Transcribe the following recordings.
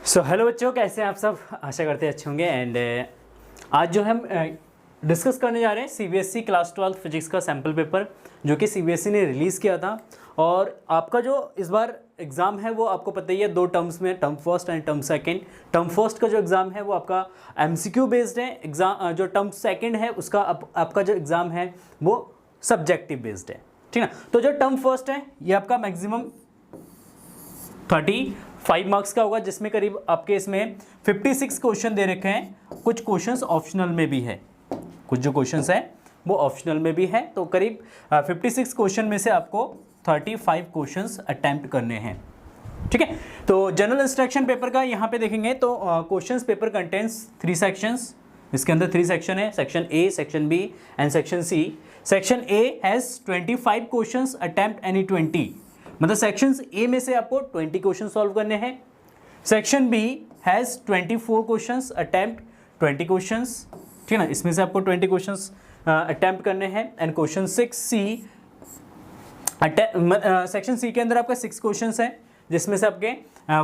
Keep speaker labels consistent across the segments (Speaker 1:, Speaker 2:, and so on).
Speaker 1: So hello बच्चों, कैसे हैं आप सब। आशा करते हैं अच्छे होंगे। एंड आज जो हम डिस्कस करने जा रहे हैं सीबीएसई क्लास 12 फिजिक्स का सैम्पल पेपर, जो कि सीबीएसई ने रिलीज़ किया था। और आपका जो इस बार एग्ज़ाम है वो आपको पता ही है, दो टर्म्स में, term first and term second. Term first का जो एग्ज़ाम है वो आपका एमसीक्यू बेस्ड है। एग्ज़ाम जो टर्म सेकंड है उसका आपका जो एग्ज़ाम है वो सब्जेक्टिव बेस्ड है, ठीक है। तो जो टर्म फर्स्ट है ये आपका मैक्सिमम 35 मार्क्स का होगा, जिसमें करीब आपके इसमें 56 क्वेश्चन दे रखे हैं। कुछ क्वेश्चंस ऑप्शनल में भी है, कुछ जो क्वेश्चंस हैं वो ऑप्शनल में भी है। तो करीब 56 क्वेश्चन में से आपको 35 क्वेश्चंस अटेम्प्ट करने हैं, ठीक है। तो जनरल इंस्ट्रक्शन पेपर का यहाँ पे देखेंगे तो क्वेश्चंस पेपर कंटेंट्स 3 सेक्शंस। इसके अंदर 3 सेक्शन है, section A, section B and section C. Section A has 25 questions, attempt any 20, मतलब सेक्शंस ए में से आपको 20 क्वेश्चन सॉल्व करने हैं। Section B has 24 questions, attempt 20 questions, ठीक है ना। इसमें से आपको 20 क्वेश्चंस अटेम्प्ट करने हैं। And question 6C, section C के अंदर आपका 6 क्वेश्चंस है, जिसमें से आपके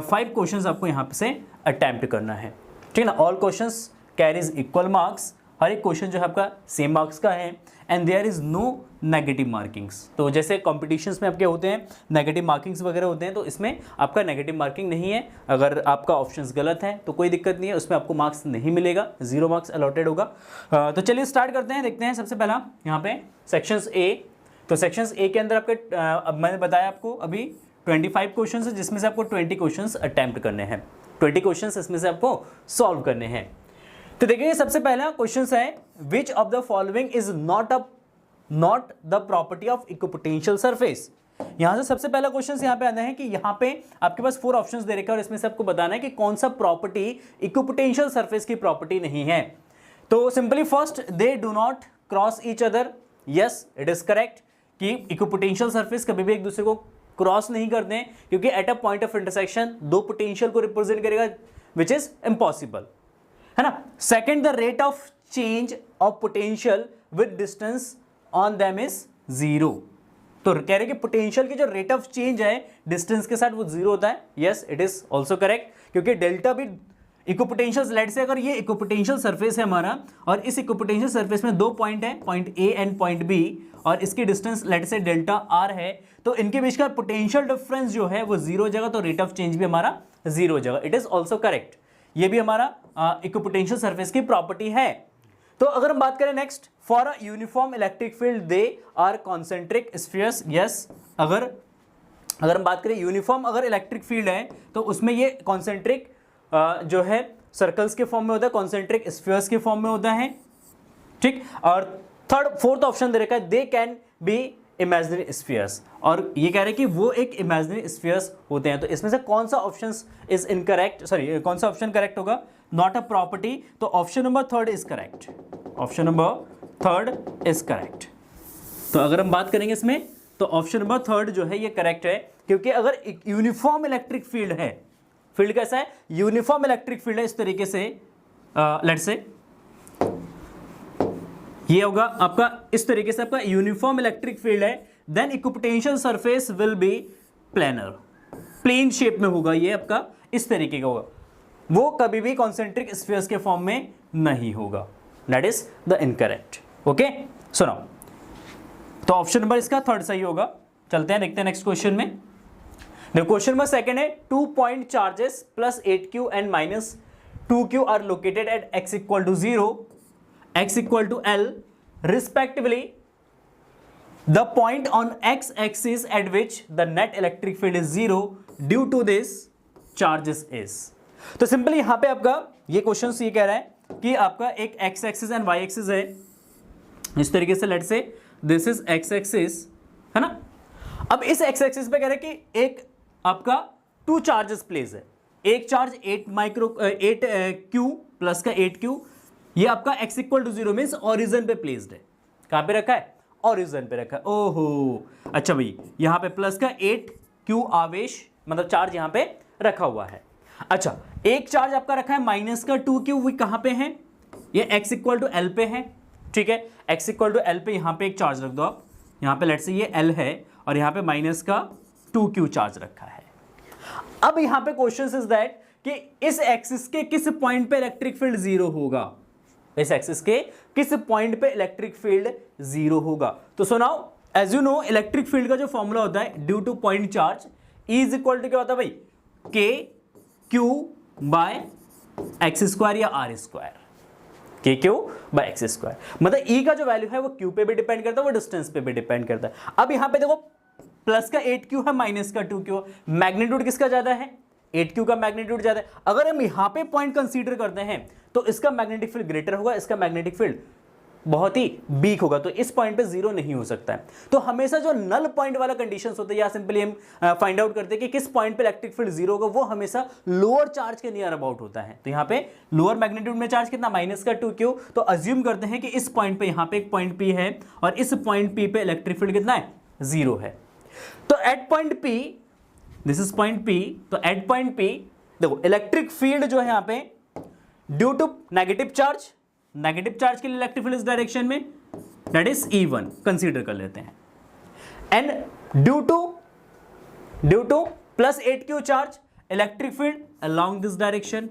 Speaker 1: 5 क्वेश्चंस आपको यहाँ से अटेम्प्ट करना है, ठीक है ना। All questions carries equal marks, हर एक क्वेश्चन जो है आपका सेम मार्क्स का है। And there is no negative markings. तो जैसे कॉम्पिटिशन्स में आपके होते हैं नेगेटिव मार्किंग्स वगैरह होते हैं, तो इसमें आपका नेगेटिव मार्किंग नहीं है। अगर आपका ऑप्शंस गलत है तो कोई दिक्कत नहीं है, उसमें आपको मार्क्स नहीं मिलेगा, 0 मार्क्स अलॉटेड होगा। तो चलिए स्टार्ट करते हैं, देखते हैं। सबसे पहला यहाँ पे सेक्शंस ए। तो सेक्शंस ए के अंदर आपके अब मैंने बताया आपको अभी 25 क्वेश्चन है, जिसमें से आपको 20 क्वेश्चन अटैम्प्ट करने हैं। 20 क्वेश्चन इसमें से आपको सॉल्व करने हैं। तो देखिए सबसे पहला क्वेश्चन है, which of the following is not the property of equipotential surface. यहां से सबसे पहला क्वेश्चन यहां पे आना है कि यहां पे आपके पास 4 ऑप्शंस दे रखे हैं और इसमें से आपको बताना है कि कौन सा प्रॉपर्टी इक्विपोटेंशियल सरफेस की प्रॉपर्टी नहीं है। तो simply first, they do not cross each other. Yes, it is correct कि इक्विपोटेंशियल सरफेस कभी भी एक दूसरे को क्रॉस नहीं करते हैं, क्योंकि at a point of intersection दो पोटेंशियल को रिप्रेजेंट करेगा, विच इज इम्पॉसिबल, है ना। Second, the rate of change of potential with distance on them is 0। तो कह रहे कि पोटेंशियल की जो रेट ऑफ चेंज है डिस्टेंस के साथ वो 0 होता है। Yes, it is also correct, क्योंकि डेल्टा भी इक्विपोटेंशियल, लेट से अगर ये इक्विपोटेंशियल सरफेस है हमारा और इस इक्विपोटेंशियल सरफेस में 2 पॉइंट है, point A and point B, और इसकी distance let say delta r है, तो इनके बीच का पोटेंशियल डिफरेंस जो है वो 0 हो जाएगा, तो रेट ऑफ चेंज भी हमारा 0 हो जाएगा। इट इज ऑल्सो करेक्ट, ये भी हमारा इक्विपोटेंशियल सरफेस की प्रॉपर्टी है। तो अगर हम बात करें next, for a uniform electric field they are concentric spheres. Yes, अगर हम बात करें यूनिफॉर्म अगर इलेक्ट्रिक फील्ड है तो उसमें ये कॉन्सेंट्रिक जो है सर्कल्स के फॉर्म में होता है, कॉन्सेंट्रिक स्फीयर्स के फॉर्म में होता है, ठीक। और फोर्थ ऑप्शन दे रखा है, they can be imaginary spheres, और ये कह रहे हैं कि वो एक इमेजिनरी स्फीयर्स होते हैं। तो इसमें से कौन सा ऑप्शन इज इनकरेक्ट, सॉरी कौन सा ऑप्शन करेक्ट होगा, नॉट अ प्रॉपर्टी। तो option number 3 is correct, option number 3 is correct. तो अगर हम बात करेंगे इसमें तो ऑप्शन नंबर 3 जो है ये करेक्ट है, क्योंकि अगर यूनिफॉर्म इलेक्ट्रिक फील्ड है, फील्ड कैसा है, यूनिफॉर्म इलेक्ट्रिक फील्ड है, इस तरीके से लेट्स से ये होगा आपका, इस तरीके से आपका यूनिफॉर्म इलेक्ट्रिक फील्ड है, then equipotential surface will be planar, plane shape में होगा, ये आपका इस तरीके का होगा, वो कभी भी कॉन्सेंट्रिक स्फीयर्स के फॉर्म में नहीं होगा। That is the incorrect. Okay, सुनो, तो ऑप्शन नंबर इसका 3 सही होगा। चलते हैं, देखते हैं नेक्स्ट क्वेश्चन में। देखो क्वेश्चन नंबर 2 है, 2 point charges plus 8q and minus 2q are located at x equal to 0, x equal to L respectively. The point on x axis at which the net electric field is 0 due to this charges is. तो simply यहां पे आपका ये question ये कह रहा है कि आपका एक x axis and y axis है, इस तरीके से लेट से दिस इज x एक्सिस, है ना। अब इस x एक्सिस पे कह रहे हैं कि एक आपका 2 चार्जेस प्लेस है, एक चार्ज 8q प्लस का 8q, ये आपका x equal to 0 means origin पे प्लेस्ड है। कहां पे रखा है, ऑरिजन पे रखा है। ओहो, अच्छा भाई, यहां पे प्लस का 8q आवेश मतलब चार्ज यहां पे रखा हुआ है। अच्छा, एक चार्ज आपका रखा है माइनस का 2q, वो कहां पे है, ये x इक्वल टू L पे है, ठीक है। x इक्वल टू L पे यहां पे एक चार्ज रख दो आप, यहां पे लेट से ये L है और यहां पे माइनस का 2q चार्ज रखा है। अब यहां पे क्वेश्चन इज दैट कि इस एक्सिस के किस पॉइंट पे इलेक्ट्रिक फील्ड जीरो होगा, इस एक्सिस के किस पॉइंट पे इलेक्ट्रिक फील्ड जीरो होगा। तो so now as you know electric field का जो फॉर्मूला होता है due to point charge E is equal to क्या होता है भाई, k q by x square या r square, k q by x square. मतलब E का जो वैल्यू है वो क्यू पे भी डिपेंड करता है, वो डिस्टेंस पे भी डिपेंड करता है। अब यहां पे देखो प्लस का 8q है, माइनस का 2q, मैग्नीट्यूड किसका ज्यादा है, 8q का मैग्नीट्यूड ज्यादा है। अगर हम यहां पे पॉइंट कंसीडर करते हैं तो इसका मैग्नेटिक फील्ड ग्रेटर होगा, इसका मैग्नेटिक फील्ड बहुत ही वीक होगा, तो इस पॉइंट पे जीरो नहीं हो सकता है। तो हमेशा जो नल पॉइंट वाला कंडीशंस होते हैं या सिंपली हम फाइंड आउट करते हैं कि किस पॉइंट पे इलेक्ट्रिक फील्ड जीरो होगा, वो हमेशा लोअर चार्ज के नियर अबाउट होता है। तो यहाँ पे लोअर मैग्नीट्यूड में चार्ज कितना, माइनस का 2q, तो अज्यूम करते हैं कि इस पॉइंट पे यहाँ पे एक पॉइंट P है और इस पॉइंट P पे इलेक्ट्रिक फील्ड कितना है, जीरो है। तो at point P, this is point P, तो एट पॉइंट P देखो इलेक्ट्रिक फील्ड जो है यहाँ पे due to negative charge, negative charge के लिए इलेक्ट्रिक फील्ड इस डायरेक्शन में, दैट इज E1 कंसीडर कर लेते हैं, and due to plus 8q charge electric field along this direction,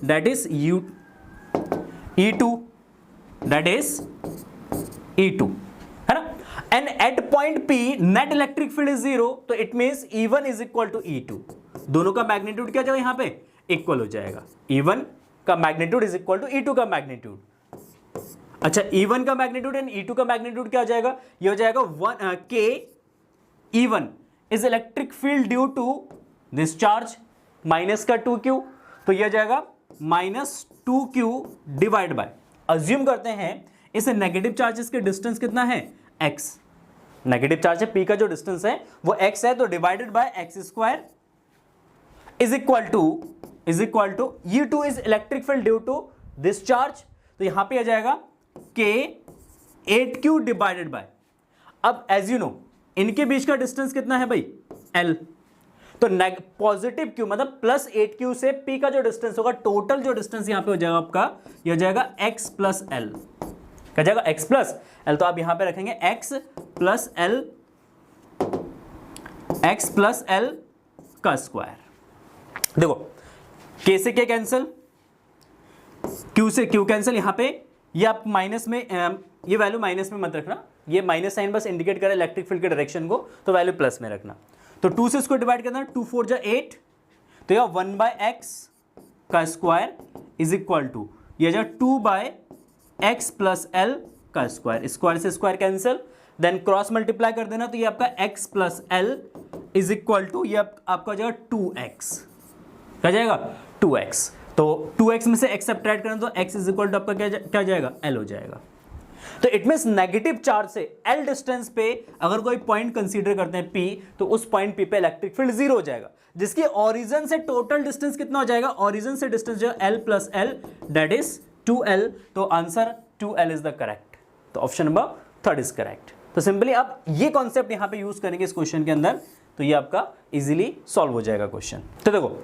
Speaker 1: that is E2, that is E2 है ना। And at point P net electric field is zero, तो it means E1 is equal to E2, दोनों का magnitude क्या जाएगा, यहां पे equal हो जाएगा, E1 का magnitude is equal to E2 का मैग्नीट्यूड। अच्छा E1 का मैग्नीट्यूड एंड E2 का मैग्नीट्यूड क्या हो जाएगा, ये हो जाएगा K E1 is electric field due to this charge minus का 2q, तो ये हो जाएगा minus 2q divide by, assume करते हैं इस नेगेटिव चार्जेस के डिस्टेंस कितना है, x, नेगेटिव चार्ज है P का जो डिस्टेंस है वो x है, तो divided by x square is equal to E2 is electric field due to this charge, तो यहां पे आ जाएगा K 8q डिवाइडेड बाय, अब एज यू नो इनके बीच का डिस्टेंस कितना है भाई, L, तो पॉजिटिव q मतलब प्लस 8q से P का जो डिस्टेंस होगा, टोटल जो डिस्टेंस यहां पे हो जाएगा आपका, ये हो जाएगा x प्लस L, क्या जाएगा x प्लस L, तो आप यहां पे रखेंगे x प्लस L का स्क्वायर। देखो k से k कैंसिल, q से q कैंसिल, यहां पे ये आप माइनस में, ये वैल्यू माइनस में मत रखना, ये माइनस साइन बस इंडिकेट करे इलेक्ट्रिक फील्ड के डायरेक्शन को, तो वैल्यू प्लस में रखना। तो 2 से इसको डिवाइड करना, 2 4 जा 8, तो यह 1 बाय एक्स का स्क्वायर इज इक्वल टू ये जा 2 बाय एक्स प्लस एल का स्क्वायर, स्क्वायर से square cancel, then cross multiply कर देना, तो ये आपका x plus L is equal to ये आपका जाएगा 2x, क्या जाएगा 2x, तो 2x में से x सब्ट्रैक्ट करना तो x इज इक्वल टू आपका क्या जाएगा, l हो जाएगा। तो इट मींस नेगेटिव चार्ज से l डिस्टेंस पे अगर कोई पॉइंट कंसीडर करते हैं P, तो उस पॉइंट P पे इलेक्ट्रिक फील्ड जीरो हो जाएगा, जिसकी ओरिजिन से टोटल डिस्टेंस कितना हो जाएगा, ओरिजिन से डिस्टेंस जो L plus L that is 2L, तो answer 2L is the correct, तो ऑप्शन नंबर 3 इज करेक्ट। तो सिंपली आप ये कॉन्सेप्ट यहां पे यूज करेंगे इस क्वेश्चन के अंदर, तो ये आपका इजीली सॉल्व हो जाएगा क्वेश्चन। तो देखो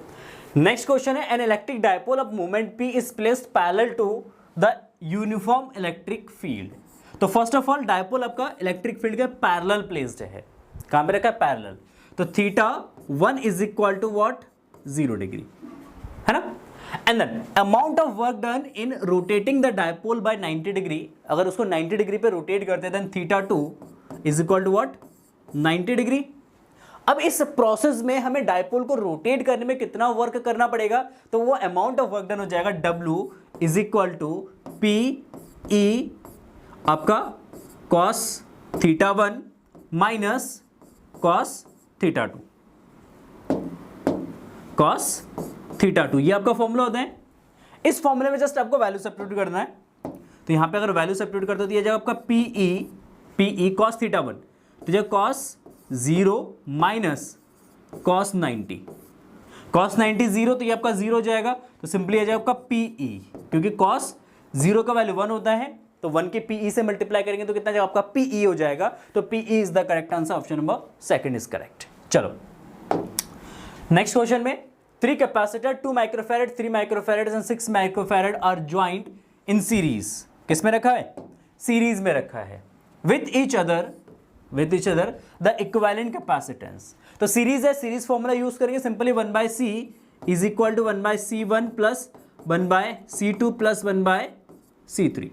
Speaker 1: नेक्स्ट क्वेश्चन है, an electric dipole of moment P is placed parallel to the uniform electric field. तो फर्स्ट ऑफ ऑल डायपोल आपका इलेक्ट्रिक फील्ड के पैरेलल प्लेस्ड है, कहां पे रखा है, पैरेलल, तो θ1 is equal to what, 0 degree, है ना। And then amount of work done in rotating the dipole by 90 degree, अगर उसको 90 डिग्री पे रोटेट करते हैं then θ2 is equal to what, 90 degree. अब इस प्रोसेस में हमें डायपोल को रोटेट करने में कितना वर्क करना पड़ेगा, तो वो अमाउंट ऑफ वर्क डन हो जाएगा W is equal to PE आपका cos θ1 माइनस cos θ2, cos θ2, ये आपका फॉर्मूला होता है। इस फॉर्मूले में जस्ट आपको वैल्यू सब्स्टिट्यूट करना है, तो यहां पे अगर वैल्यू सब्स्टिट्यूट करते हो तो ये जाएगा आपका PE cos θ1, तो ये cos 0 माइनस cos 90, cos 90 0, तो ये आपका 0 हो जाएगा, तो सिंपली आ जाएगा आपका PE, क्योंकि cos 0 का वैल्यू 1 होता है, तो 1 के PE से मल्टीप्लाई करेंगे तो कितना जाएगा आपका PE हो जाएगा, तो PE is the correct answer, option number 2 is correct. चलो नेक्स्ट क्वेश्चन में 3 capacitor 2 microfarad 3 microfarad and 6 microfarad are joint in series, किस में रखा है, सीरीज में रखा है, with each other the equivalent capacitance. तो सीरीज है, सीरीज फॉर्मूला यूज करेंगे simply 1/c is equal to 1/C1 plus 1/C2 plus 1/C3।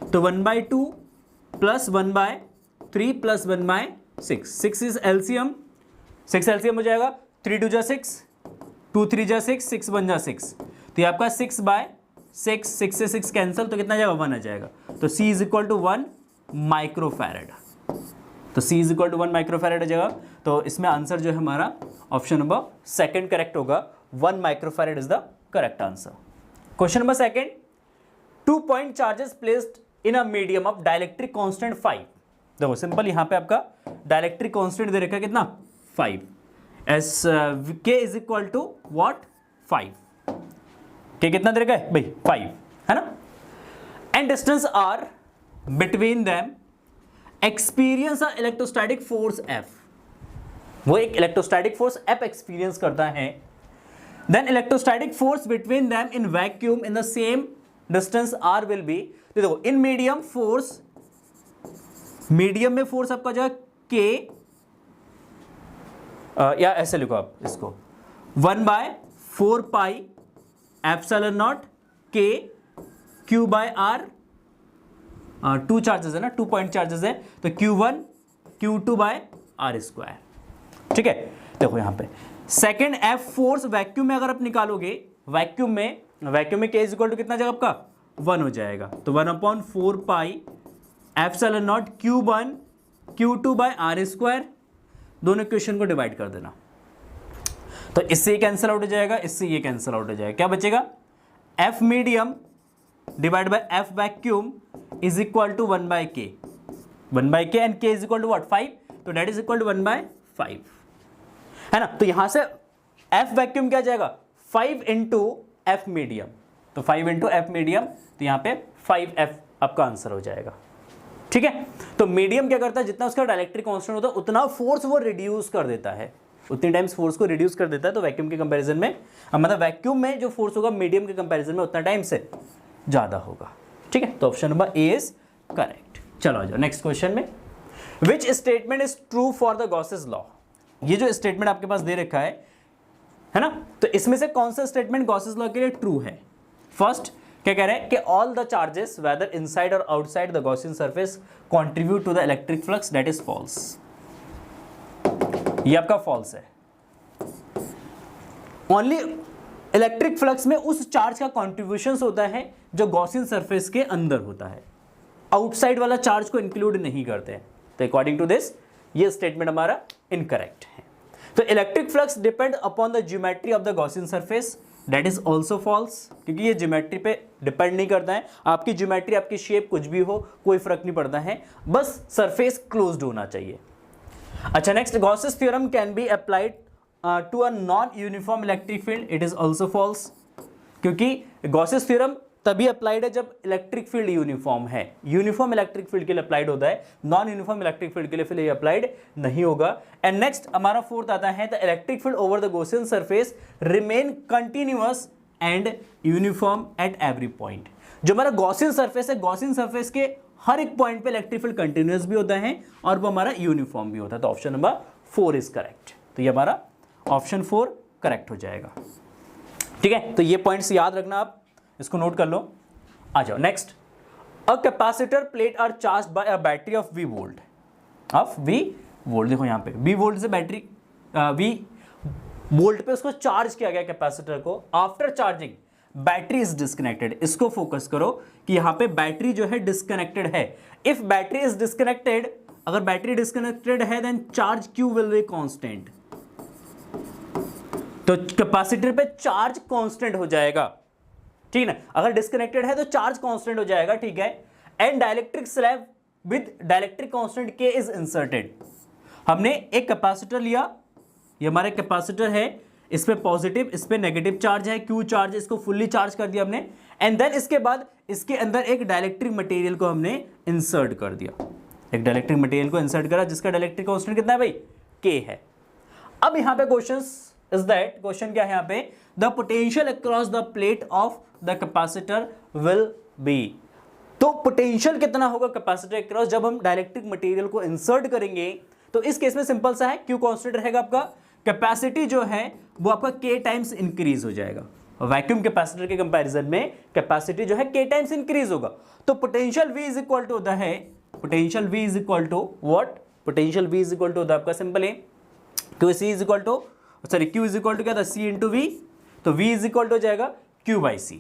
Speaker 1: तो 1/2 plus 1/3 plus 1/6, 6 is LCM, 6 LCM हो जाएगा, 3 2 जा 6, 2 3 जा 6, 6 1 जा 6, तो ये आपका 6/6, 6 से 6 कैंसिल, तो कितना जाएगा 1 आ जाएगा। तो C is equal to 1 microfarad, तो C is equal to 1 microfarad आ जाएगा। तो इसमें आंसर जो है हमारा ऑप्शन नंबर सेकंड करेक्ट होगा, 1 microfarad is the correct answer. Question number second, 2 point charges placed in a medium of dielectric constant 5। देखो सिंपल, यहां पे आपका डाइलेक्ट्रिक कांस्टेंट दे रखा है कितना 5, एस के इज इक्वल टू व्हाट 5, के कितना दे रखा है भाई 5 है ना, and distance are between them experience a electrostatic force F, वो एक इलेक्ट्रोस्टैटिक फोर्स F एक्सपीरियंस करता है, then electrostatic force between them in vacuum in the same distance R will be. देखो इन मीडियम फोर्स, मीडियम में force आपका जो है K, या ऐसे लिखो आप इसको 1/4 pi epsilon not K Q/R, 2 charges है ना, 2 पॉइंट चार्जेस है, तो Q1 Q2/R²। ठीक है, देखो यहां पे सेकेंड F फोर्स वैक्यूम में अगर आप निकालोगे, वैक्यूम में K इज इक्वल टू कितना जाएगा आपका 1 हो जाएगा, तो 1/4 pi epsilon not Q1 Q2/R², दोनों इक्वेशन को डिवाइड कर देना, तो इससे ये कैंसिल आउट हो जाएगा, इससे ये कैंसिल आउट हो जाएगा, क्या बचेगा F medium divide by F vacuum is equal to 1/K, 1/K and K is equal to what 5, तो डेट इज इक्वल टू 1/5 है ना। तो यहां से F वैक्यूम क्या जाएगा 5 इंटू F मीडियम, तो 5 इंटू F मीडियम, तो यहां पे 5F आपका आंसर हो जाएगा। ठीक है, तो मीडियम क्या करता है, जितना उसका डाइलेक्ट्रिक कांस्टेंट होता है उतना फोर्स वो रिड्यूस कर देता है, उतनी टाइम्स फोर्स को रिड्यूस कर देता है, तो वैक्यूम के कंपैरिजन में, मतलब वैक्यूम में जो फोर्स होगा मीडियम के कंपैरिजन में उतना टाइम से ज्यादा होगा। ठीक है, तो option number A is correct. चलो आ जाओ नेक्स्ट क्वेश्चन में, which statement is true for the Gauss's law. ये जो स्टेटमेंट आपके पास दे रखा है ना, तो इसमें से कौन सा स्टेटमेंट गॉसेस लॉ के लिए ट्रू है। फर्स्ट क्या कह रहे हैं कि all the charges whether inside or outside the Gaussian surface contribute to the electric flux, that is false, ये आपका फॉल्स है। ओनली इलेक्ट्रिक फ्लक्स में उस चार्ज का कॉन्ट्रीब्यूशन होता है जो गॉसियन सरफेस के अंदर होता है, आउटसाइड वाला चार्ज को इंक्लूड नहीं करते हैं, तो अकॉर्डिंग टू दिस ये स्टेटमेंट हमारा इनकरेक्ट है। तो electric flux depend upon the geometry of the Gaussian surface, that is also false, क्योंकि ये ज्योमेट्री पे डिपेंड नहीं करता है, आपकी ज्योमेट्री आपकी शेप कुछ भी हो कोई फर्क नहीं पड़ता है, बस सरफेस क्लोज्ड होना चाहिए। अच्छा next, Gauss's theorem can be applied to a non uniform electric field, it is also false, क्योंकि गॉसेस थ्योरम तभी अप्लाइड है जब इलेक्ट्रिक फील्ड यूनिफॉर्म है, यूनिफॉर्म इलेक्ट्रिक फील्ड के लिए अप्लाइड होता है, नॉन यूनिफॉर्म इलेक्ट्रिक फील्ड के लिए फिर ये अप्लाइड नहीं होगा। एंड नेक्स्ट हमारा फोर्थ आता है, the electric field over the Gaussian surface remain continuous and uniform at every point. जो हमारा गॉसियन सरफेस है, गॉसियन सरफेस के हर एक पॉइंट पे इलेक्ट्रिक फील्ड कंटिन्यूअस भी होता है और वो हमारा यूनिफॉर्म भी होता है, तो ऑप्शन नंबर 4 इज करेक्ट। तो ये हमारा ऑप्शन 4 करेक्ट हो जाएगा। ठीक है, तो ये पॉइंट्स याद रखना, आप इसको नोट कर लो। आ जाओ next, a capacitor plate are charge by a battery of V volt, of V volt, देखो यहाँ पे V वोल्ट से बैटरी V वोल्ट पे उसको चार्ज किया गया कैपेसिटर को, after charging battery is disconnected. इसको फोकस करो कि यहाँ पे बैटरी जो है डिस्कनेक्टेड है। इफ बैटरी इज डिस्कनेक्टेड, अगर बैटरी डिस्कनेक्टेड है then charge Q will be constant, तो कैपेसिटर पे चार्ज कांस्टेंट हो जाएगा, ठीक है ना। अगर डिस्कनेक्टेड है तो चार्ज कांस्टेंट हो जाएगा, ठीक है। And dielectric slab with dielectric constant K is inserted. हमने एक कैपेसिटर लिया, ये हमारा कैपेसिटर है, इस पे पॉजिटिव इस पे नेगेटिव चार्ज है, Q चार्ज, इसको फुल्ली चार्ज कर दिया हमने, एंड देन इसके बाद इसके अंदर एक डाइलेक्ट्रिक मटेरियल को हमने इंसर्ट कर दिया, एक डाइलेक्ट्रिक मटेरियल को इंसर्ट करा जिसका डाइलेक्ट्रिक कांस्टेंट कितना है भाई, K है। अब यहां पे क्वेश्चन क्या है यहाँ पे, the potential across the plate of the capacitor will be. तो पोटेंशियल कितना होगा कैपेसिटर अक्रॉस जब हम डाइलेक्ट्रिक मटेरियल को इंसर्ट करेंगे, तो इस केस में सिंपल सा है, Q कांस्टेंट रहेगा आपका, कैपेसिटी जो है वो आपका k टाइम्स इंक्रीज हो जाएगा। वैक्यूम कैपेसिटर के कंपैरिजन में कैपेसिटी जो है k टाइम्स इंक्रीज होगा। तो potential V is equal to होता है, potential V is equal to what, potential V is equal to होता है आपका सिंपल है Q C is equal to, sorry Q is equal to क्या था, C इंटू V। तो V इज इक्वल टू हो जाएगा Q by C,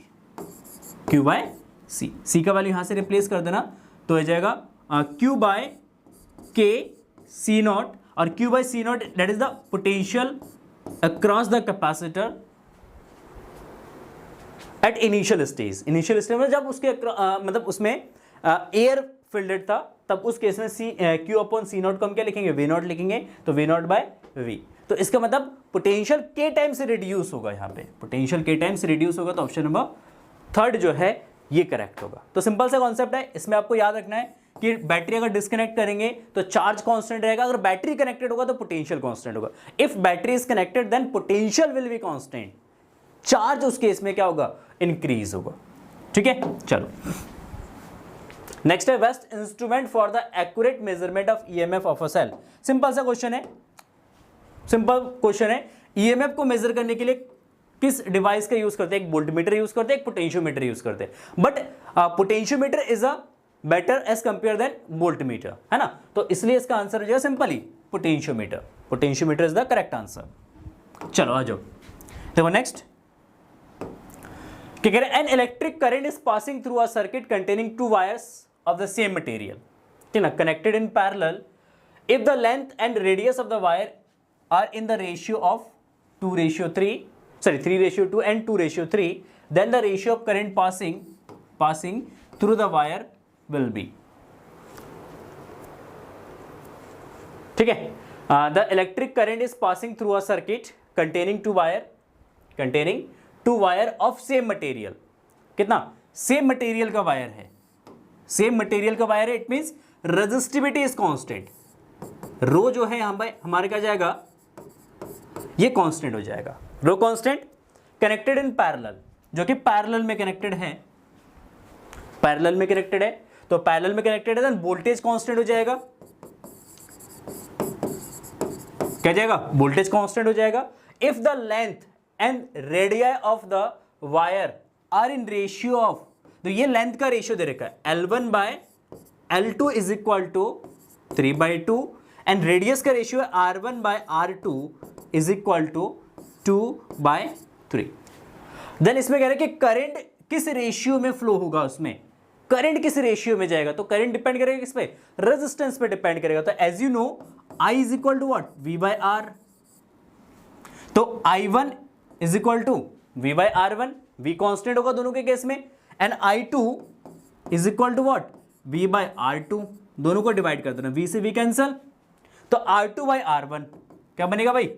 Speaker 1: Q by C, C का वैल्यू यहां से रिप्लेस कर देना तो हो जाएगा Q by K C naught, और Q by C naught that is the potential across the capacitor at initial stage. Initial stage में जब उसके मतलब उसमें एयर फिल्डेड था, तब उस केस में Q अपॉन C नॉट को हम क्या लिखेंगे, V नॉट लिखेंगे, तो V नॉट बाय V। तो इसका मतलब पोटेंशियल K टाइम से रिड्यूस होगा, यहाँ पे पोटेंशियल K टाइम से रिड्यूस होगा, तो ऑप्शन नंबर थर्ड जो है ये करेक्ट होगा। तो सिंपल सा कॉन्सेप्ट है, इसमें आपको याद रखना है कि बैटरी अगर डिस्कनेक्ट करेंगे तो चार्ज कांस्टेंट रहेगा, अगर बैटरी कनेक्टेड होगा तो पोटेंशियल कांस्टेंट होगा। If battery is connected then potential will be constant, charge उस केस में क्या होगा, इंक्रीज होगा। ठीक है, चलो नेक्स्ट है best instrument for the accurate measurement of EMF of a cell. Simple सा क्वेश्चन है, सिंपल क्वेश्चन है, ईएमएफ को मेजर करने के लिए किस डिवाइस का यूज करते हैं, एक वोल्टमीटर यूज करते हैं, एक पोटेंशियोमीटर यूज करते हैं, but potentiometer is a better as compare than voltmeter, है ना। तो इसलिए इसका आंसर हो जाएगा simply potentiometer, potentiometer is the correct answer. चलो आ जाओ, देखो नेक्स्ट क्या कह रहे हैं, an electric current is passing through a circuit containing two wires of the same material, ठीक ना, connected in parallel, if the length and radius of the wire are in the ratio of 3:2 and 2:3, then the ratio of current passing through the wire will be, ठीक है। The electric current is passing through a circuit containing two wire of same material, कितना, same material का wire है, same material का wire है, it means resistivity is constant, rho जो है हमारे क्या जाएगा, ये कांस्टेंट हो जाएगा, rho constant, connected in parallel, जो कि पैरेलल में कनेक्टेड है, पैरेलल में कनेक्टेड है, तो पैरेलल में कनेक्टेड है, देन वोल्टेज कांस्टेंट हो जाएगा, क्या जाएगा, वोल्टेज कांस्टेंट हो जाएगा। If the length and radius of the wire are in ratio of, तो ये लेंथ का रेशियो दे रखा है L1 by L2 is equal to 3/2, and radius का रेशियो है R1 by R2 is equal to 2/3। Then इसमें कह रहे हैं कि करंट किस रेशियो में फ्लो होगा, उसमें करंट किस रेशियो में जाएगा, तो करंट डिपेंड करेगा किस पे, रेजिस्टेंस पे डिपेंड करेगा। तो as you know I is equal to what, V/R, तो I1 is equal to V/R1, V constant होगा दोनों के केस में, and I2 is equal to what, V/R2, दोनों को डिवाइड कर देना, V से V कैंसल, तो R2/R1 क्या बनेगा भाई,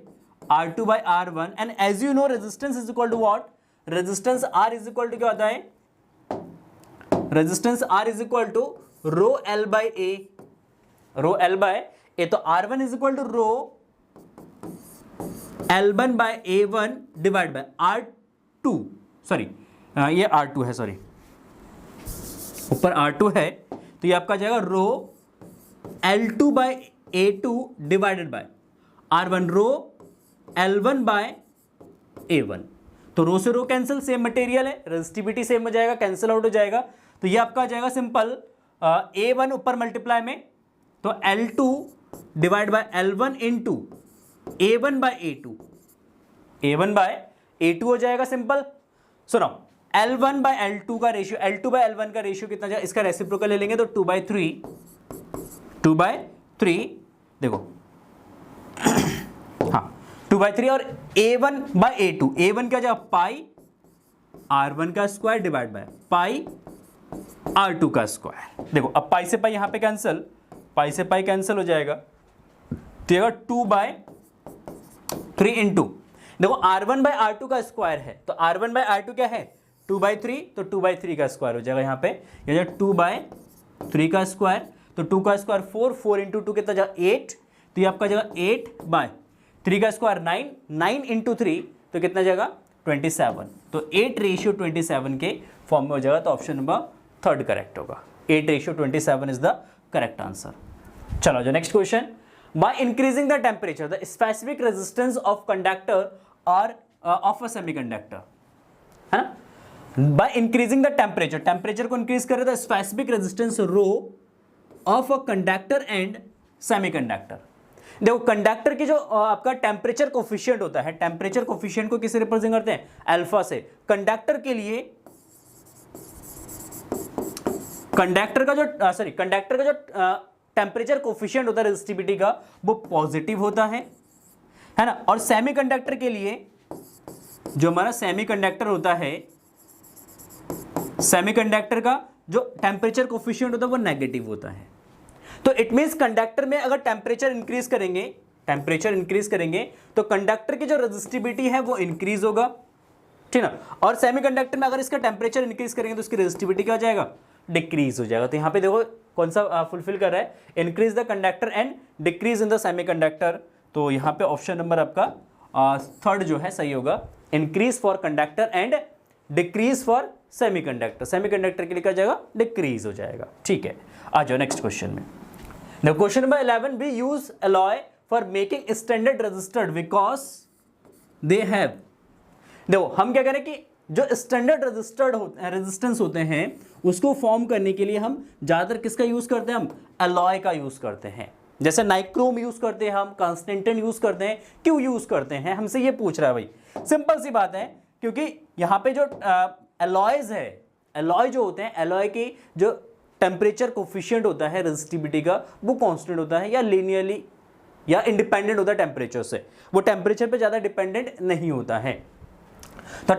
Speaker 1: R2/R1, and as you know resistance is equal to what, resistance R is equal to क्या होता है, resistance R is equal to rho L/A, rho L/A, तो R1 is equal to rho L1/A1 divide by R2, sorry ये R2 है, sorry ऊपर R2 है, तो ये आपका जाएगा रो L2/A2 divided by R1 row L1/A1, तो रो से रो कैंसिल, सेम मटेरियल है, रेजिस्टिविटी सेम हो जाएगा, कैंसिल आउट हो जाएगा, तो ये आपका आ जाएगा सिंपल A1 ऊपर मल्टीप्लाई में, तो L2 divide by L1 into A1/A2, A1/A2 हो जाएगा सिंपल। सुनो L1/L2 का रेशियो, L2/L1 का रेशियो कितना जाएगा, इसका रेसिप्रोकल ले लेंगे तो 2/3 देखो हाँ 2/3, और A1/A2, A1 क्या जाएगा पाई R1 का square divide by pi R2 का स्क्वायर। देखो अब पाई से पाई यहां पे कैंसिल, पाई से पाई कैंसिल हो जाएगा, तो 2/3 इंटू, देखो R1/R2 का स्क्वायर है, तो R1/R2 क्या है 2/3, तो 2/3 का स्क्वायर हो जाएगा यहाँ पे, ये 2/3 का स्क्वायर, तो 2 का स्क्वायर 4 इंटू 2 कितना जाएगा 8, तो ये आपका जाएगा 8/3 का स्क्वायर 9 इंटू 3, तो कितना जाएगा 27, तो 8:27 के फॉर्म में हो जाएगा, तो ऑप्शन नंबर थर्ड करेक्ट होगा, 8:27 इज द करेक्ट आंसर। चलो जो next question, by increasing the temperature the specific resistance of conductor और ऑफ अ सेमीकंडक्टर, है ना। By increasing the temperature, temperature को इंक्रीज करे the specific resistance rho of a conductor and semiconductor. देखो conductor की जो आपका टेम्परेचर कोफिशिएंट होता है, टेम्परेचर कोफिशिएंट को किससे रिप्रेजेंट करते हैं, अल्फा से। कंडक्टर के लिए कंडक्टर का जो टेम्परेचर कोफिशिएंट होता है रेजिस्टिविटी का, वो पॉजिटिव होता है ना। और सेमीकंडक्टर के लिए जो हमारा सेमीकंडक्टर होता है, सेमीकंडक्टर का जो टेम्परेचर कोफिशिएंट होता है वो नेगेटिव होता है। तो इट मींस कंडक्टर में अगर टेम्परेचर इंक्रीज करेंगे तो कंडक्टर की जो रेजिस्टिविटी है वो इंक्रीज होगा, ठीक ना। और सेमीकंडक्टर में अगर इसका टेम्परेचर इंक्रीज करेंगे तो इसकी रेजिस्टिविटी क्या हो जाएगा, डिक्रीज हो जाएगा। तो यहाँ पे देखो कौन सा फुलफिल कर रहा है, increase the conductor and decrease in the semiconductor. तो यहाँ पे ऑप्शन नंबर आपका थर्ड जो है सही होगा, increase for conductor and decrease for semiconductor. Semiconductor के लिए क्या जाएगा, डिक्रीज हो जाएगा, ठीक है। आ जाओ नेक्स्ट क्वेश्चन में। Now question number 11, we use alloy for making standard resistor because they have, देखो हम क्या करें कि जो स्टैंडर्ड रेजिस्टेंस होते हैं उसको फॉर्म करने के लिए हम ज़्यादातर किसका यूज़ करते हैं, हम अलॉय का यूज़ करते हैं। जैसे नाइक्रोम यूज़ करते हैं, हम कॉन्स्टेंटिन यूज़ करते हैं। क्यों यूज़ करते हैं, हमसे ये पूछ रहा है भाई। सिंपल सी बात है, क्योंकि यहाँ पे जो अलॉयज है, अलॉय जो होते हैं, अलॉय की जो टेम्परेचर कोफिशिएंट होता है रेजिस्टिविटी का वो कांस्टेंट होता है, या लीनियरली या इंडिपेंडेंट होता है टेम्परेचर से, वो टेम्परेचर पे ज़्यादा डिपेंडेंट नहीं होता है। तो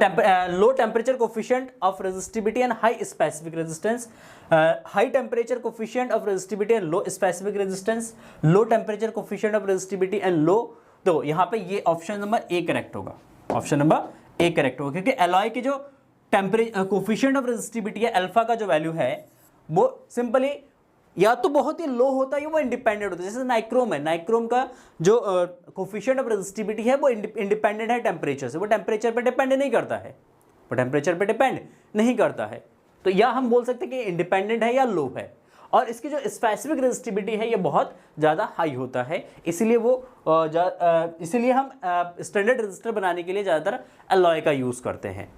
Speaker 1: low temperature coefficient of resistivity and high specific resistance, high temperature coefficient of resistivity and low specific resistance, low temperature coefficient of resistivity and low. तो यहाँ पे ये ऑप्शन नंबर ए करेक्ट होगा, ऑप्शन नंबर ए करेक्ट होगा, क्योंकि alloy की जो temperature coefficient of resistivity है, अल्फा का जो वैल्यू है वो सिंपली या तो बहुत ही लो होता है या वो इंडिपेंडेंट होता है। जैसे नाइक्रोम है, नाइक्रोम का जो कोफिशिएंट ऑफ रेजिस्टिविटी है वो इंडिपेंडेंट है टेम्परेचर से, वो टेम्परेचर पे डिपेंड नहीं करता है, वो टेम्परेचर पे डिपेंड नहीं करता है। तो या हम बोल सकते हैं कि इंडिपेंडेंट है या लो है। और इसकी जो स्पेसिफिक रेजिस्टिविटी है ये बहुत ज़्यादा हाई होता है, इसलिए वो इसीलिए हम स्टैंडर्ड रेजिस्टर बनाने के लिए ज़्यादातर अलॉय का यूज़ करते हैं,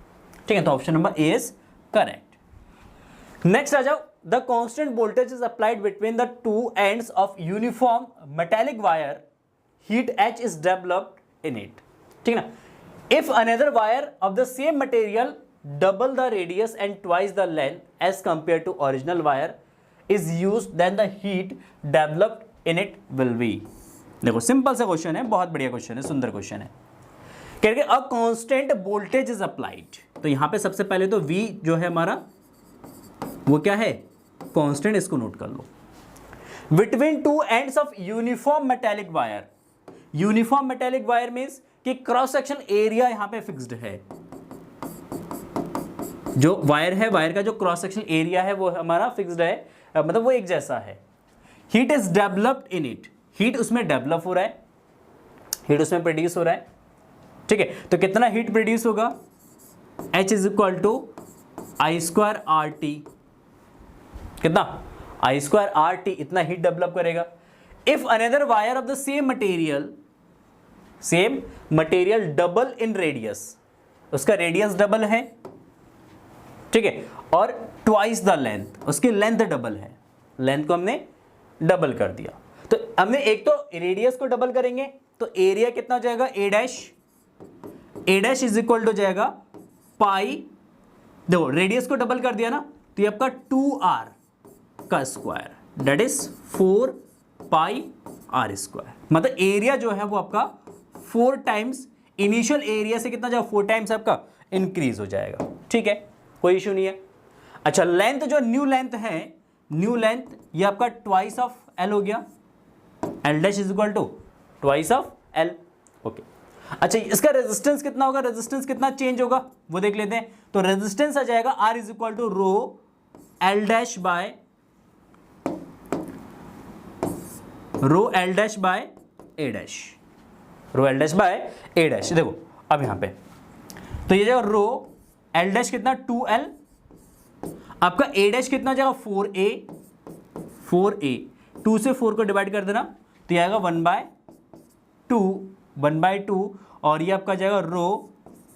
Speaker 1: ठीक है। तो option number A is correct. Next आ जाओ, the constant voltage is applied between the two ends of uniform metallic wire, heat H is developed in it, ठीक ना। If another wire of the same material double the radius and twice the length as compare to original wire is used, then the heat developed in it will be. देखो simple सा question है, बहुत बढ़िया question है, सुंदर question है। कह रहे a constant voltage is applied, तो यहां पे सबसे पहले तो V जो है हमारा वो क्या है, कांस्टेंट, इसको नोट कर लो। Between two ends of uniform metallic wire, uniform metallic wire means कि क्रॉस सेक्शन एरिया यहां पे फिक्स्ड है। जो वायर है, वायर का जो क्रॉस सेक्शन एरिया है वो हमारा फिक्स्ड है, मतलब वो एक जैसा है। Heat is developed in it, heat उसमें डेवलप हो रहा है, हीट उसमें प्रोड्यूस हो रहा है, ठीक है। तो कितना हीट प्रोड्यूस होगा, H is equal to I square R T, कितना, आई स्क्वायर आर टी, इतना हीट डेवलप करेगा। If another wire of the same material double in radius, उसका रेडियस डबल है, ठीक है, और ट्वाइस द लेंथ, उसकी लेंथ डबल है, लेंथ को हमने डबल कर दिया। तो हमने एक तो रेडियस को डबल करेंगे तो एरिया कितना हो जाएगा, ए डैश इज इक्वल टू जाएगा पाई, देखो रेडियस को डबल कर दिया ना, तो ये आपका 2r का square, that is 4 pi R square. मतलब एरिया जो है वो आपका 4 टाइम्स, इनिशियल एरिया से कितना जाएगा, 4 टाइम्स आपका इंक्रीज हो जाएगा, ठीक है, कोई इशू नहीं है। अच्छा, लेंथ जो न्यू लेंथ है, न्यू लेंथ ये आपका ट्वाइस ऑफ एल हो गया, L dash is equal to twice of L, okay. अच्छा, इसका रेजिस्टेंस कितना होगा, रेजिस्टेंस कितना चेंज होगा वो देख लेते हैं। तो रेजिस्टेंस आ जाएगा R is equal to rho L dash by A dash, rho L dash by A dash. देखो अब यहां पे तो ये जाएगा रो एल डैश कितना 2l, आपका ए डैश कितना जाएगा 4a, 2 से 4 को डिवाइड कर देना तो ये आएगा 1/2 और ये आपका जाएगा रो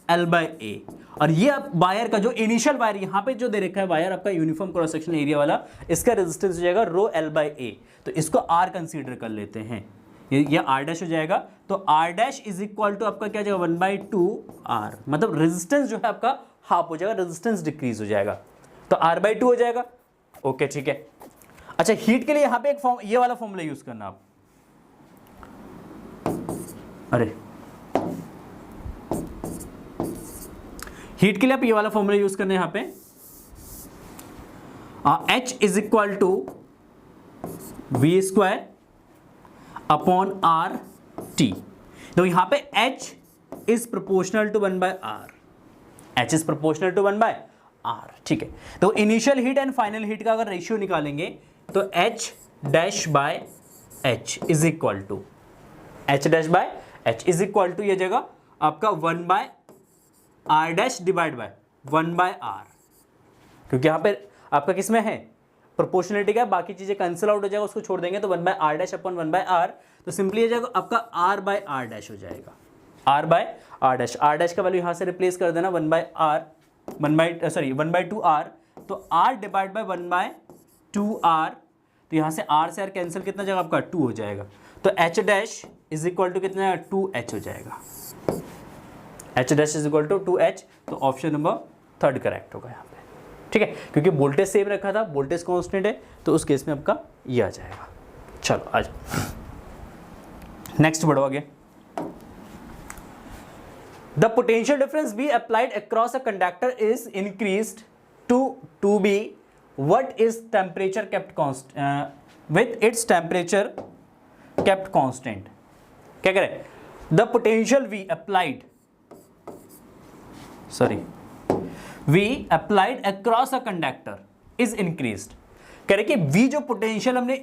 Speaker 1: L/A। और ये आप वायर का जो इनिशियल वायर यहाँ पे जो दे रखा है वायर आपका यूनिफॉर्म क्रॉस सेक्शन एरिया वाला, इसका रेजिस्टेंस हो जाएगा रो L/A। तो इसको R कंसीडर कर लेते हैं, ये R' हो जाएगा। तो R' इज इक्वल टू आपका क्या जाएगा 1/2R, मतलब रेजिस्टेंस जो है आपका हाफ हो जाएगा, रेजिस्टेंस डिक्रीज हो जाएगा, तो R/2 हो जाएगा। ओके ठीक है। अच्छा हीट के लिए यहाँ पे एक फॉर्म, ये वाला फॉर्मूला यूज करना आप, अरे हीट के लिए आप ये वाला फॉर्मूला यूज करना है यहाँ पे, H is equal to V² upon RT। तो यहां पे H is proportional to 1/R, H is proportional to 1/R, ठीक है। तो initial heat and final heat का अगर रेशियो निकालेंगे तो H' by H is equal to H' is equal to ये जगह आपका 1/R' डिवाइड बाय 1/R, क्योंकि यहां पे आपका किसमें है प्रोपोर्शनलिटी का, बाकी चीजें कैंसिल आउट हो जाएगा, उसको छोड़ देंगे तो 1/R' अपॉन 1/R, तो सिंपली ये जाएगा आपका R/R' हो जाएगा, R/R'। का वैल्यू यहां से रिप्लेस कर देना 1/2R, तो R डिवाइड बाय 1/2R, तो यहां से R से R कैंसिल, कितना जाएगा आपका 2 हो जाएगा, तो H' इज इक्वल टू कितना 2H हो जाएगा, H' is equal to 2H। तो ऑप्शन नंबर 3 करेक्ट होगा यहाँ पे, ठीक है, क्योंकि वोल्टेज सेम रखा था, वोल्टेज कांस्टेंट है, तो उस केस में आपका ये आ जाएगा। चलो आज नेक्स्ट बढ़ो आगे। The potential difference be applied across a conductor is increased to be what is temperature kept constant with its temperature kept constant. क्या करें, the potential V applied V applied across a conductor is increased। कह रहे कि V जो potential हमने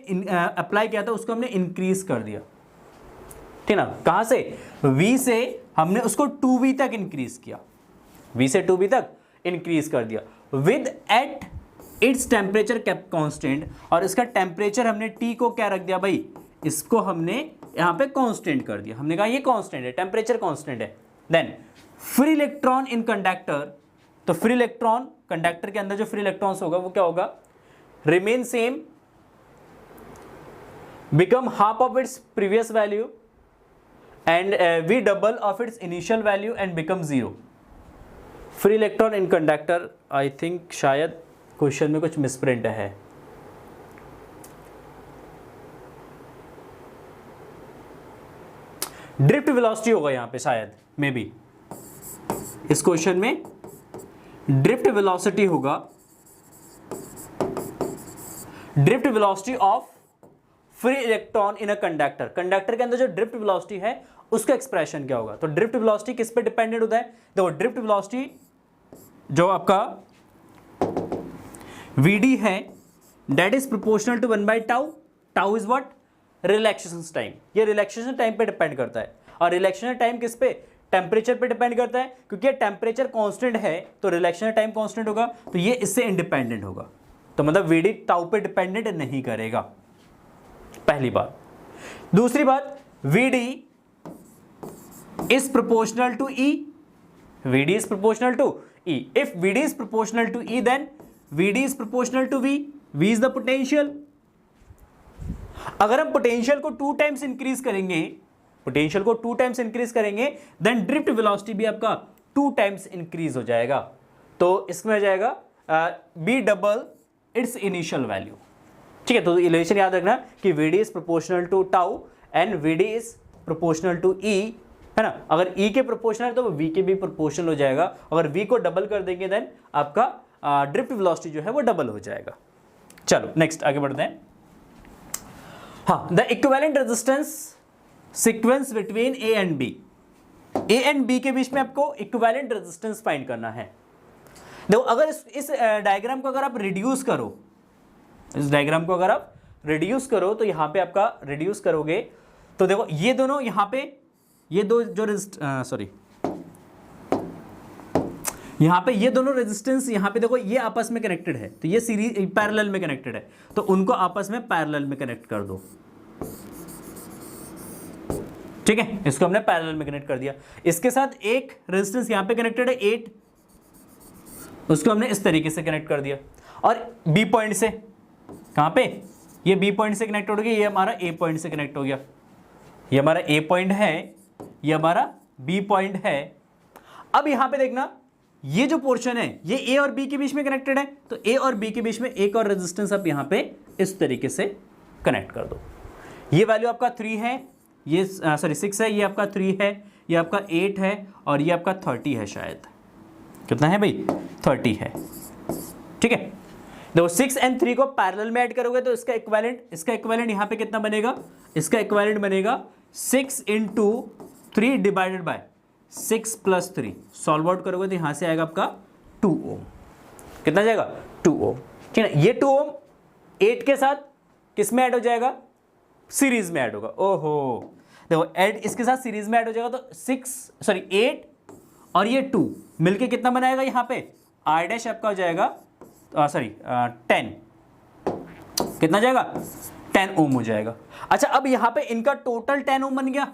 Speaker 1: apply किया था उसको हमने इंक्रीज कर दिया, ठीक ना, कहां से, V से हमने उसको 2V तक इंक्रीज किया, V से 2V तक इंक्रीज कर दिया with at its temperature kept constant, और इसका टेम्परेचर हमने T को क्या रख दिया भाई, इसको हमने यहां पे कांस्टेंट कर दिया, हमने कहा ये कांस्टेंट है, टेम्परेचर कांस्टेंट है। Then free electron in conductor, तो फ्री इलेक्ट्रॉन कंडक्टर के अंदर जो फ्री इलेक्ट्रॉन्स होगा वो क्या होगा, remain same, become half of its previous value and be double of its initial value and become 0। Free electron in conductor, I think शायद question में कुछ मिसप्रिंट है, ड्रिफ्ट वेलोसिटी होगा यहां पे शायद, मे बी इस क्वेश्चन में ड्रिफ्ट वेलोसिटी होगा, drift velocity of free electron in a conductor, conductor के अंदर जो ड्रिफ्ट वेलोसिटी है उसका एक्सप्रेशन क्या होगा। तो ड्रिफ्ट वेलोसिटी किस पे डिपेंडेंट होता है, देखो ड्रिफ्ट वेलोसिटी जो आपका Vd है दैट इज प्रोपोर्शनल टू 1/टाउ, tau is what, relaxation time, ये रिलैक्सेशन टाइम पे डिपेंड करता है, और रिलैक्सेशन टाइम किस पे, टेम्परेचर पे डिपेंड करता है, क्योंकि टेम्परेचर कांस्टेंट है तो रिलैक्सेशन टाइम कांस्टेंट होगा, तो ये इससे इंडिपेंडेंट होगा, तो मतलब Vd टाउ पे डिपेंडेंट नहीं करेगा, पहली बात। दूसरी बात, Vd is proportional to E, Vd is proportional to E, if Vd is proportional to E then Vd is proportional to V, V is the potential. अगर हम पोटेंशियल को 2 टाइम्स इंक्रीज करेंगे, पोटेंशियल को 2 टाइम्स इंक्रीज करेंगे then drift velocity भी आपका 2 times increase हो जाएगा, तो इसमें आ जाएगा be double its initial value, ठीक है। तो इक्वेशन याद रखना कि Vd is proportional to tau and Vd is proportional to E, है ना, अगर E के प्रोपोर्शनल तो V के भी प्रोपोर्शनल हो जाएगा, अगर V को डबल कर देंगे देन आपका ड्रिफ्ट वेलोसिटी जो है वो डबल हो जाएगा। चलो नेक्स्ट आगे बढ़ते हैं। हाँ, the equivalent resistance sequence between A and B, A and B के बीच में आपको इक्विवेलेंट रेजिस्टेंस फाइंड करना है। देखो अगर इस डायग्राम को अगर आप रिड्यूस करो, इस डायग्राम को अगर आप रिड्यूस करो तो यहां पे आपका रिड्यूस करोगे तो देखो ये दोनों यहां पे ये दो जो सॉरी यहां पे ये दोनों रेजिस्टेंस यहां पे देखो ये आपस में कनेक्टेड है, तो ये सीरीज पैरेलल में कनेक्टेड है, तो उनको आपस में पैरेलल में कनेक्ट कर दो, ठीक है, इसको हमने पैरेलल में कनेक्ट कर दिया। इसके साथ एक रेजिस्टेंस यहाँ पे कनेक्टेड है 8, उसको हमने इस तरीके से कनेक्ट कर दिया। और बी पॉइंट से, कहाँ पे, ये बी पॉइंट से कनेक्ट हो गया, ये हमारा ए पॉइंट से कनेक्ट हो गया। ये हमारा ए पॉइंट है, ये हमारा बी पॉइंट है। अब यहाँ पे देखना, ये जो पोर्शन है ये ए और बी के बीच में कनेक्टेड है, तो ए और बी के बीच में एक और रेजिस्टेंस आप यहाँ पे इस तरीके से कनेक्ट कर दो। ये वैल्यू आपका 3 है, ये 6 है, ये आपका 3 है, ये आपका 8 है, और ये आपका 30 है शायद। कितना है भाई? 30 है। ठीक है, देखो 6 और 3 को पैरेलल में ऐड करोगे तो इसका इक्विवेलेंट यहाँ पे कितना बनेगा? इसका इक्विवेलेंट बनेगा 6 × 3 डिवाइडेड बाय 6 + 3। सॉल्व आउट करोगे तो यहाँ से आएगा आपका 2 ओम। कितना जाएगा? 2 ओम। ठीक है, ये 2 ओम 8 के साथ किस में ऐड हो जाएगा? सीरीज में ऐड होगा। ओहो, देखो ऐड इसके साथ सीरीज में ऐड हो जाएगा तो 8 और ये 2 मिलके कितना बनाएगा यहाँ पे? R डैश आपका हो जाएगा 10। कितना जाएगा? 10 ओम हो जाएगा। अच्छा, अब यहाँ पे इनका टोटल 10 ओम बन गया।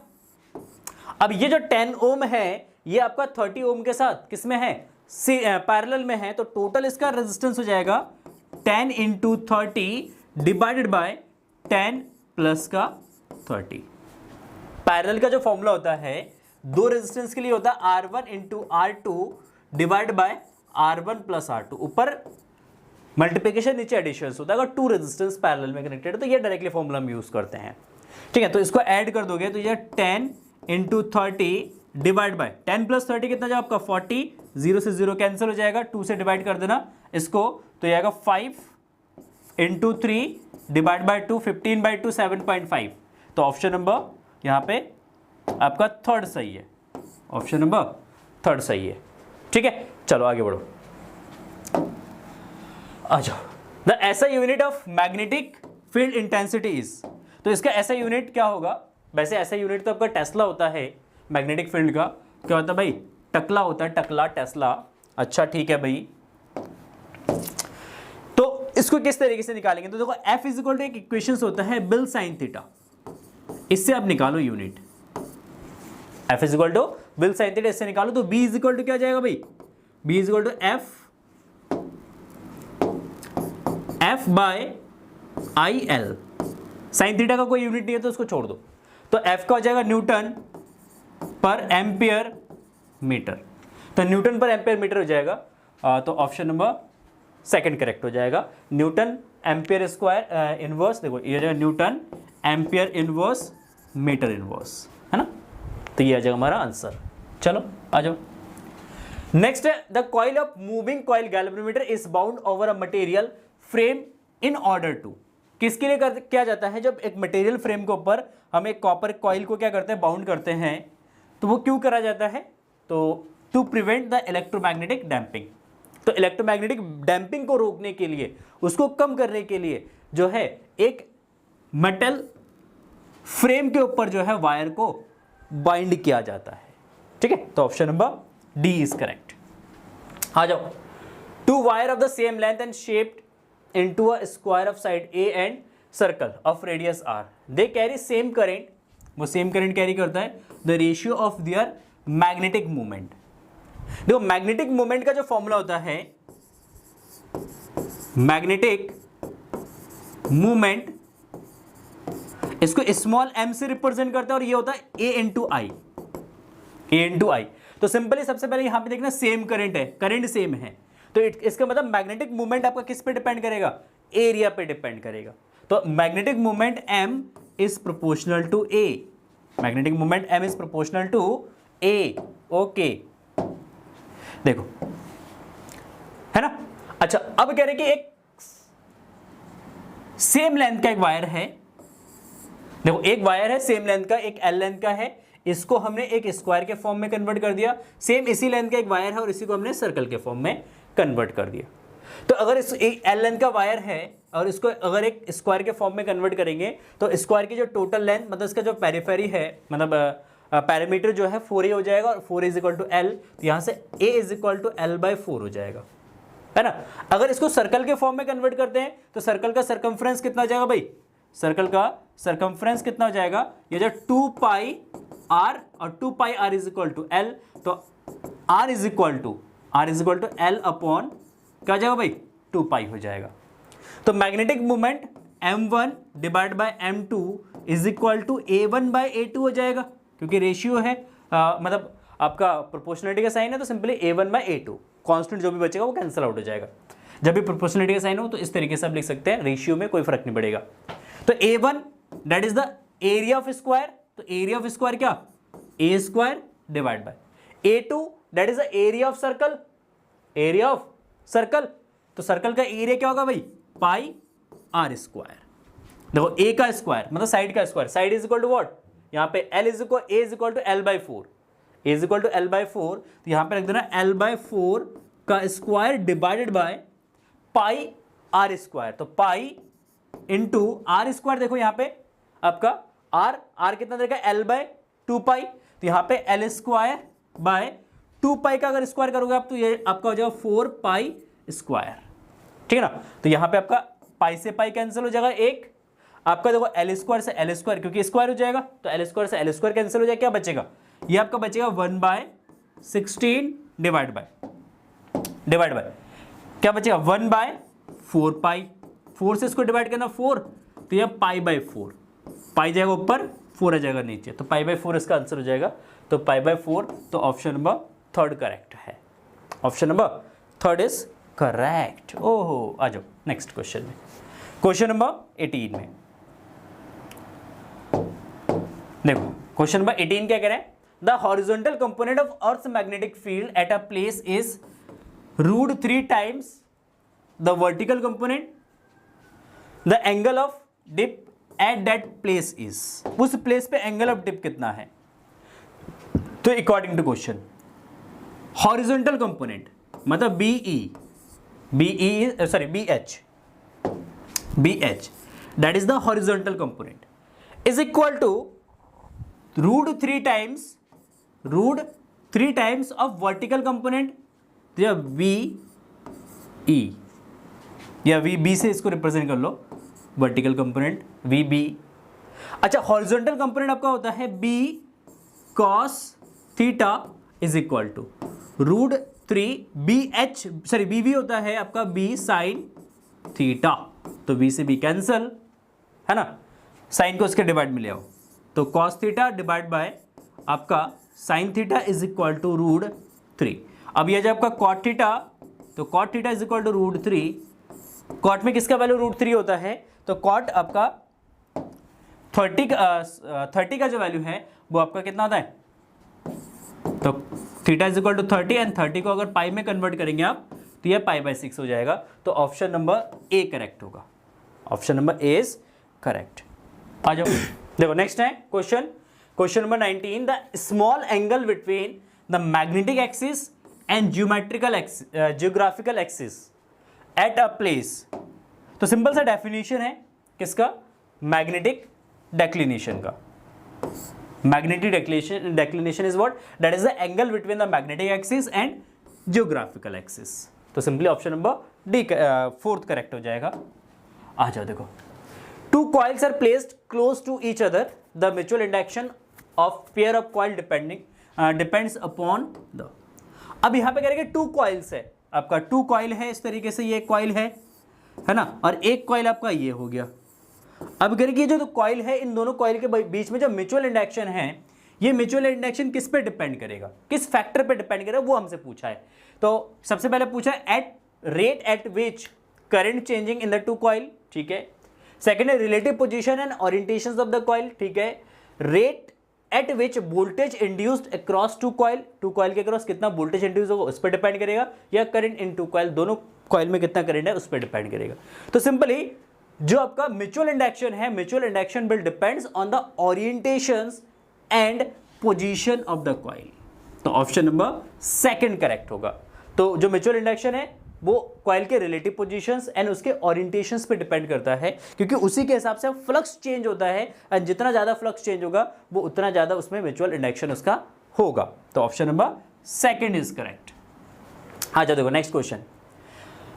Speaker 1: अब ये जो 10 ओम है ये आपका 30 ओम के साथ किस में है? पैरेलल में है, तो टोटल इसका रेजिस्टेंस हो जाएगा 10 × 30 डिवाइडेड बाय 10 प्लस का 30। पैरेलल का जो फॉर्मूला होता है दो रेजिस्टेंस के लिए होता है R1 × R2 divide by R1 + R2। ऊपर मल्टीप्लिकेशन, नीचे एडिशन होता है। अगर 2 रेजिस्टेंस पैरेलल में कनेक्टेड है तो ये डायरेक्टली फॉर्मूला हम यूज करते हैं। ठीक है, तो इसको ऐड कर दोगे तो ये 10 × 30 डिवाइड बाय 10 + 30 कितना जाएगा आपका? 40। 0 से 0 कैंसिल हो जाएगा, 2 से डिवाइड कर देना इसको, तो ये आएगा 5 × 3 डिवाइड बाय 2, 15/2 7.5। तो ऑप्शन नंबर यहाँ पे आपका 3rd सही है। ऑप्शन नंबर 3rd सही है। ठीक है, चलो आगे बढ़ो, आ जाओ। The SI unit of magnetic field intensity is, तो इसका SI यूनिट क्या होगा? वैसे SI यूनिट तो आपका टेस्ला होता है मैग्नेटिक फील्ड का। क्या होता है भाई? टकला होता है, टकला, टेस्ला। अच्छा ठीक है भाई, तो इसको किस तरीके से निकालेंगे? तो देखो F = एक इक्वेशन होता है बिल साइन थीटा, इससे आप निकालो unit. F = bill sine theta, इससे निकालो तो B = क्या जाएगा भाई? B = F/IL। साइन थीटा का कोई यूनिट नहीं है तो उसको छोड़ दो। तो F का हो जाएगा न्यूटन पर एम्पियर मीटर, तो न्यूटन पर एम्पियर मीटर हो जाएगा। तो ऑप्शन नंबर 2 करेक्ट हो जाएगा। न्यूटन एम्पियर स्क्वायर इनवर्स, देखो ये जाएगा newton ampere inverse metre inverse, है ना? तो ये आ जाएगा हमारा आंसर। चलो आ जाओ। नेक्स्ट है the coil of moving coil galvanometer is bound over a material frame in order to. किसके लिए किया जाता है? जब एक मटेरियल फ्रेम के ऊपर हम एक कॉपर कॉइल को क्या करते हैं? बाउंड करते हैं। तो वो क्यों करा जाता है? तो to prevent the electromagnetic damping. तो इलेक्ट्रोमैग्नेटिक डैम्पिंग को रोकने के लिए, उसको कम करने के लिए जो है एक मेटल फ्रेम के ऊपर जो है वायर को बाइंड किया जाता है। ठीक है, तो option number D is correct. आ जाओ। 2 wire of the same length and shaped into a square of side A and circle of radius R. They carry same current. वो same current carry करता है। The ratio of their magnetic moment. देखो magnetic moment का जो formula होता है, magnetic moment इसको small m से रिप्रेजेंट करता है और ये होता है A into I. A into I. तो सिंपली सबसे पहले यहां पे देखना सेम करंट है, करंट सेम है, तो इसका मतलब मैग्नेटिक मूवमेंट आपका किस पे डिपेंड करेगा? एरिया पे डिपेंड करेगा। तो magnetic movement M is proportional to A। Magnetic movement M is proportional to A। Okay, देखो है ना? अच्छा, अब कह रहे कि एक सेम लेंथ का एक वायर है। देखो एक वायर है सेम लेंथ का, एक L लेंथ का है, इसको हमने एक स्क्वायर के फॉर्म में कन्वर्ट कर दिया। सेम इसी लेंथ का एक वायर है और इसी को हमने सर्कल के फॉर्म में कन्वर्ट कर दिया। तो अगर इस एक एल लेंथ का वायर है और इसको अगर एक स्क्वायर के फॉर्म में कन्वर्ट करेंगे तो स्क्वायर की जो टोटल लेंथ, मतलब इसका जो पेरिफेरी है, मतलब पैरामीटर जो है 4a हो जाएगा और 4 = L। तो यहाँ से a = L/4 हो जाएगा, है ना? अगर इसको सर्कल के फॉर्म में कन्वर्ट करते हैं तो सर्कल का सर्कमफ्रेंस कितना हो जाएगा भाई? सर्कल का सर्कमफ्रेंस कितना हो जाएगा? ये जो 2πr आर और 2 pi R is equal to L, तो R is equal to L upon क्या जाएगा भाई 2 पाई हो जाएगा। तो magnetic moment m1 divide by m2 is equal to a1 by a2 हो जाएगा, क्योंकि रेशियो है मतलब आपका प्रोपोर्शनलिटी का साइन है, तो simply a1 by a2 constant जो भी बचेगा वो कैंसिल आउट हो जाएगा। जब भी प्रोपोर्शनलिटी का साइन हो तो इस तरीके से आप लिख सकते हैं, रेशियो में कोई फर्क नहीं पड़ेगा। तो a1 that is the area of square, तो एरिया ऑफ स्क्वायर क्या a square divide by a2 that is the area of circle, area of circle, तो सर्कल का एरिया क्या होगा भाई पाई आर स्क्वायर। देखो a का स्क्वायर मतलब साइड का square, side is equal to what, यहाँ पे l is equal to L by four, a is equal to L by four, तो यहाँ पे रख देना एल बाई फोर का square divided by pi R square, तो पाई इंटू आर स्क्वायर। देखो यहाँ पे आपका आर कितना देगा एल बाय टू पाई, तो यहाँ पे एल स्क्वायर बाय 2 पाई का अगर स्क्वायर करोगे आप तो ये आपका हो जाएगा 4 पाई स्क्वायर, ठीक है ना। तो यहाँ पे आपका पाई से पाई कैंसिल हो जाएगा, एक आपका देखो एल स्क्वायर से एल स्क्वायर, क्योंकि स्क्वायर हो जाएगा तो एल स्क्वायर से एल स्क्वायर कैंसिल हो जाएगा, क्या बचेगा ये आपका बचेगा 1/16 डिवाइड बाय क्या बचेगा 1/4 पाई, 4 से इसको डिवाइड करना 4, तो यह पाई बाय 4, पाई जाएगा ऊपर 4 आ जाएगा नीचे, तो पाई बाय 4 इसका आंसर हो जाएगा, तो पाई बाय 4, तो ऑप्शन नंबर 3 करेक्ट है, ऑप्शन नंबर 3 इज करेक्ट। ओहो आ जाओ नेक्स्ट क्वेश्चन में, क्वेश्चन नंबर 18 में देखो, क्वेश्चन नंबर 18 क्या कह रहे हैं, the horizontal component of earth magnetic field at a place is √3 times the vertical component, the angle of dip at that place is, उस प्लेस पे एंगल ऑफ डिप कितना है। तो according to question horizontal component मतलब BH that is the horizontal component is equal to √3 times of vertical component, तो या VE या VB से इसको रिप्रेजेंट कर लो, वर्टिकल कंपोनेंट VB। अच्छा हॉरिजॉन्टल कंपोनेंट आपका होता है B cos theta is equal to √3 BB होता है आपका B sin थीटा, तो B से B कैंसल है ना, साइन को इसके डिवाइड में ले आओ, तो cos थीटा डिवाइड बाय आपका sin theta is equal to √3। अब ये जब आपका cot थीटा, तो cot theta is equal to √3, cot में किसका वैल्यू √3 होता है, तो cot आपका 30 का जो वैल्यू है वो आपका कितना होता है, तो theta is equal to 30 and 30 को अगर पाई में कन्वर्ट करेंगे आप तो यह पाई बाय 6 हो जाएगा, तो ऑप्शन नंबर ए करेक्ट होगा, option number A is correct. आ जाओ देखो नेक्स्ट है question number 19, the small angle between the magnetic axis and geographical axis at a place. तो सिंपल सा डेफिनेशन है किसका, मैग्नेटिक डेक्लिनेशन का। Magnetic declination is what? That is the angle between the magnetic axis and geographical axis. तो simply option number D 4th correct हो जाएगा। आ जाओ देखो, 2 coils are placed close to each other. The mutual induction of pair of coil depends upon the. अब यहाँ पे करेंगे 2 coils है, आपका 2 coil है इस तरीके से, ये coil है ना, और एक coil आपका ये हो गया। अब करेंगे जो कॉइल है, इन दोनों कॉइल के बीच में जो म्यूचुअल इंडक्शन है, ये म्यूचुअल इंडक्शन किस पे डिपेंड करेगा, किस फैक्टर पे डिपेंड करेगा, वो हमसे पूछा है। तो सबसे पहले पूछा है at rate at which current changing in the 2 coil, ठीक है। सेकेंड है relative position and orientations of the coil, ठीक है। Rate at which voltage induced across 2 coil, 2 coil के अक्रॉस कितना वोल्टेज इंड्यूस होगा उस पर डिपेंड करेगा, या करंट इन 2 कॉइल, दोनों कॉइल में कितना करंट है उस पर डिपेंड करेगा। तो सिंपली जो आपका म्यूचुअल इंडक्शन है, mutual induction will depends on the orientations and position of the coil, तो ऑप्शन नंबर 2 करेक्ट होगा। तो जो म्यूचुअल इंडक्शन है वो कॉइल के रिलेटिव पोजीशंस एंड उसके ओरिएंटेशंस पे डिपेंड करता है, क्योंकि उसी के हिसाब से फ्लक्स चेंज होता है, एंड जितना ज़्यादा फ्लक्स चेंज होगा वो उतना ज़्यादा उसमें म्यूचुअल इंडक्शन उसका होगा, तो ऑप्शन नंबर 2 इज करेक्ट। आ जाओ देखो next question,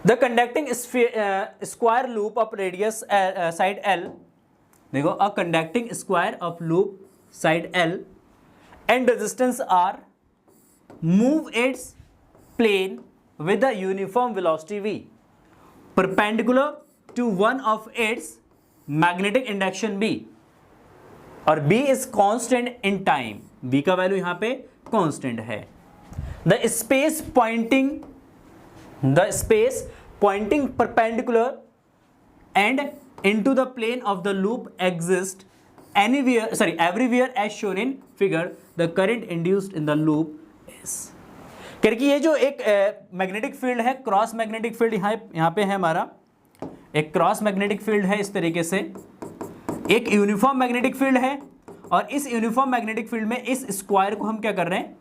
Speaker 1: the conducting square loop of radius side L, देखो a conducting square of loop side L and resistance R move its plane with a uniform velocity v perpendicular to one of its magnetic induction b और b is constant in time, b का value यहां पे constant है। The space pointing perpendicular and into the plane of the loop exist everywhere as shown in figure, the current induced in the loop is। क्योंकि ये जो एक magnetic field है, cross magnetic field यहाँ पे है हमारा, एक क्रॉस मैग्नेटिक फील्ड है इस तरीके से, एक यूनिफॉर्म मैग्नेटिक फील्ड है, और इस यूनिफॉर्म मैग्नेटिक फील्ड में इस स्क्वायर को हम क्या कर रहे हैं,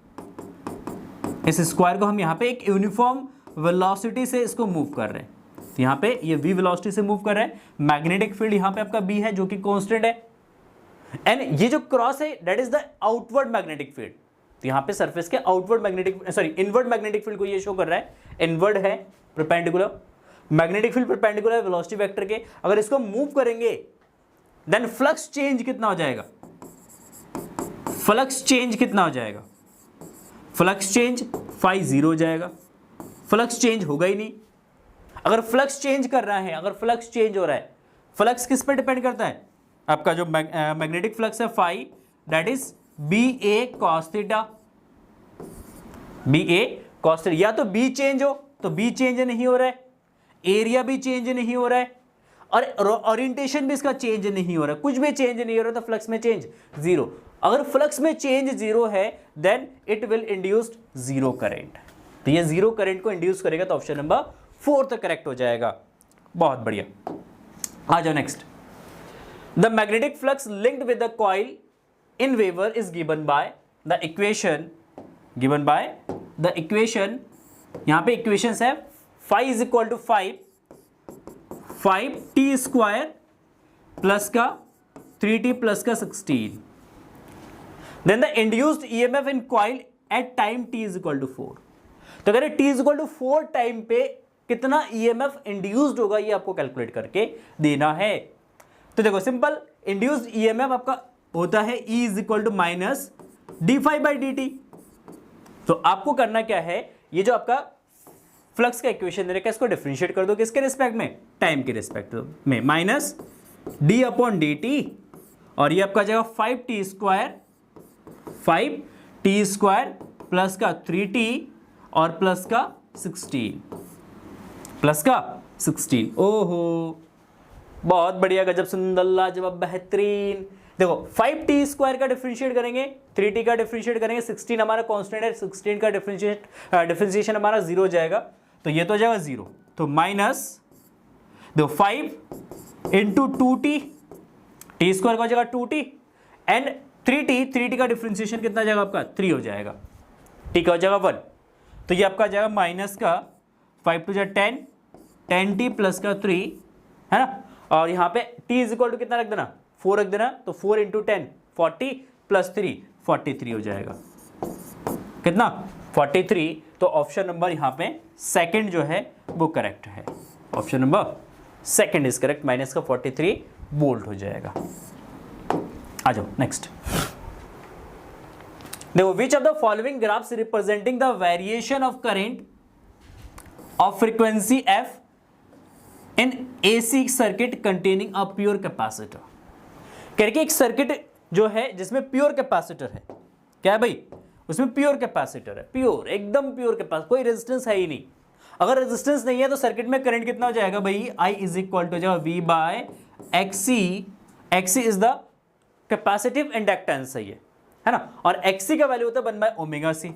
Speaker 1: इस स्क्वायर को हम यहाँ पे एक यूनिफॉर्म वेलोसिटी से इसको मूव कर रहे हैं। तो यहाँ पे ये v वेलोसिटी से मूव कर रहे हैं, मैग्नेटिक फील्ड यहाँ पे आपका b है जो कि कांस्टेंट है, एंड ये जो क्रॉस है that is the outward magnetic field. तो यहाँ पे सरफेस के outward magnetic inward magnetic field को ये शो कर रहा है, इनवर्ड है परपेंडिकुलर, मैग्नेटिक फील्ड परपेंडिकुलर है वेलोसिटी वेक्टर के। अगर इसको मूव करेंगे देन फ्लक्स चेंज कितना हो जाएगा, फ्लक्स चेंज कितना हो जाएगा, फ्लक्स चेंज फाई 0 हो जाएगा, फ्लक्स चेंज होगा ही नहीं। अगर फ्लक्स चेंज कर रहा है, अगर फ्लक्स चेंज हो रहा है, फ्लक्स किस पे डिपेंड करता है, आपका जो मैग्नेटिक फ्लक्स है phi that is B A cos theta, B A cos theta. या तो बी चेंज हो तो बी चेंज नहीं हो रहा है, एरिया भी चेंज नहीं हो रहा है, और ओरिएंटेशन भी इसका चेंज नहीं हो रहा है, कुछ भी चेंज नहीं हो रहा, तो फ्लक्स में चेंज 0। अगर फ्लक्स में चेंज 0 है then it will induced 0 current. तो ये 0 करंट को इंड्यूस करेगा, तो ऑप्शन नंबर 4 तक करेक्ट हो जाएगा। बहुत बढ़िया, आ जाओ next. The magnetic flux linked with the coil in weber is given by the equation, यहां पे इक्वेशंस है phi is equal to 5t square plus का 3t प्लस का 16, then the induced EMF in coil at time t is equal to 4। तो अगर t is equal to 4 time पे कितना EMF induced होगा ये आपको कैलकुलेट करके देना है। तो देखो सिंपल, इंड्यूस्ड ईएमएफ आपका होता है E is equal to minus d∅dt। तो आपको करना क्या है, ये जो आपका फ्लक्स का इक्वेशन दे रखा है इसको डिफरेंशिएट कर दो, किसके रिस्पेक्ट में, टाइम के रिस्पेक्ट में, माइनस d/dt, और ये आपका जाएगा 5t स्क्वायर प्लस का 3t और प्लस का 16, ओहो बहुत बढ़िया, गजब सुंदर लाजवाब बेहतरीन। देखो 5t स्क्वायर का डिफरेंशिएट करेंगे, 3t का डिफरेंशिएट करेंगे, 16 हमारा कांस्टेंट है, 16 का डिफरेंशिएशन हमारा 0 हो जाएगा, तो ये तो हो जाएगा 0। तो माइनस देखो 5 इंटू 2t, टी स्क्वायर का हो जाएगा 2t, एंड 3t का डिफरेंशिएशन कितना हो जाएगा आपका 3 हो जाएगा, t का हो जाएगा 1। तो ये आपका जाएगा माइनस का 5 to 10, 10t प्लस का 3 है ना, और यहाँ पे t इज इक्वल टू कितना रख देना, 4 रख देना, तो 4 इंटू 10 40 प्लस 3 43 हो जाएगा, कितना 43। तो ऑप्शन नंबर यहाँ पे सेकंड जो है वो करेक्ट है, option number second is correct, minus का 43 वोल्ट हो जाएगा। आ जाओ नेक्स्ट। देखो which of the following graphs representing the variation of current of frequency f in AC circuit containing a pure capacitor. करके एक सर्किट जो है जिसमें प्योर कैपेसिटर है, क्या है भाई, उसमें प्योर कैपेसिटर है, प्योर एकदम प्योर कैपेसिटर, कोई रेजिस्टेंस है ही नहीं। अगर रेजिस्टेंस नहीं है तो सर्किट में करंट कितना हो जाएगा भाई, I इज इक्वल टू जाएगा V by XC is the capacitive inductance है ये, है ना, और XC का वैल्यू होता है 1/ωc,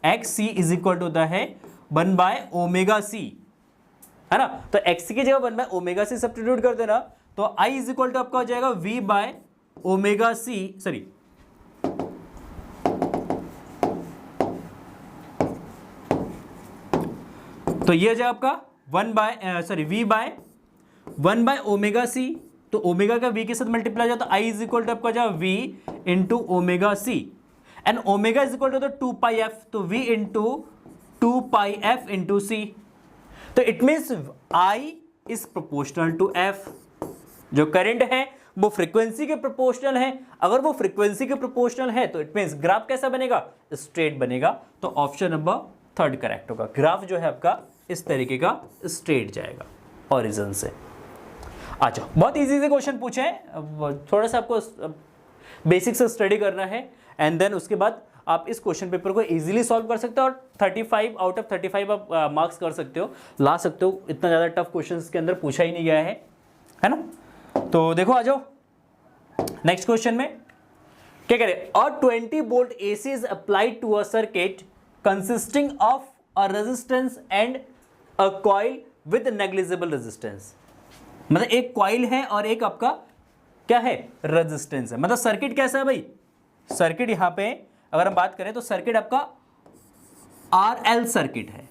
Speaker 1: XC is equal to होता है 1/ωc, है ना। तो XC की जगह 1/ωc सब्स्टिट्यूट कर देना, तो I इज इक्वल टू आपका हो जाएगा V/ωc, सॉरी तो ये जाएगा आपका V/1/ωc, तो ओमेगा का V के साथ मल्टीप्लाई हो जाता है, I इज इक्वल टू आपका जाएगा V into ωc, and omega is equal to 2πf, तो V into 2πf into C। तो it means I is proportional to F, जो करंट है वो फ्रीक्वेंसी के प्रोपोर्शनल है। अगर वो फ्रीक्वेंसी के प्रोपोर्शनल है तो इट मींस ग्राफ कैसा बनेगा, स्ट्रेट बनेगा। तो ऑप्शन नंबर 3 करेक्ट होगा। ग्राफ जो है आपका इस तरीके का स्ट्रेट जाएगा ओरिजिन से। अच्छा, बहुत इजी से क्वेश्चन पूछे हैं, थोड़ा सा आपको बेसिक से स्टडी करना है एंड देन उसके बाद आप इस क्वेश्चन पेपर को इजीली सॉल्व कर सकते हो और 35 आउट ऑफ 35 आप मार्क्स कर सकते हो, ला सकते हो। इतना ज़्यादा टफ क्वेश्चन के अंदर पूछा ही नहीं गया है ना। तो देखो आ जाओ नेक्स्ट क्वेश्चन में क्या कह रहे हैं, और 20 volt AC is applied to a circuit consisting of a resistance and a coil with negligible resistance. मतलब एक कॉइल है और एक आपका क्या है, रेजिस्टेंस है। मतलब सर्किट कैसा है भाई, सर्किट यहां पे अगर हम बात करें तो सर्किट आपका RL सर्किट है।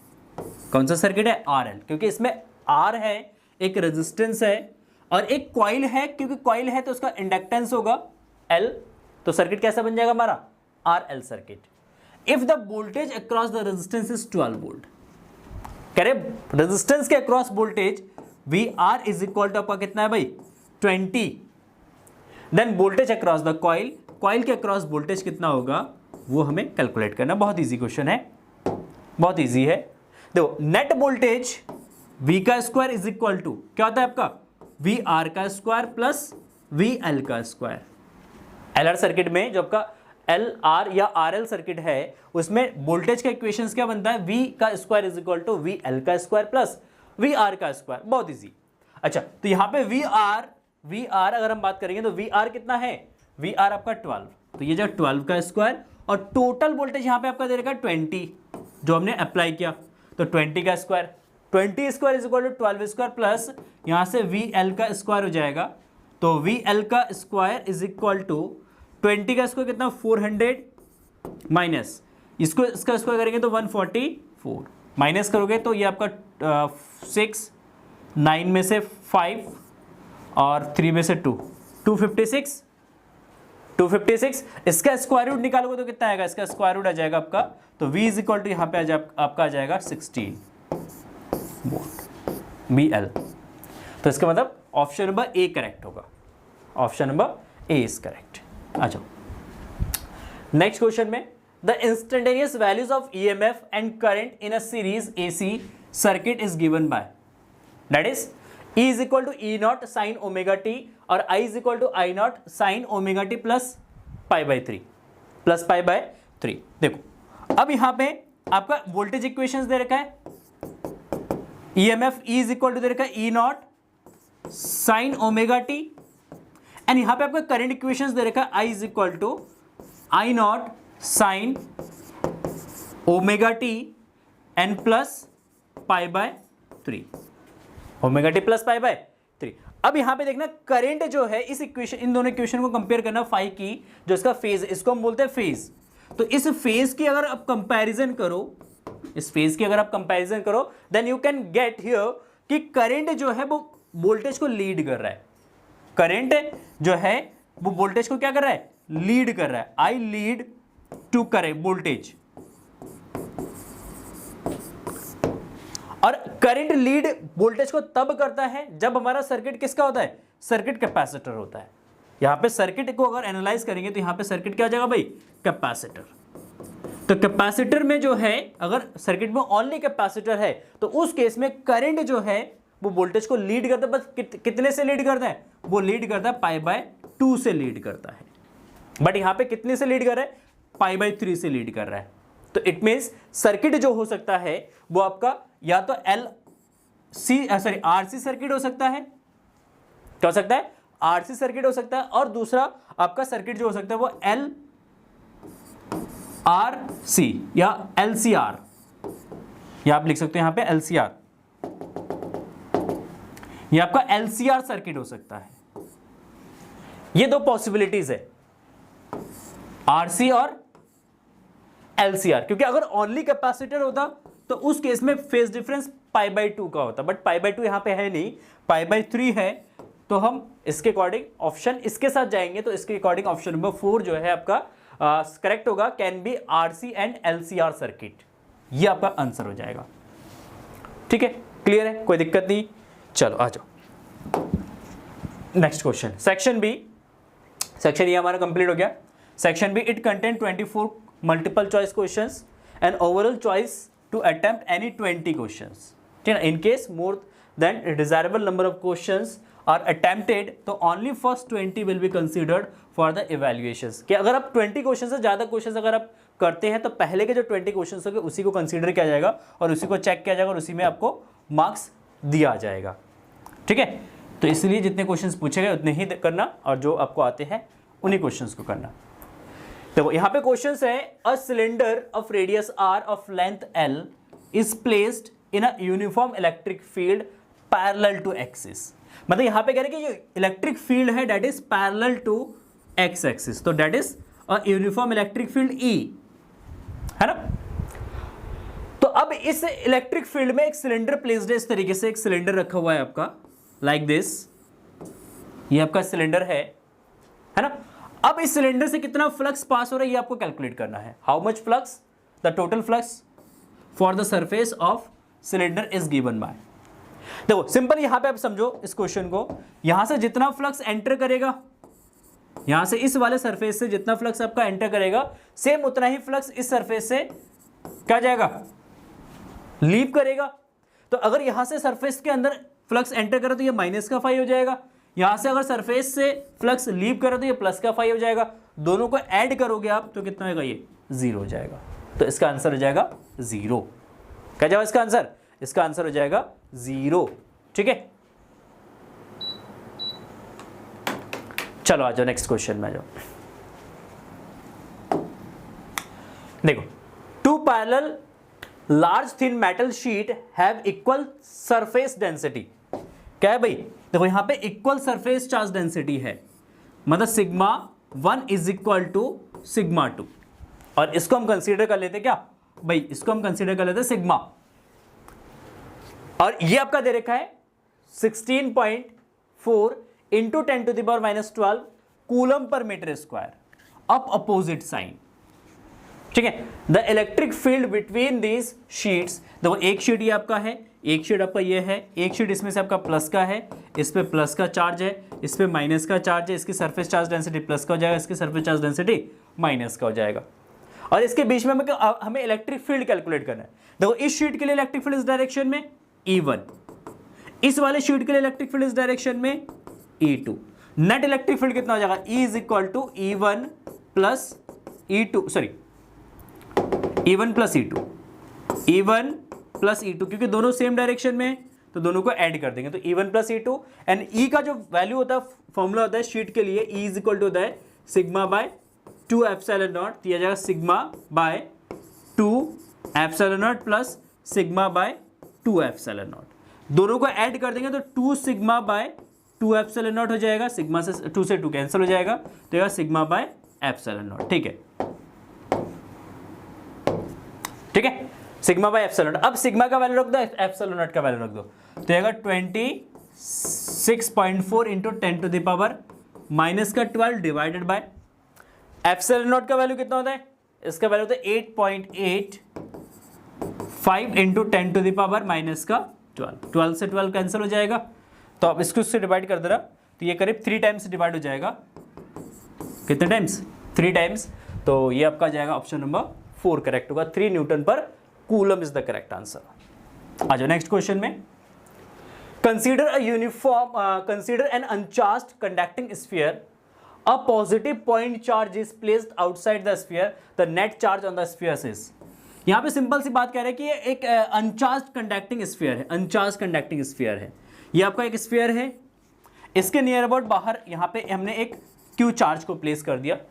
Speaker 1: कौन सा सर्किट है, RL, क्योंकि इसमें R है, एक रेजिस्टेंस है और एक कॉइल है। क्योंकि कॉइल है तो उसका इंडक्टेंस होगा L, तो सर्किट कैसा बन जाएगा हमारा, RL circuit. If the voltage across the resistance is 12 volt, कह रहे रेजिस्टेंस के across voltage VR is equal to आपका कितना है भाई, 20। Then voltage across the coil, coil के अक्रॉस वोल्टेज कितना होगा वो हमें कैलकुलेट करना। बहुत इजी क्वेश्चन है, बहुत इजी है। देखो नेट वोल्टेज V का स्क्वायर इज इक्वल टू क्या होता है आपका, VR का स्क्वायर प्लस VL का स्क्वायर। LR सर्किट में जो आपका LR या RL सर्किट है उसमें वोल्टेज का इक्वेशंस क्या बनता है, V का square is equal to VL का स्क्वायर प्लस VR का स्क्वायर। बहुत इजी। अच्छा, तो यहां पे VR अगर हम बात करेंगे तो VR कितना है, VR आपका 12, तो ये जो 12 का स्क्वायर और टोटल वोल्टेज यहां पे आपका दे रखा 20 जो हमने अप्लाई किया, तो 20 का square, 20 square is equal to 12 square plus यहां से VL का स्क्वायर हो जाएगा। तो VL का स्क्वायर इज इक्वल टू 20 का स्क्वायर कितना 400 माइनस इसको, इसका स्क्वायर करेंगे तो 144, माइनस करोगे तो ये आपका 6, 9 में से 5 और 3 में से 2, 256। इसका स्क्वायर रूट निकालोगे तो कितना आएगा, इसका स्क्वायर रूट आ जाएगा आपका, तो V इज इक्वल टू यहाँ पे आपका आ जाएगा 16 वोल्ट VL। तो इसका मतलब ऑप्शन नंबर A करेक्ट होगा, option number A is correct. अच्छा, नेक्स्ट क्वेश्चन में the instantaneous values of EMF and current in a series AC circuit is given bye, that is E is equal to E naught sin omega t और I is equal to I naught sin omega t plus pi by 3 देखो अब यहां पे आपका voltage equations दे रखा है, EMF E is equal to दे रखा है E naught sin omega t and यहां पे आपका करंट इक्वेशंस दे रखा है I is equal to I naught sin omega t and plus pi by 3, omega T plus pi by 3। अब यहां पे देखना करंट जो है इस इक्वेशन, इन दोनों इक्वेशन को कंपेयर करना, फाई की जो इसका फेज, इसको हम बोलते हैं फेज। तो इस फेज की अगर आप कंपैरिजन करो, इस फेज की अगर आप कंपैरिजन करो then you can get here कि करंट जो है वो वोल्टेज को लीड कर रहा है। करंट जो है वो वोल्टेज को क्या कर रहा है, लीड कर रहा है। आई लीड टू करंट वोल्टेज, और करंट लीड वोल्टेज को तब करता है जब हमारा सर्किट किसका होता है, सर्किट कैपेसिटर होता है। यहां पे सर्किट को अगर एनालाइज करेंगे तो यहां पे सर्किट क्या आ जाएगा भाई, कैपेसिटर। तो कैपेसिटर में जो है अगर सर्किट में ओनली कैपेसिटर है तो उस केस में करंट जो है वो वोल्टेज को लीड करता है, बस कितने से लीड करता है, वो लीड करता है पाई बाय 2 से लीड करता है। बट यहां पे कितने से लीड कर रहा है, पाई बाय 3 से लीड कर रहा है। तो इट मींस सर्किट जो हो सकता है वो आपका या तो RC सर्किट हो सकता है, क्या हो सकता है, RC सर्किट हो सकता है, और दूसरा आपका सर्किट जो हो सकता है वो LRC या LCR, या आप लिख सकते हैं यहां पे LCR, ये आपका LCR सर्किट हो सकता है। ये दो पॉसिबिलिटीज है, RC और LCR, क्योंकि अगर ओनली कैपेसिटर होता तो उस केस में फेज डिफरेंस पाई बाय 2 का होता, बट पाई बाय 2 यहां पे है नहीं, पाई बाय 3 है। तो हम इसके अकॉर्डिंग ऑप्शन इसके साथ जाएंगे, तो इसके अकॉर्डिंग ऑप्शन नंबर 4 जो है आपका करेक्ट होगा, can be RC and LCR circuit, ये आपका आंसर हो जाएगा। ठीक है, क्लियर है, कोई दिक्कत नहीं। चलो आ जाओ next question, section B, section ये हमारा कंप्लीट हो गया। Section B, it contain 24 multiple choice questions and overall choice to attempt any 20 questions, ठीक है। In case more than desirable number of questions are attempted तो only first 20 will be considered for the evaluations, कि अगर आप 20 question से ज़्यादा question अगर आप करते हैं तो पहले के जो 20 क्वेश्चन होंगे उसी को कंसीडर किया जाएगा और उसी को चेक किया जाएगा और उसी में आपको मार्क्स दिया जाएगा, ठीक है। तो इसलिए जितने क्वेश्चंस पूछे गए उतने ही करना और जो आपको आते हैं उन्हीं क्वेश्चंस को करना। तो यहाँ पे क्वेश्चंस है, a cylinder of radius r of length l is placed in a uniform electric field parallel to axis, मतलब यहाँ पे कह रहे हैं कि जो इलेक्ट्रिक फील्ड है that is parallel to X axis, तो that is a uniform electric field E, है ना। तो अब इस इलेक्ट्रिक फील्ड में एक सिलेंडर प्लेस्ड है, इस तरीके से एक सिलेंडर रखा हुआ है आपका लाइक दिस, ये आपका सिलेंडर है ना। अब इस सिलेंडर से कितना फ्लक्स पास हो रहा है ये आपको कैलकुलेट करना है। How much flux, the total flux for the surface of cylinder is given bye, देखो सिंपल यहां पे आप समझो इस क्वेश्चन को, यहां से जितना फ्लक्स एंटर करेगा, यहां से इस वाले सरफेस से जितना फ्लक्स आपका एंटर करेगा सेम उतना ही फ्लक्स इस सरफेस से क्या जाएगा, लीव करेगा। तो अगर यहां से सरफेस के अंदर फ्लक्स एंटर करे तो ये माइनस का फाई हो जाएगा, यहां से अगर सरफेस से फ्लक्स लीव करे तो ये प्लस का फाई हो जाएगा, दोनों को ऐड करोगे आप तो कितना होगा, ये 0 हो जाएगा। तो इसका आंसर हो जाएगा 0। क्या जाएगा इसका आंसर, इसका आंसर हो जाएगा 0, ठीक है। चलो आ जाओ नेक्स्ट क्वेश्चन में आ जाओ। देखो, two parallel large thin metal sheet have equal surface density, क्या है भाई, देखो यहां पे इक्वल सरफेस चार्ज डेंसिटी है, मतलब sigma 1 is equal to sigma 2, और इसको हम कंसीडर कर लेते क्या भाई, इसको हम कंसीडर कर लेते सिग्मा, और ये आपका दे रखा है 16.4 into 10 to the power -12 coulomb per metre square up opposite sign, ठीक है। The electric field between these sheets, देखो एक शीट ये आपका है, एक शीट आपका ये है, एक शीट इसमें से आपका प्लस का है, इस पे प्लस का चार्ज है, इस पे माइनस का चार्ज है, इसकी सरफेस चार्ज डेंसिटी प्लस का हो जाएगा, इसकी सरफेस चार्ज डेंसिटी माइनस का हो जाएगा, और इसके बीच में हमें इलेक्ट्रिक फील्ड कैलकुलेट करना है। देखो इस शीट के लिए इलेक्ट्रिक फील्ड इस डायरेक्शन में E1, इस वाले शीट के लिए इलेक्ट्रिक फील्ड इस डायरेक्शन में E2, नेट इलेक्ट्रिक फील्ड कितना हो जाएगा, E is equal to E1 plus E2, sorry E1 plus E2, E1 plus E2, क्योंकि दोनों सेम डायरेक्शन में तो दोनों को ऐड कर देंगे, तो E1 plus E2, and E का जो वैल्यू होता है, फॉर्मूला होता है शीट के लिए, E इज इक्वल टू होता है सिग्मा बाय 2 एप्सिलॉन नॉट, दिया जाएगा sigma bye 2 epsilon not plus sigma bye 2 epsilon not, दोनों को ऐड कर देंगे तो 2 सिग्मा बाय 2 एप्सिलॉन नॉट हो जाएगा, सिग्मा से 2 से 2 कैंसिल हो जाएगा, तो यह सिग्मा बाय एप्सिलॉन नॉट, ठीक है, ठीक है, सिग्मा बाय एप्सिलॉन नॉट। अब सिग्मा का वैल्यू रख दो, एप्सिलॉन नॉट का वैल्यू रख दो, तो आएगा 26.4 into 10 to the power -12 divided by epsilon nought का वैल्यू कितना होता है, इसका वैल्यू होता है 8.85 इंटू 10 टू द पावर -12, 12 से 12 कैंसिल हो जाएगा, तो अब इसको इससे डिवाइड कर दे रहा, तो ये करीब 3 टाइम्स डिवाइड हो जाएगा, कितने टाइम्स, 3 टाइम्स, तो ये आपका जाएगा ऑप्शन नंबर 4 करेक्ट होगा, 3 newton per coulomb is the correct answer. आ जाओ नेक्स्ट क्वेश्चन में, consider a uniform, consider an uncharged conducting sphere, a positive point charge is placed outside the sphere, the net charge on the sphere is, यहाँ पे simple सी बात कह रहे हैं कि ये एक अनचार्ज कंडक्टिंग स्फीयर है, अनचार्ज कंडक्टिंग स्फीयर है, ये आपका एक स्फीयर है, इसके नियर अबाउट बाहर यहाँ पे हमने एक Q चार्ज को प्लेस कर दिया, कह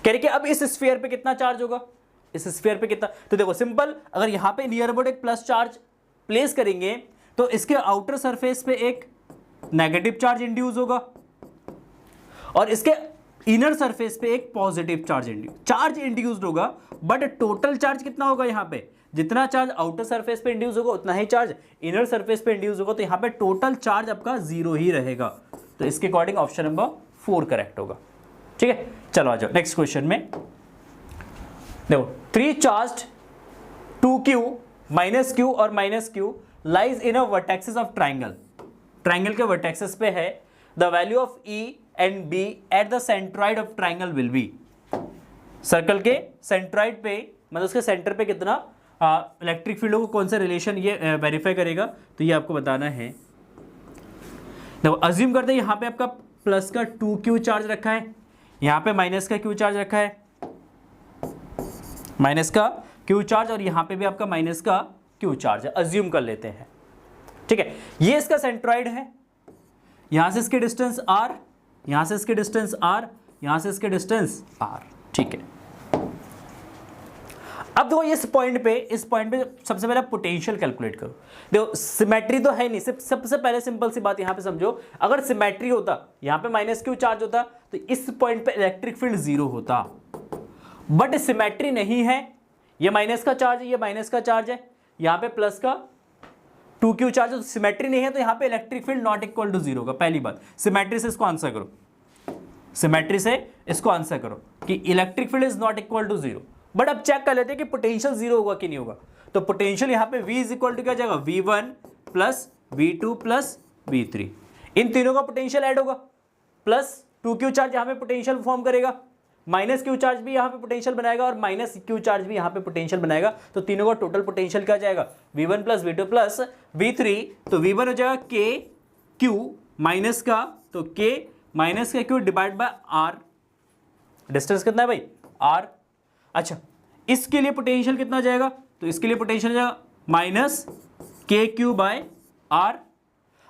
Speaker 1: रहे कि अब इस स्फीयर पे कितना चार्ज होगा, इस स्फीयर पे कितना, तो देखो सिंपल, अगर यहाँ पे नियर अबाउट एक प्लस चार्ज प्लेस करेंगे तो इसके आउटर सरफेस पे एक नेगेटिव चार्ज इंड्यूस होगा और इसके इनर सरफेस पे एक पॉजिटिव चार्ज इंड्यूस्ड होगा, बट टोटल चार्ज कितना होगा, यहाँ पे जितना चार्ज आउटर सरफेस पे इंड्यूस होगा उतना ही चार्ज इनर सरफेस पे इंड्यूस होगा, तो यहाँ पे टोटल चार्ज आपका 0 ही रहेगा, तो इसके अकॉर्डिंग ऑप्शन नंबर 4 करेक्ट होगा, ठीक है। चलो आ जाओ नेक्स्ट क्वेश्चन में, देखो 3 चार्ज्ड 2q -q और -q lies in a vertexes of triangle, triangle के वर्टेक्सेस पे है, the value of E and B at the centroid of triangle will be. Circle के सेंट्रॉइड पे, मतलब उसके सेंटर पे कितना इलेक्ट्रिक फील्ड को कौन सा रिलेशन ये वेरीफाई करेगा, तो ये आपको बताना है। देखो अज्यूम करते हैं यहाँ पे आपका प्लस का 2q चार्ज रखा है, यहाँ पे माइनस का q चार्ज रखा है, माइनस का q चार्ज, और यहाँ पे भी आपका माइनस का q चार्ज है, अज्यूम कर लेते हैं। ठीक है, ये इसका सेंट्रॉइड है, यहाँ से इसके डिस्टेंस r, यहाँ से इसके डिस्टेंस r, यहाँ से इसके डिस्टेंस r। ठीक है, अब देखो इस पॉइंट पे सबसे पहले पोटेंशियल कैलकुलेट करो। देखो सिमेट्री तो है नहीं, सबसे पहले सिंपल सी बात यहाँ पे समझो, अगर सिमेट्री होता, यहाँ पे माइनस क्यू चार्ज होता, तो इस पॉइंट पे इलेक्ट्रिक फील्ड 0 होता, बट सिमेट्री नहीं है, ये माइनस का चार्ज है, ये माइनस का चार्ज है, यहाँ पे प्लस का 2q चार्ज है, तो सिमेट्री नहीं है, तो यहाँ पे electric field not equal to 0 का। पहली बात, सिमेट्री से इसको आंसर करो, सिमेट्री से इसको आंसर करो कि electric field is not equal to 0। But अब चेक कर लेते हैं कि पोटेंशियल 0 होगा कि नहीं होगा। तो पोटेंशियल यहाँ पे V इज इक्वल टू क्या जाएगा, V1 plus V2 plus V3, इन तीनों का पोटेंशियल ऐड होगा, प्लस 2q चार्ज यहाँ पे पोटेंशियल फॉर्म करेगा, माइनस q चार्ज भी यहाँ पे पोटेंशियल बनाएगा, और माइनस q चार्ज भी यहाँ पे पोटेंशियल बनाएगा, तो तीनों का टोटल पोटेंशियल क्या जाएगा, V1 plus V2 plus V3। तो V1 हो जाएगा k q माइनस का, तो k माइनस का q divide by r, distance कितना है भाई, r। अच्छा, इसके लिए पोटेंशियल कितना जाएगा, तो इसके लिए पोटेंशियल जाएगा माइनस के क्यू बाय आर।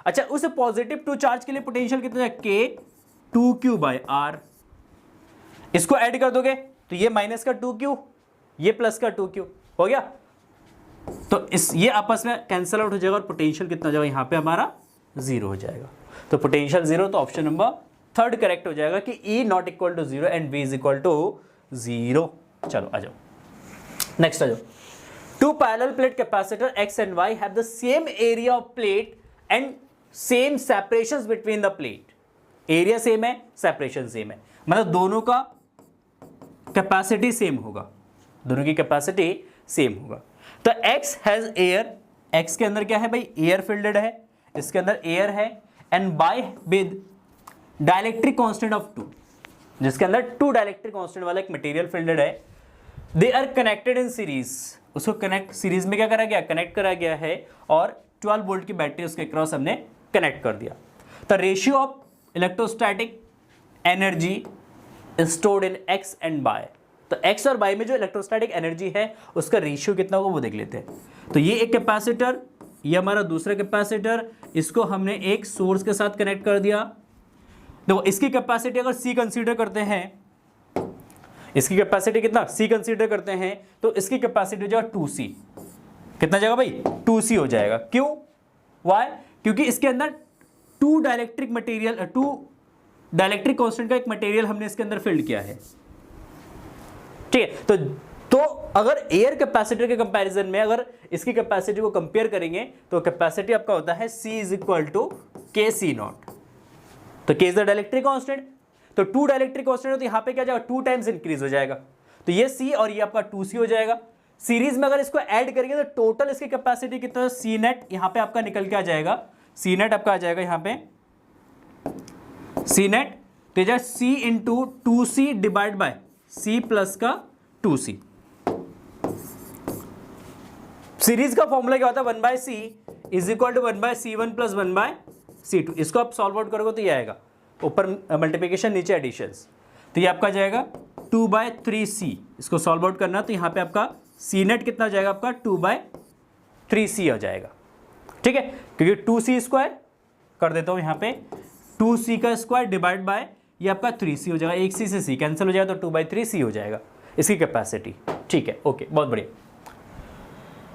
Speaker 1: अच्छा, उस पॉजिटिव 2 चार्ज के लिए पोटेंशियल कितना जाएगा, के 2q बाय आर। इसको ऐड कर दोगे तो ये माइनस का 2q, ये प्लस का 2q हो गया, तो ये आपस में कैंसिल आउट हो जाएगा, और पोटेंशियल कितना जाएगा यहाँ पे हमारा 0 हो जाएगा। तो पोटेंशियल 0, तो ऑप्शन नंबर 3 करेक्ट हो जाएगा कि E not equal to 0 and V is equal to 0। चलो आ जाओ, नेक्स्ट आ जाओ। Two parallel plate capacitor X and Y have the same area of plate and same separations between the plate. Area same है, separation same है, मतलब दोनों का कैपेसिटी सेम होगा, दोनों की कैपेसिटी सेम होगा। तो X हैज एयर, X के अंदर क्या है भाई, एयर फिल्डेड है, इसके अंदर एयर है, and by with dielectric constant of 2, जिसके अंदर 2 डाइलेक्ट्रिक कांस्टेंट वाला एक मटेरियल फिल्डेड है। They are connected in series, उसको कनेक्ट सीरीज में क्या करा गया, कनेक्ट करा गया है, और 12 वोल्ट की बैटरी उसके क्रॉस हमने कनेक्ट कर दिया। The ratio of electrostatic energy stored in X and Y, तो X और Y में जो इलेक्ट्रोस्टैटिक एनर्जी है उसका रेशियो कितना होगा वो देख लेते हैं। तो ये एक कैपेसिटर, ये हमारा दूसरा कैपेसिटर, इसको हमने एक सोर्स के साथ कनेक्ट कर दिया। देखो इसकी कैपेसिटी अगर C कंसीडर करते हैं, इसकी कैपेसिटी कितना C कंसीडर करते हैं, तो इसकी कैपेसिटी हो जाएगा 2C। कितना जाएगा भाई, 2C हो जाएगा। क्यों, वाई, क्योंकि इसके अंदर 2 डाइलेक्ट्रिक मटेरियल, 2 डाइलेक्ट्रिक कांस्टेंट का एक मटेरियल हमने इसके अंदर फिल्ड किया है। ठीक है, तो अगर एयर कैपेसिटर के कंपैरिजन में अगर इसकी कैपेसिटी को कंपेयर करेंगे तो कैपेसिटी आपका होता है C इज इक्वल टू के सी नॉट। तो के इज द डाइलेक्ट्रिक कांस्टेंट, तो 2 डाइलेक्ट्रिक कांस्टेंट हो तो यहाँ पे क्या जाएगा, 2 टाइम्स इंक्रीज हो जाएगा, तो ये C और ये आपका 2C हो जाएगा। सीरीज में अगर इसको ऐड करेंगे तो टोटल इसकी कैपेसिटी कितना, C नेट यहाँ पे आपका निकल के आ जाएगा, C नेट आपका आ जाएगा यहाँ पे C नेट, तो जाए C into 2C divide by C plus का 2C। सीरीज का फॉर्मूला क्या होता है, 1/c is equal to 1/c1 plus 1/c2। इसको आप सॉल्व आउट करोगे तो ये आएगा, ऊपर मल्टीप्लिकेशन नीचे एडिशंस, तो ये आपका जाएगा 2/3c। इसको सॉल्व आउट करना तो यहाँ पे आपका c नेट कितना जाएगा, आपका 2/3c हो जाएगा। ठीक है, क्योंकि 2c स्क्वायर कर देता हूँ यहाँ पे, 2c का स्क्वायर डिवाइड बाय ये आपका 3c हो जाएगा, एक c से c कैंसिल हो जाएगा तो 2/3c हो जाएगा इसकी कैपेसिटी। ठीक है, ओके, बहुत बढ़िया।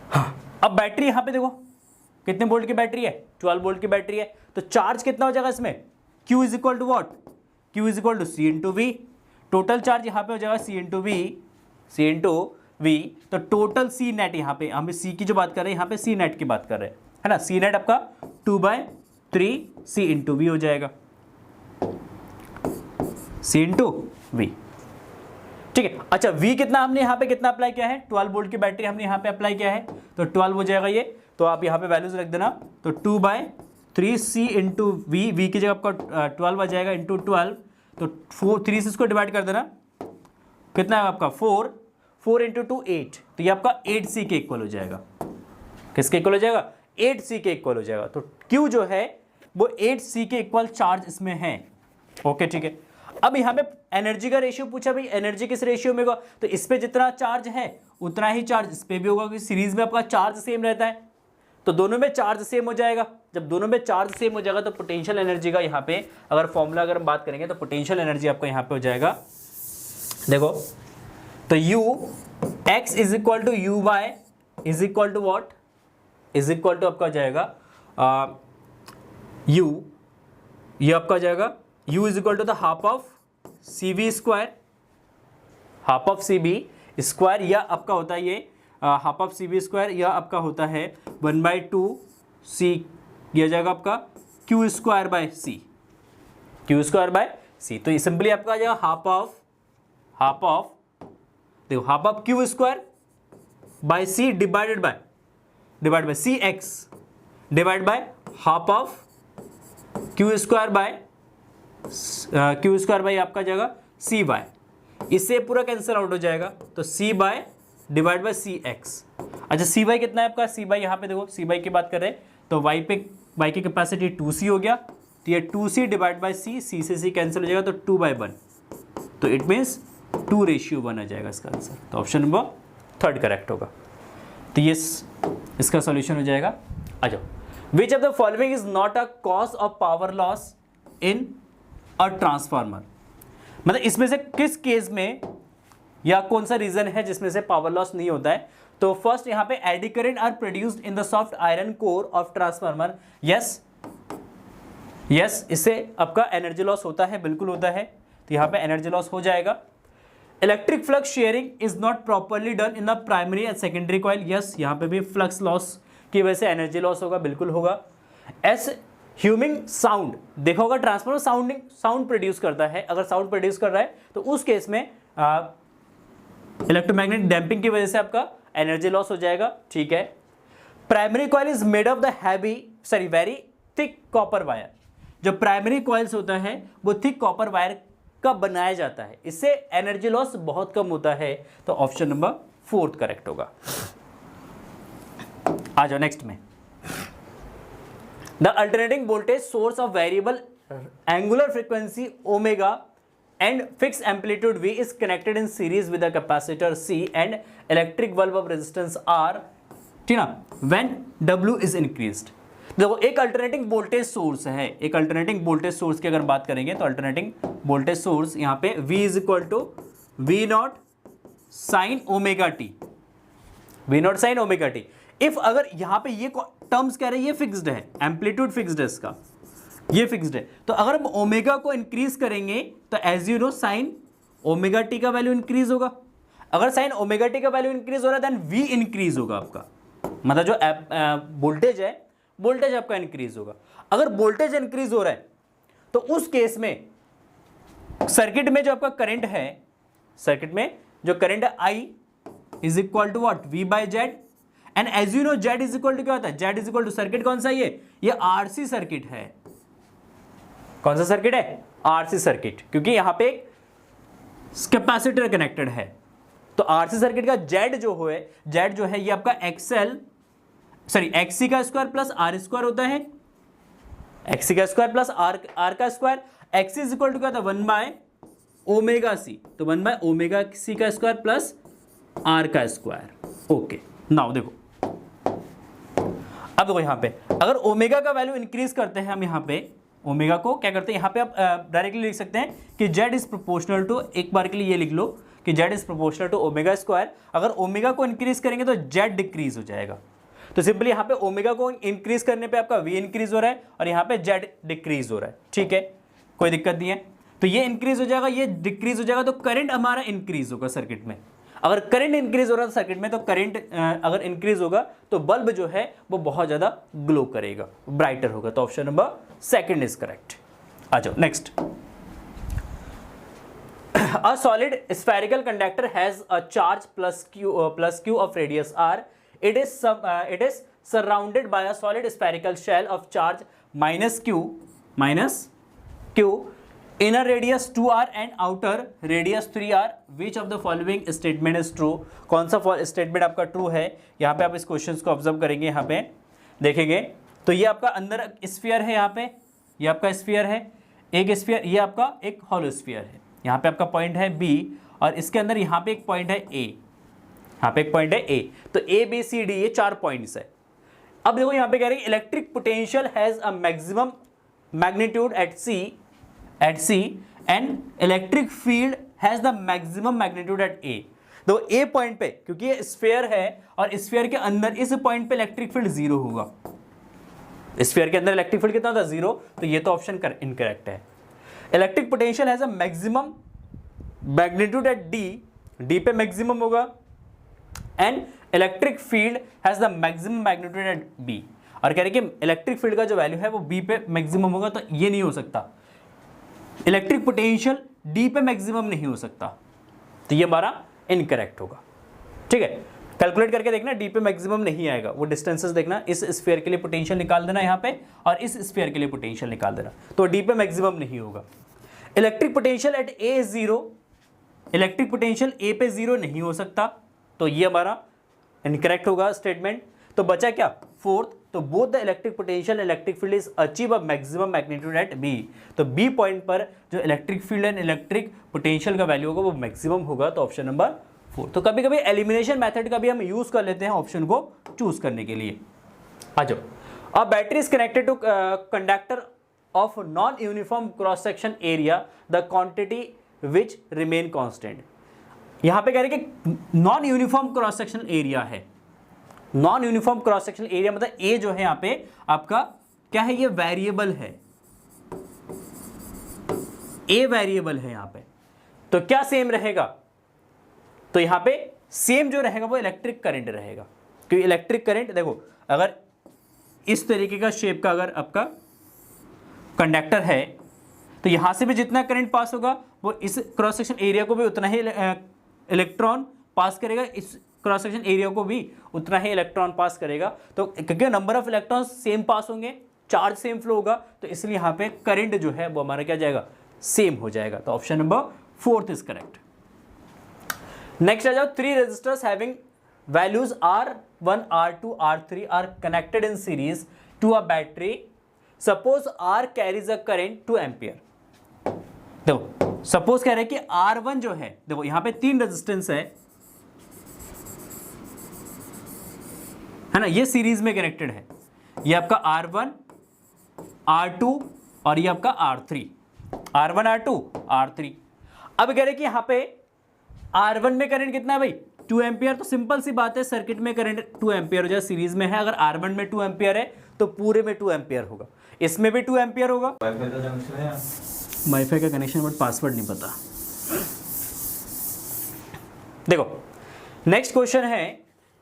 Speaker 1: हाँ, अब बैटरी यहाँ पे देखो कितने वोल्ट की बैटरी है, 12 वोल्ट की बैटरी है, तो चार्ज कितना हो जाएगा इसमें, Q is equal to what, Q is equal to C into V. Total charge यहाँ पे हो जाएगा C इंटू वी, तो टोटल C नेट यहाँ पे हम C की जो बात कर रहे हैं यहाँ पे C नेट की बात कर रहे हैं, है ना। C नेट आपका 2/3C इंटू वी हो जाएगा, C इंटू वी। ठीक है, अच्छा V कितना हमने यहाँ पे कितना अप्लाई किया है, 12 वोल्ट की बैटरी हमने यहाँ पे अप्लाई किया है, तो 12 हो जाएगा ये, तो आप यहाँ पे वैल्यूज रख देना, तो 3c इंटू वी की जगह आपका 12 आ जाएगा इंटू 12, तो 3 से इसको डिवाइड कर देना, कितना है आपका 4 इंटू 2 8, तो ये आपका 8c के इक्वल हो जाएगा। किसके इक्वल हो जाएगा? 8c के इक्वल हो जाएगा। तो Q जो है वो 8c के इक्वल चार्ज इसमें है। ओके ठीक है। अब यहाँ पे एनर्जी का रेशियो पूछा, भाई एनर्जी किस रेशियो में होगा, तो इस पे जितना चार्ज है उतना ही चार्ज इस पे भी होगा, क्योंकि सीरीज में आपका चार्ज सेम रहता है, तो दोनों में चार्ज सेम हो जाएगा। जब दोनों में चार्ज सेम हो जाएगा तो पोटेंशियल एनर्जी का यहाँ पे अगर फॉर्मूला अगर हम बात करेंगे तो पोटेंशियल एनर्जी आपका यहाँ पे हो जाएगा, देखो तो U x is equal to U Y is equal to what, is equal to आपका हो जाएगा U, ये आपका हो जाएगा U is equal to the half of C V square, half of C B square, या आपका होता है ये half of C B square, या आपका होता है 1/2c, यह जाएगा आपका Q square by C, Q square by C. तो ये सिंपली आपका आ जाएगा हाफ ऑफ देखो half of Q square by C divide by C X divide by half of Q square by आपका जाएगा सी वाई, इससे पूरा कैंसिल आउट हो जाएगा, तो C by divide by C X. अच्छा सी वाई कितना है आपका, सी वाई यहाँ पे देखो, सी वाई की बात कर रहे हैं तो वाई की कैपेसिटी 2c हो गया, तो ये 2c डिवाइड बाय सी, सी से सी कैंसिल हो जाएगा तो 2/1, तो इट मीन्स 2:1 आ जाएगा इसका आंसर। तो ऑप्शन नंबर 3 करेक्ट होगा। तो ये इसका सॉल्यूशन हो जाएगा। आ जाओ, which of the following is not a cause of power loss in a transformer, मतलब इसमें से किस केस में या कौन सा रीजन है जिसमें से पावर लॉस नहीं होता है। तो फर्स्ट यहाँ पे eddy current are produced in the soft iron core of transformer, yes, इससे आपका एनर्जी लॉस होता है, बिल्कुल होता है, तो यहाँ पे एनर्जी लॉस हो जाएगा। Electric flux sharing is not properly done in the primary and secondary coil, yes, यहाँ पे भी फ्लक्स लॉस की वजह से एनर्जी लॉस होगा, बिल्कुल होगा। एस ह्यूमिंग साउंड, देखा होगा ट्रांसफार्मर साउंड प्रोड्यूस करता है, अगर साउंड प्रोड्यूस कर रहा है तो उस केस में इलेक्ट्रोमैग्नेटिक डैम्पिंग की वजह से आपका एनर्जी लॉस हो जाएगा, ठीक है। Primary coil is made of the very thick copper wire, जो प्राइमरी कॉइल्स होता है वो थिक कॉपर वायर का बनाया जाता है, इससे एनर्जी लॉस बहुत कम होता है, तो ऑप्शन नंबर 4 करेक्ट होगा। आ जाओ नेक्स्ट में, the alternating voltage source of variable angular frequency omega and fixed amplitude V is connected in series with a capacitor C and electric bulb of resistance R, ठीक ना, when W is increased। देखो एक alternating voltage source है, एक alternating voltage source की अगर बात करेंगे तो अल्टरनेटिंग वोल्टेज सोर्स यहाँ पे V is equal to V0 sine omega t, V0 sine omega t. If अगर यहाँ पे ये टर्म्स कह रहे हैं ये फिक्स्ड है, एम्पलीट्यूड फिक्स्ड है इसका, ये फिक्स्ड है, तो अगर हम ओमेगा को इंक्रीज करेंगे तो as you know sine omega t का वैल्यू इंक्रीज होगा। अगर साइन ओमेगा टी का वैल्यू इंक्रीज हो रहा है देन वी इंक्रीज होगा आपका, मतलब जो वोल्टेज है वोल्टेज आपका इंक्रीज होगा। अगर वोल्टेज इंक्रीज हो रहा है तो उस केस में सर्किट में जो आपका करंट है, सर्किट में जो करंट है I is equal to what, V by Z, and as you know Z is equal to क्या होता है, Z is equal to circuit कौन सा ये RC सर्किट है, कौन सा सर्किट है, RC सर्किट, क्योंकि यहां पे एक कैपेसिटर कनेक्टेड है, तो RC सर्किट का जेड जो है ये आपका XC का स्क्वायर प्लस R स्क्वायर होता है, XC का स्क्वायर प्लस R का square, XC is equal to क्या था 1/ωc, तो 1/ωc का स्क्वायर प्लस R का स्क्वायर। ओके नाउ देखो, अब देखो यहाँ पे अगर ओमेगा का वैल्यू इंक्रीज करते हैं हम, यहाँ पे ओमेगा को क्या करते हैं, यहाँ पे आप डायरेक्टली लिख सकते हैं कि जेड इज प्रोपोर्शनल टू, एक बार के लिए ये लिख लो कि Z is proportional to omega square. अगर ओमेगा को इंक्रीज करेंगे तो जेड डिक्रीज हो जाएगा, तो सिंपली यहाँ पे ओमेगा को इंक्रीज करने पे आपका वी इंक्रीज हो रहा है और यहाँ पे जेड डिक्रीज हो रहा है, ठीक है, कोई दिक्कत नहीं है। तो ये इंक्रीज हो जाएगा, ये डिक्रीज हो जाएगा, तो करंट हमारा इंक्रीज होगा सर्किट में। अगर करंट इंक्रीज हो रहा है सर्किट में, तो करंट अगर इंक्रीज होगा तो बल्ब जो है वो बहुत ज़्यादा ग्लो करेगा, ब्राइटर होगा, तो ऑप्शन नंबर 2 इज करेक्ट। आ जाओ next, a solid spherical conductor has a charge plus Q of radius r, it is surrounded by a solid spherical shell of charge minus Q inner radius 2r and outer radius 3r which of the following statement is true। कौन सा statement आपका true है, यहाँ पे आप इस question को observe करेंगे, यहाँ पे देखेंगे तो ये आपका अंदर स्फीयर है, यहाँ पे ये आपका स्फीयर है, एक स्फीयर, ये आपका एक हॉलो स्फीयर है, यहाँ पे आपका पॉइंट है बी और इसके अंदर यहाँ पे एक पॉइंट है ए, यहाँ पे एक पॉइंट है ए, तो ए बी सी डी ये 4 पॉइंट्स है। अब देखो यहाँ पे कह रहे हैं electric potential has a maximum magnitude at C and electric field has the maximum magnitude at A। तो A पॉइंट पे क्योंकि ये स्फीयर है और स्फीयर के अंदर इस पॉइंट पे इलेक्ट्रिक फील्ड 0 होगा, स्फीयर के अंदर इलेक्ट्रिक फील्ड कितना था 0, तो ये तो ऑप्शन इनकरेक्ट है। Electric potential has a maximum magnitude at D, D पे मैक्सिमम होगा, and electric field has the maximum magnitude at B, और कह रहे कि इलेक्ट्रिक फील्ड का जो वैल्यू है वो बी पे मैक्सिमम होगा, तो ये नहीं हो सकता, इलेक्ट्रिक पोटेंशियल डी पे मैक्सिमम नहीं हो सकता, तो ये हमारा इनकरेक्ट होगा। ठीक है, कैलकुलेट करके देखना, डी पे मैक्सिमम नहीं आएगा, वो डिस्टेंसेस देखना, इस स्फीयर के लिए पोटेंशियल निकाल देना यहाँ पे और इस स्फीयर के लिए पोटेंशियल निकाल देना, तो डी पे मैक्सिमम नहीं होगा। Electric potential at A is 0, electric potential A पे 0 नहीं हो सकता, तो ये हमारा इनकरेक्ट होगा स्टेटमेंट। तो बचा क्या, फोर्थ, तो both the electric potential electric field is achieve a maximum magnitude at B, तो बी पॉइंट पर जो electric field and electric potential का वैल्यू होगा वो मैक्सिमम होगा, तो ऑप्शन नंबर 4। तो कभी कभी एलिमिनेशन मेथड का भी हम यूज कर लेते हैं ऑप्शन को चूज करने के लिए। आ जाओ, a battery is connected to conductor of non uniform cross section area, the quantity which remain constant. यहां पे कह रहे कि non uniform cross section area है, non uniform cross section area मतलब ए जो है यहाँ पे आपका क्या है, ये वेरिएबल है, ए वेरिएबल है यहाँ पे, तो क्या सेम रहेगा, तो यहाँ पे सेम जो रहेगा वो इलेक्ट्रिक करंट रहेगा, क्योंकि इलेक्ट्रिक करंट देखो अगर इस तरीके का शेप का अगर आपका कंडक्टर है तो यहां से भी जितना करंट पास होगा वो इस क्रॉस सेक्शन एरिया को भी उतना ही इलेक्ट्रॉन पास करेगा, इस क्रॉस सेक्शन एरिया को भी उतना ही इलेक्ट्रॉन पास करेगा, तो क्योंकि नंबर ऑफ इलेक्ट्रॉन सेम पास होंगे, चार्ज सेम फ्लो होगा, तो इसलिए यहाँ पे करंट जो है वो हमारा क्या जाएगा, सेम हो जाएगा, तो option number 4 is correct. Next आ जाओ, 3 resistors having values R1 R2 R3 are connected in series to a battery, suppose R carries a current 2 ampere. देखो सपोज कह रहे हैं कि R1 जो है, देखो यहाँ पे 3 रेजिस्टेंस है ना, ये सीरीज में कनेक्टेड है, ये आपका R1 R2 और ये आपका R3, R1 R2 R3। अब कह रहे कि यहाँ पे R1 में करंट कितना है भाई, 2 एम्पियर, तो सिंपल सी बात है सर्किट में करंट 2 एम्पियर हो जाए, सीरीज में है, अगर R1 में 2 एम्पियर है तो पूरे में 2 एम्पियर होगा, इसमें भी 2 एम्पियर होगा। वाईफाई का कनेक्शन बट पासवर्ड नहीं पता। देखो नेक्स्ट क्वेश्चन है,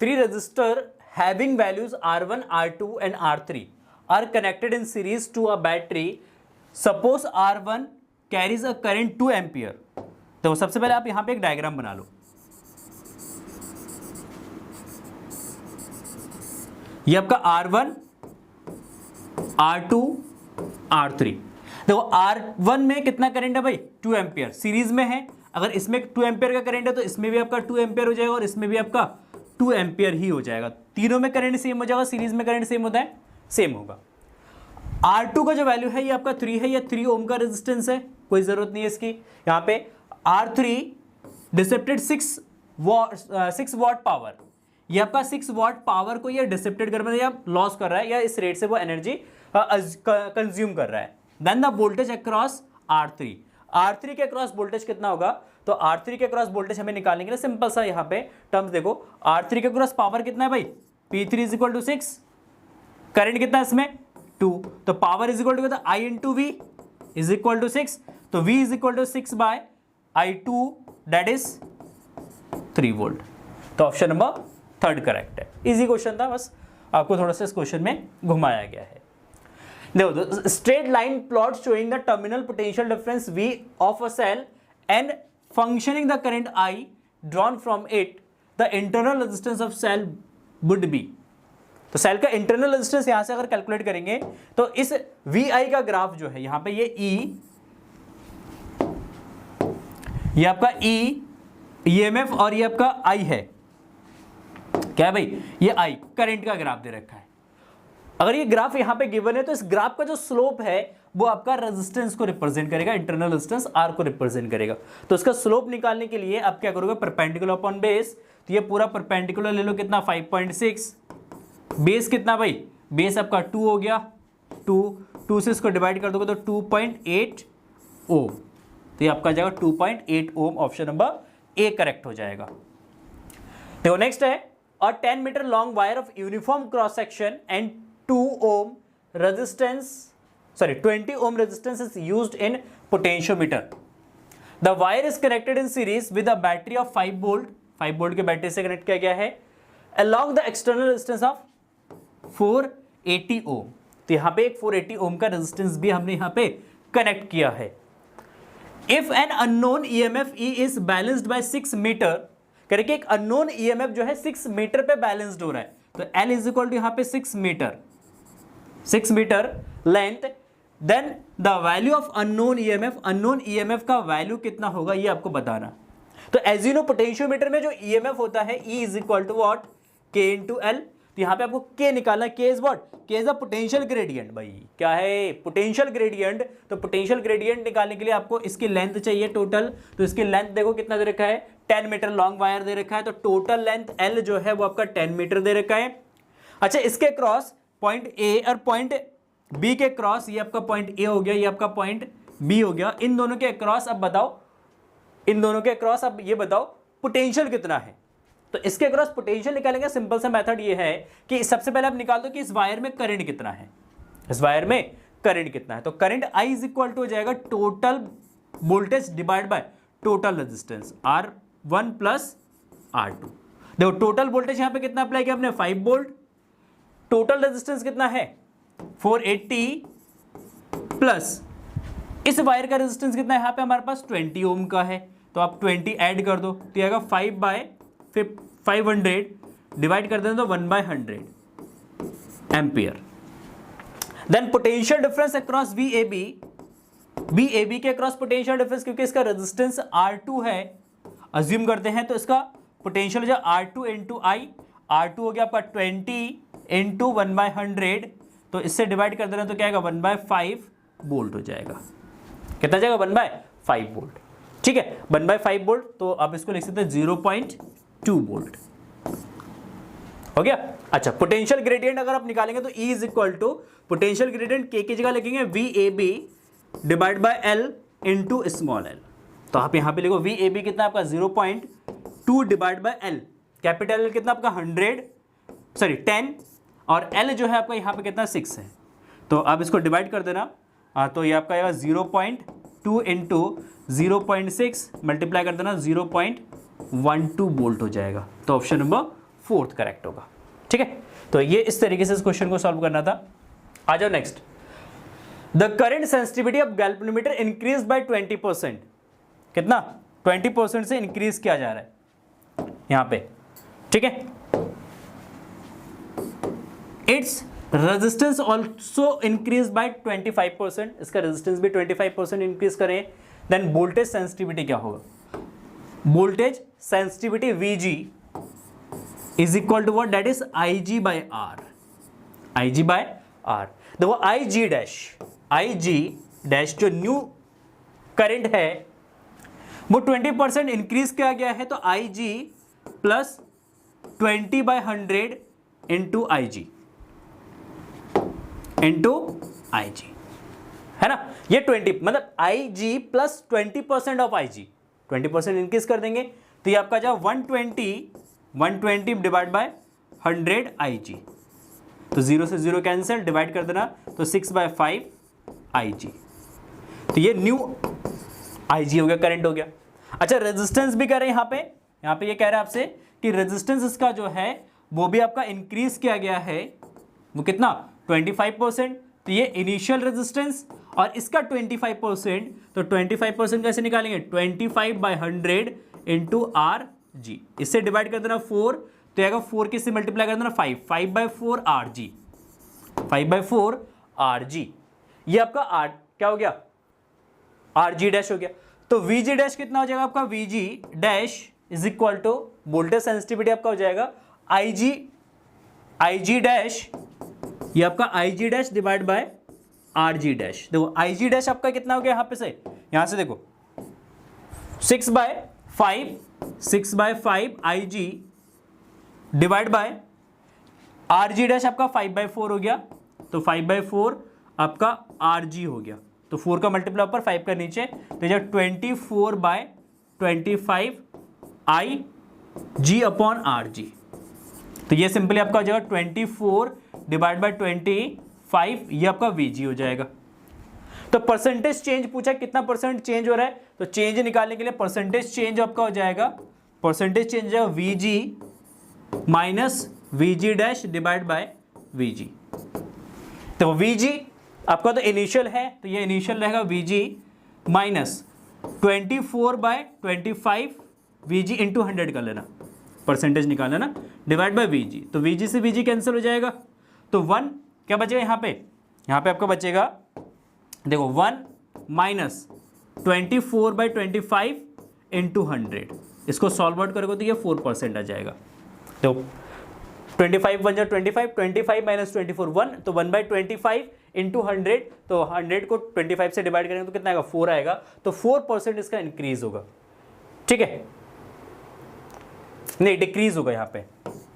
Speaker 1: 3 register having values R1, R2 and R3 are connected in series to a battery. Suppose R1 carries a current 2 ampere. तो सबसे पहले आप यहां पे एक डायग्राम बना लो, ये आपका R1, R2, R3। देखो R1 में कितना करंट है भाई, 2 एम्पियर, सीरीज में है, अगर इसमें 2 एम्पियर का करंट है तो इसमें भी आपका 2 एम्पियर हो जाएगा और इसमें भी आपका 2 एम्पियर ही हो जाएगा, तीनों में करंट सेम हो जाएगा, सीरीज में करंट सेम होता है, सेम होगा। R2 का जो वैल्यू है ये आपका 3 है, ये 3 ओम का रेजिस्टेंस है, कोई जरूरत नहीं है इसकी। यहाँ पे R3 डिसेप्टेड 6 वॉट पावर, ये आपका 6 वॉट पावर को ये डिसेप्टेड कर रहा है या लॉस कर रहा है, या इस रेट से वो एनर्जी कंज्यूम कर रहा है। Then the voltage across R3, R3 के अक्रॉस वोल्टेज कितना होगा, तो R3 के अक्रॉस वोल्टेज हमें निकालने के लिए सिंपल सा यहाँ पे टर्म्स देखो, R3 के अक्रॉस पावर कितना है भाई, P3 is equal to 6, current कितना है इसमें 2, तो पावर इज इक्वल टू कितना I into V is equal to 6, तो V is equal to 6 by I2 that is 3 volt, तो ऑप्शन नंबर 3 करेक्ट है। इजी क्वेश्चन था, बस आपको थोड़ा सा इस क्वेश्चन में घुमाया गया है। देखो straight line plot showing the terminal potential difference V of a cell and functioning the current I drawn from it, the internal resistance of cell would be। तो सेल का इंटरनल रेजिस्टेंस यहां से अगर कैलकुलेट करेंगे तो इस VI का graph जो है यहां पे ये ये आपका EMF और ये आपका I है, क्या है भाई, ये I करंट का ग्राफ दे रखा है। अगर ये ग्राफ यहां पे गिवन है तो इस ग्राफ का जो स्लोप है वो आपका रेजिस्टेंस को रिप्रेजेंट करेगा, इंटरनल रेजिस्टेंस R को रिप्रेजेंट करेगा। तो इसका स्लोप निकालने के लिए आप क्या करोगे, परपेंडिकुलर अपॉन बेस, तो ये पूरा परपेंडिकुलर ले लो, कितना 5.6, बेस कितना भाई, बेस आपका 2 हो गया, 2 से इसको डिवाइड कर दोगे तो 2.8 ओम, तो ये आपका जाएगा 2.8 ohm, option number A correct हो जाएगा। देखो नेक्स्ट है, और 10 metre long wire of uniform cross section and 20 ohm resistance is used in potentiometer. The wire is connected in series with a battery of 5 volt, 5 volt के battery से connect किया गया है, along the external resistance of 480 ohm। तो यहाँ पे एक 480 ohm का रेजिस्टेंस भी हमने यहाँ पे कनेक्ट किया है। If an unknown EMF E is balanced by 6 metre, कह रहे कि एक अननोन EMF जो है 6 मीटर पे बैलेंस्ड हो रहा है, तो L इज इक्वल टू यहाँ पे 6 metre length, then the value of unknown EMF का वैल्यू कितना होगा ये आपको बताना। तो एज यू नो पोटेंशियोमीटर में जो EMF होता है E is equal to what, K into L। तो यहाँ पे आपको K निकालना है, K is what, K is the potential gradient. भाई क्या है, पोटेंशियल ग्रेडियंट। तो पोटेंशियल ग्रेडियंट निकालने के लिए आपको इसकी लेंथ चाहिए टोटल, तो इसकी लेंथ देखो कितना दे रखा है, 10 मीटर लॉन्ग वायर दे रखा है, तो टोटल लेंथ L जो है वो आपका 10 मीटर दे रखा है। अच्छा, इसके क्रॉस पॉइंट A और पॉइंट B के क्रॉस, ये आपका पॉइंट A हो गया, ये आपका पॉइंट B हो गया, इन दोनों के क्रॉस अब बताओ, इन दोनों के क्रॉस अब ये बताओ पोटेंशियल कितना है। तो इसके क्रॉस पोटेंशियल निकालेंगे, सिंपल सा मेथड ये है कि सबसे पहले आप निकाल दो कि इस वायर में करंट कितना है, इस वायर में करंट कितना है। तो current I is equal to हो जाएगा total voltage divide by total resistance R1 plus R2। देखो टोटल वोल्टेज यहां पे कितना अप्लाई किया आपने, 5 वोल्ट, टोटल रेजिस्टेंस कितना है 480, प्लस इस वायर का रेजिस्टेंस कितना है, यहां पे हमारे पास 20 ओम का है, तो आप 20 ऐड कर दो, तो आएगा 5/500 डिवाइड कर दें तो 1/100 ampere. Then potential difference across VAB के अक्रॉस पोटेंशियल डिफरेंस, क्योंकि इसका रेजिस्टेंस R2 है, अज्यूम करते हैं, तो इसका पोटेंशियल हो जाए R2 इंटू I, R2 हो गया आपका 20 इंटू 1/100, तो इससे डिवाइड कर देना तो क्या आएगा 1/5 वोल्ट हो जाएगा। कितना जाएगा 1/5 वोल्ट, ठीक है 1/5 वोल्ट, तो आप इसको लिख सकते हैं 0.2 वोल्ट हो गया। अच्छा, पोटेंशियल ग्रेडियंट अगर आप निकालेंगे तो E is equal to potential gradient K की जगह लिखेंगे VAB divide by L into small l। तो आप यहां पे लिखो VAB कितना आपका 0.2 divide by L, capital L कितना आपका 10 और L जो है आपका यहाँ पे कितना 6 है, तो आप इसको डिवाइड कर देना, तो ये आपका आएगा 0.2 इंटू 0.6 मल्टीप्लाई कर देना 0.12 वोल्ट हो जाएगा। तो ऑप्शन नंबर 4 करेक्ट होगा, ठीक है। तो ये इस तरीके से इस क्वेश्चन को सॉल्व करना था। आ जाओ next, the current sensitivity of galvanometer increase by 20%, कितना 20% से इंक्रीज किया जा रहा है यहां पे, ठीक है। Its resistance also increase by 25%, इसका रेजिस्टेंस भी 25% इंक्रीज करें, देन वोल्टेज सेंसिटिविटी क्या होगा, voltage sensitivity VG is equal to what, that is IG by R, IG by R। देखो IG डैश जो न्यू करंट है वो 20% इंक्रीज किया गया है, तो IG प्लस 20/100 इंटू IG है ना, ये 20 मतलब IG plus 20% of IG, 20% increase कर देंगे, तो ये आपका जाए 120 डिवाइड बाय 100 IG, तो 0 से 0 कैंसिल, डिवाइड कर देना तो 6/5 IG, तो ये न्यू IG हो गया, करंट हो गया। अच्छा, रेजिस्टेंस भी कह रहे हैं यहाँ पे ये कह रहा है आपसे कि रेजिस्टेंस इसका जो है वो भी आपका इंक्रीज किया गया है, वो कितना 25%, तो ये इनिशियल रेजिस्टेंस और इसका 25%, तो 25% कैसे निकालेंगे 25/100 इंटू RG, इससे डिवाइड कर देना 4, तो आएगा 4 किससे मल्टीप्लाई कर देना 5/4 RG, 5/4 RG। ये आपका आर क्या हो गया RG डैश हो गया। तो VG डैश कितना हो जाएगा आपका VG dash is equal to voltage sensitivity आपका हो जाएगा IG डैश, ये आपका IG dash divide by RG dash. देखो IG डैश आपका कितना हो गया यहाँ पे से, यहाँ से देखो 6/5 IG divide by RG dash आपका 5/4 हो गया, तो 5/4 आपका RG हो गया। तो 4 का मल्टीप्लाई ऊपर 5 का नीचे, तो जब 24/25 IG अपॉन RG। तो ये सिंपली आपका हो जाएगा 24 डिवाइड बाय 25, ये आपका VG हो जाएगा। तो परसेंटेज चेंज पूछा कितना परसेंट चेंज हो रहा है, तो चेंज निकालने के लिए परसेंटेज चेंज आपका हो जाएगा, परसेंटेज चेंज हो जाएगा VG minus VG dash divide bye VG। तो VG आपका तो इनिशियल है, तो ये इनिशियल रहेगा VG माइनस 24/25 VG इंटू 100 कर लेना, परसेंटेज निकालना ना, डिवाइड बाय VG। तो VG से VG कैंसिल हो जाएगा, तो 1 क्या बचेगा यहाँ पे आपका बचेगा देखो 1 माइनस 24/25 इंटू 100, इसको सॉल्व आउट करोगे तो ये 4% आ जाएगा। तो 25 बन जाए 25 माइनस 24 1, तो 1/25 इंटू 100, तो 100 को 25 से डिवाइड करेंगे तो कितना आएगा 4 आएगा, तो 4% इसका इंक्रीज होगा। ठीक है, नहीं डिक्रीज होगा यहाँ पे,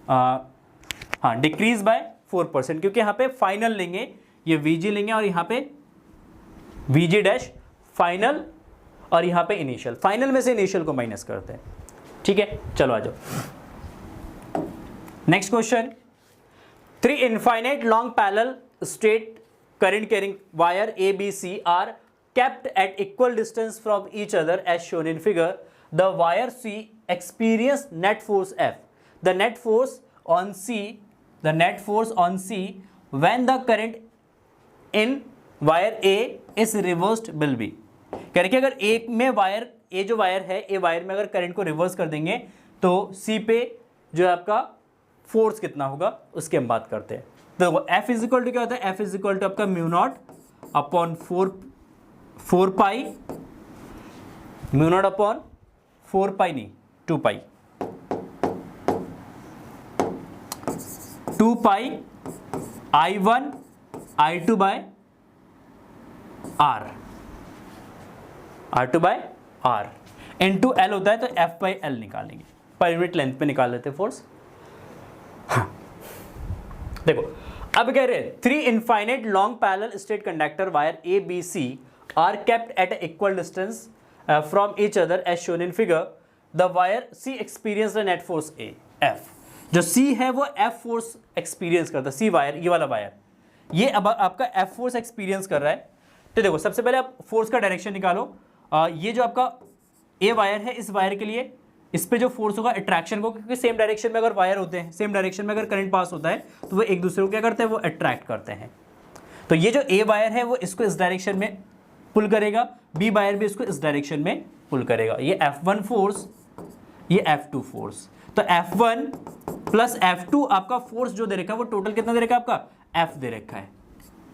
Speaker 1: हाँ डिक्रीज बाय 4%, क्योंकि यहाँ पे फाइनल लेंगे, ये VG लेंगे और यहाँ पे VG डैश फाइनल और यहाँ पे इनिशियल, फाइनल में से इनिशियल को माइनस करते हैं। ठीक है, चलो आ जाओ next question. 3 infinite long parallel straight current carrying wire ABC are kept at equal distance from each other as shown in figure. The wire C experience net force F. The net force on C when the current in wire A is reversed will be. कह रहे कि अगर A में wire, A जो wire है, A wire में अगर current को रिवर्स कर देंगे तो C पे जो है आपका फोर्स कितना होगा उसकी हम बात करते हैं। तो F इज इक्वल टू क्या होता है, F इज इक्वल टू आपका μ0 अपॉन 4 पाई, μ0 अपॉन 4 पाई नहीं 2 pi, 2 pi I1 I2 by R, R2 by R into L होता है, तो F बाई L निकालेंगे, पर यूनिट लेंथ पे निकाल लेते फोर्स। देखो अब कह रहे हैं 3 infinite long parallel straight conductor wire ABC are kept at an equal distance from each other as shown in figure. The wire C experience the net force A F. जो C है वो F force experience करता है, C wire, ये वाला wire, ये अब आपका F फोर्स एक्सपीरियंस कर रहा है। तो देखो सबसे पहले आप फोर्स का डायरेक्शन निकालो। ये जो आपका A वायर है, इस वायर के लिए इस पे जो फोर्स होगा अट्रैक्शन को, क्योंकि सेम डायरेक्शन में अगर वायर होते हैं, सेम डायरेक्शन में अगर करंट पास होता है तो वो एक दूसरे को क्या करते हैं, वो अट्रैक्ट करते हैं। तो ये जो A वायर है वो इसको इस डायरेक्शन में पुल करेगा, B वायर भी इसको इस डायरेक्शन में पुल करेगा। ये F1 फोर्स, ये F2 फोर्स, तो F1 प्लस F2 आपका फोर्स जो दे रखा है वो टोटल कितना दे रखा है आपका F दे रखा है।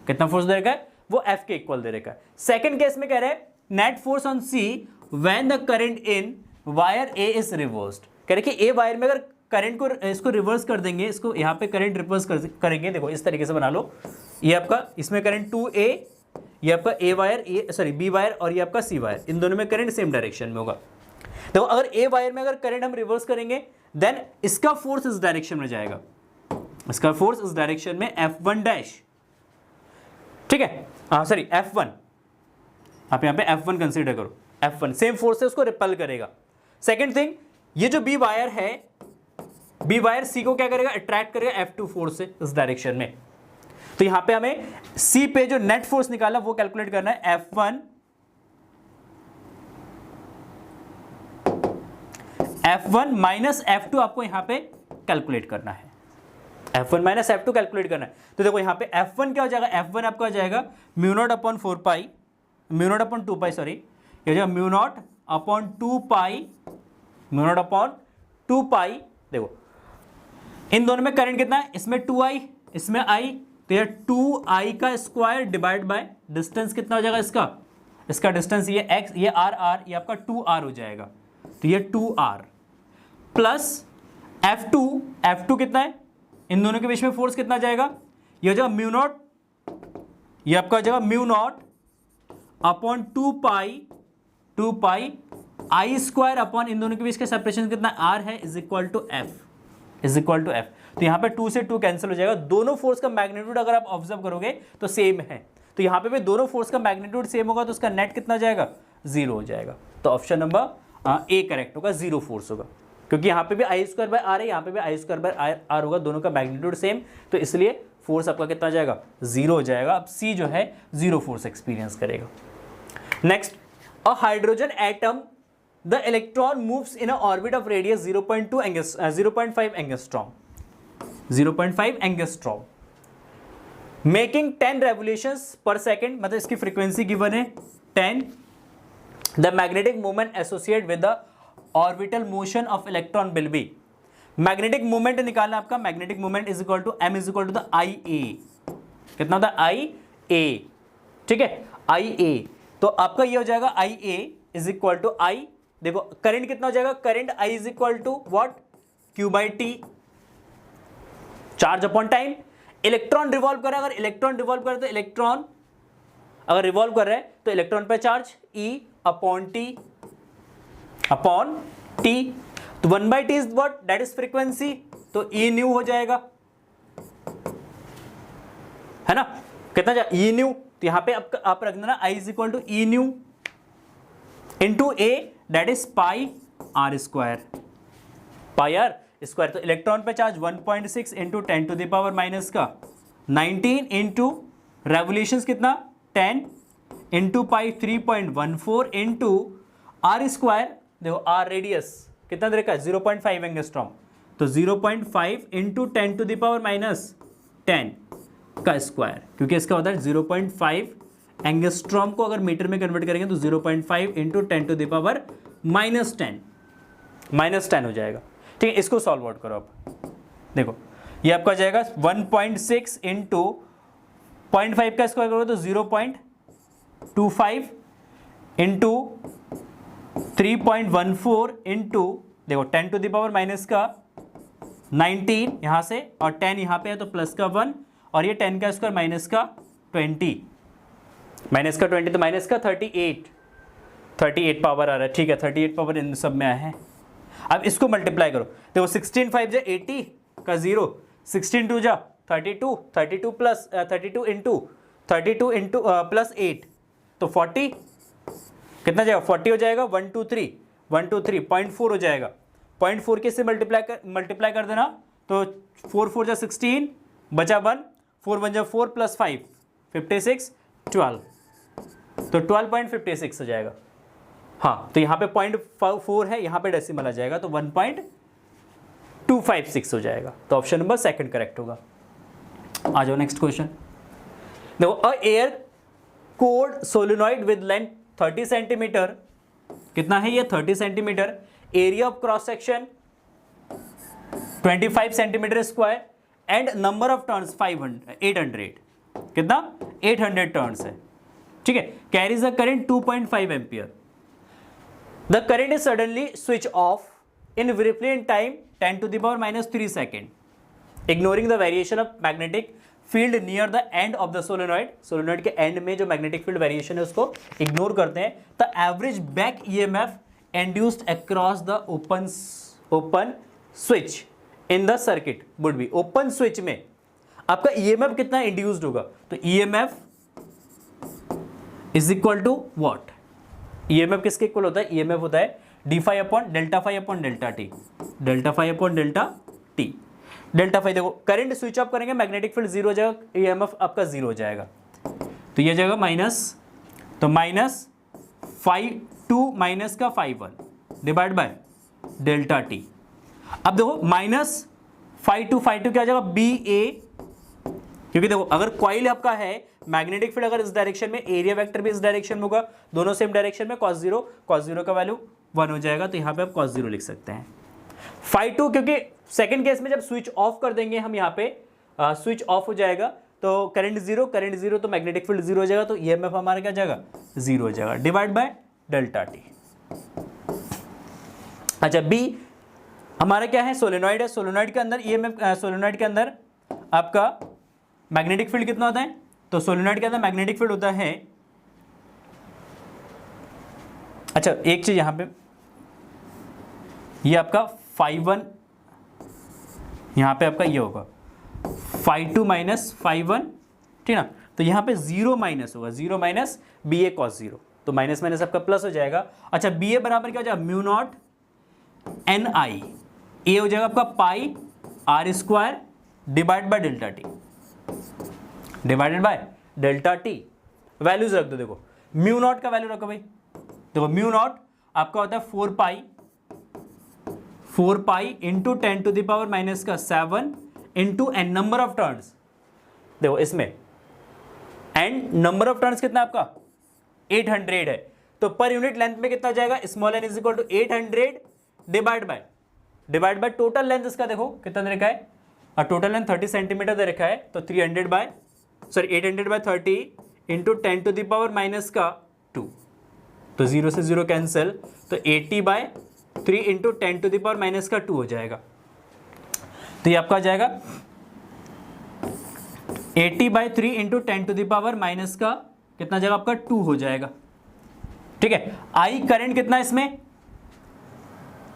Speaker 1: कितना फोर्स दे रखा है, वो F के इक्वल दे रखा है। सेकंड केस में कह रहे हैं net force on C when the current in wire A is reversed. कह रहे कि A वायर में अगर करंट को इसको रिवर्स कर देंगे, इसको यहाँ पे करंट रिवर्स करेंगे, देखो इस तरीके से बना लो, ये आपका इसमें करंट 2A, ये आपका A wire, sorry B wire, और ये आपका C वायर, इन दोनों में करंट सेम डायरेक्शन में होगा। देखो अगर A वायर में अगर करंट हम रिवर्स करेंगे देन इसका फोर्स इस डायरेक्शन में जाएगा, इसका फोर्स इस डायरेक्शन में F1 डैश, ठीक है, हाँ सॉरी F1, आप यहाँ पे F1 कंसीडर करो, F1 सेम फोर्स है उसको रिपेल करेगा। सेकेंड थिंग, ये जो B वायर है, B वायर C को क्या करेगा, अट्रैक्ट करेगा F2 फोर्स से इस डायरेक्शन में। तो यहां पे हमें C पे जो नेट फोर्स निकाला वो कैलकुलेट करना है, F1 माइनस F2 आपको यहां पे कैलकुलेट करना है, F1 माइनस F2 कैलकुलेट करना है। तो देखो यहां पे F1 क्या हो जाएगा, F1 आपका हो जाएगा μ0 अपॉन 4 पाई, μ0 अपॉन 2 पाई, सॉरी ये जो μ0 अपॉन 2 पाई, μ0 अपॉन 2 पाई, देखो इन दोनों में करंट कितना है, इसमें 2i, इसमें i, तो ये 2i का स्क्वायर डिवाइड बाय डिस्टेंस कितना हो जाएगा इसका डिस्टेंस ये x, ये r, ये आपका 2r हो जाएगा, तो ये 2r प्लस F2 कितना है, इन दोनों के बीच में फोर्स कितना जाएगा, ये हो जाएगा म्यू नॉट, ये आपका हो जाएगा mu not upon 2 pi I square upon इन दोनों के बीच का सेपरेशन कितना r है इज इक्वल टू एफ। तो यहाँ पे 2 से 2 कैंसिल हो जाएगा। दोनों फोर्स का मैग्नीट्यूड अगर आप ऑब्जर्व करोगे तो सेम है, तो यहाँ पे भी दोनों फोर्स का मैग्नीट्यूड सेम होगा, तो उसका नेट कितना जाएगा, 0 हो जाएगा। तो ऑप्शन नंबर ए करेक्ट होगा, 0 फोर्स होगा, क्योंकि यहाँ पे भी आई स्क्वायर बाय आर है, यहाँ पे भी आई स्क्वायर बाय आर होगा, दोनों का मैग्नीट्यूड सेम, तो इसलिए फोर्स आपका कितना जाएगा, 0 हो जाएगा। अब सी जो है 0 फोर्स एक्सपीरियंस करेगा। Next, a hydrogen atom the electron moves in a orbit of radius 0.5 angstrom making 10 revolutions per second, मतलब इसकी फ्रीक्वेंसी गिवन है 10। The magnetic moment associate with the orbital motion of electron will be, magnetic moment निकालना आपका, magnetic moment is equal to m is equal to the I A, कितना होता है आई ए, ठीक है, आई ए, तो आपका ये हो जाएगा I A is equal to I, देखो करंट कितना हो जाएगा, current I is equal to what, Q by T, charge upon time. Electron revolve कर रहा है, अगर इलेक्ट्रॉन रिवॉल्व कर रहा है तो इलेक्ट्रॉन अगर रिवॉल्व कर रहा है तो इलेक्ट्रॉन पे चार्ज E अपॉन टी, तो 1/t is what, that is frequency, तो E न्यू हो जाएगा, है ना, कितना जाएगा E न्यू, तो यहां पे आप रख देना I is equal to E nu into A, that is pi R square, pi R square, तो इलेक्ट्रॉन पे charge 1.6 into 10 to the power minus का 19 इंटू रेवोल्यूशंस कितना 10 into pi 3.14 into R square, देखो आर रेडियस कितना दे रखा है 0.5 angstrom, तो 0.5 into 10 to the power minus 10 का स्क्वायर, क्योंकि इसका होता है 0.5 एंगस्ट्रॉम को अगर मीटर में कन्वर्ट करेंगे तो 0.5 into 10 to the power minus 10 हो जाएगा, ठीक है। इसको सॉल्व आउट करो आप, देखो ये आपका जाएगा 1.6 इंटू 0.5 का स्क्वायर करोगे तो 0.25 इंटू 3.14 इंटू देखो 10 टू द पावर माइनस का 19 यहाँ से और 10 यहाँ पे है तो प्लस का 1 और ये 10 का स्क्वायर माइनस का 20 तो माइनस का 38 पावर आ रहा है, ठीक है, 38 पावर इन सब में आया है। अब इसको मल्टीप्लाई करो, देखो 16 5 जा 80 का 0, 16 2 जा 32 प्लस 32 इंटू प्लस 8 तो 40 कितना जाएगा 40 हो जाएगा, 1 2 3 0.4 हो जाएगा, 0.4 के से मल्टीप्लाई कर देना तो 4 4 जा 16 बचा 1, 4 1 जा 4 प्लस 5 56 12, तो 12.56 हो जाएगा। हाँ, तो यहाँ पे 0.4 है, यहाँ पे डेसिमल आ जाएगा तो 1.256 हो जाएगा, तो ऑप्शन नंबर सेकंड करेक्ट होगा। आ जाओ नेक्स्ट क्वेश्चन, देखो a air cored solenoid with length 30 centimetre, कितना है ये 30 centimetre, area of cross section 25 centimetre square and number of turns 800, कितना 800 टर्न्स है, ठीक है, carries a current 2.5 ampere, the current is suddenly switch off in briefly in time 10 to the power minus 3 second, ignoring the variation of magnetic field near the end of the solenoid, solenoid के end में जो magnetic field variation है उसको ignore करते हैं, the average back EMF induced across the open switch in the circuit would be, open switch में आपका EMF कितना induced होगा, तो EMF is equal to what, EMF किसके इक्वल होता है, EMF होता है D phi upon delta phi upon delta T, delta phi upon delta T, delta phi देखो करंट स्विच ऑफ करेंगे मैग्नेटिक फील्ड 0 हो जाएगा, ईएमएफ आपका 0 हो जाएगा, तो ये जाएगा माइनस, तो माइनस 5 माइनस का 5 डिवाइड बाय डेल्टा टी। अब देखो माइनस 5 क्या जाएगा बी ए, क्योंकि देखो अगर कॉइल आपका है मैग्नेटिक फील्ड अगर इस डायरेक्शन में, एरिया वेक्टर भी इस डायरेक्शन में होगा, दोनों सेम डायरेक्शन में, cos 0 का वैल्यू 1 हो जाएगा, तो यहाँ पे आप cos 0 लिख सकते हैं। phi 2 क्योंकि सेकंड केस में जब स्विच ऑफ कर देंगे हम यहाँ पे स्विच ऑफ हो जाएगा तो करंट जीरो तो मैग्नेटिक फील्ड जीरो हो जाएगा, तो ईएमएफ हमारा क्या जाएगा, जीरो हो जाएगा, डिवाइड बाय डेल्टा टी। अच्छा बी हमारा क्या है, सोलेनॉइड है, सोलेनॉइड के अंदर ईएमएफ, सोलेनॉइड के अंदर आपका मैग्नेटिक फील्ड कितना होता है, तो सोलेनॉइड के अंदर मैग्नेटिक फील्ड होता है, अच्छा एक चीज यहां पे, ये आपका phi 1, यहां पे आपका ये होगा phi 2 माइनस phi 1, ठीक ना, तो यहां पे जीरो माइनस होगा, zero minus B A cos zero, तो माइनस माइनस आपका प्लस हो जाएगा। अच्छा बी ए बराबर क्या हो जाएगा, mu not N I, A हो जाएगा आपका pi R square divide by delta T, divided by delta T. Values रख दो, देखो म्यू नॉट का वैल्यू रखो भाई, देखो म्यू नॉट आपका होता है 4 pi into 10 to the power minus का 7 into N number of turns, देखो इसमें एन नंबर ऑफ टर्न्स कितना आपका 800 है, तो पर यूनिट लेंथ में कितना जाएगा, small N is equal to 800 divide by total length इसका देखो कितना दे रखा है, और टोटल लेंथ 30 सेंटीमीटर दे रखा है, तो 800 by 30 into 10 to the power minus का 2, तो 0 से 0 कैंसिल, तो 80 by 3 into 10 to the power minus का 2 हो जाएगा, तो ये आपका आ जाएगा 80 by 3 into 10 to the power minus का कितना जाएगा आपका 2 हो जाएगा, ठीक है। आई करंट कितना है इसमें,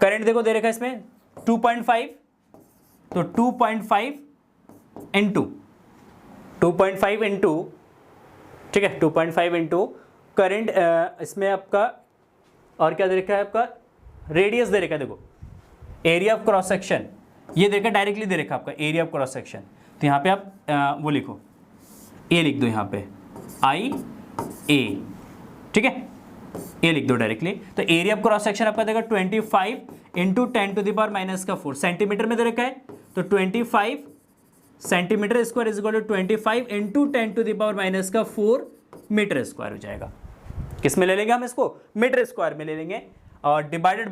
Speaker 1: करंट देखो दे रखा है इसमें 2.5, तो 2.5 इंटू ठीक है 2.5 इंटू करंट, इसमें आपका और क्या दे रखा है, आपका रेडियस दे रखा है, देखो एरिया ऑफ क्रॉस सेक्शन ये दे रखा है, डायरेक्टली दे रखा है आपका एरिया ऑफ क्रॉस सेक्शन, तो यहाँ पे आप वो लिखो ए लिख दो, यहाँ पे आई ए, ठीक है ए लिख दो डायरेक्टली, तो एरिया ऑफ क्रॉस सेक्शन आपका देगा 25 into 10 to the power minus का 4 सेंटीमीटर में दे रखा है, तो 25 centimetre square is equal to 25 into 10 to the power minus का 4 मीटर स्क्वायर हो जाएगा। किस में ले लेंगे हम इसको, मीटर स्क्वायर में ले लेंगे, और divide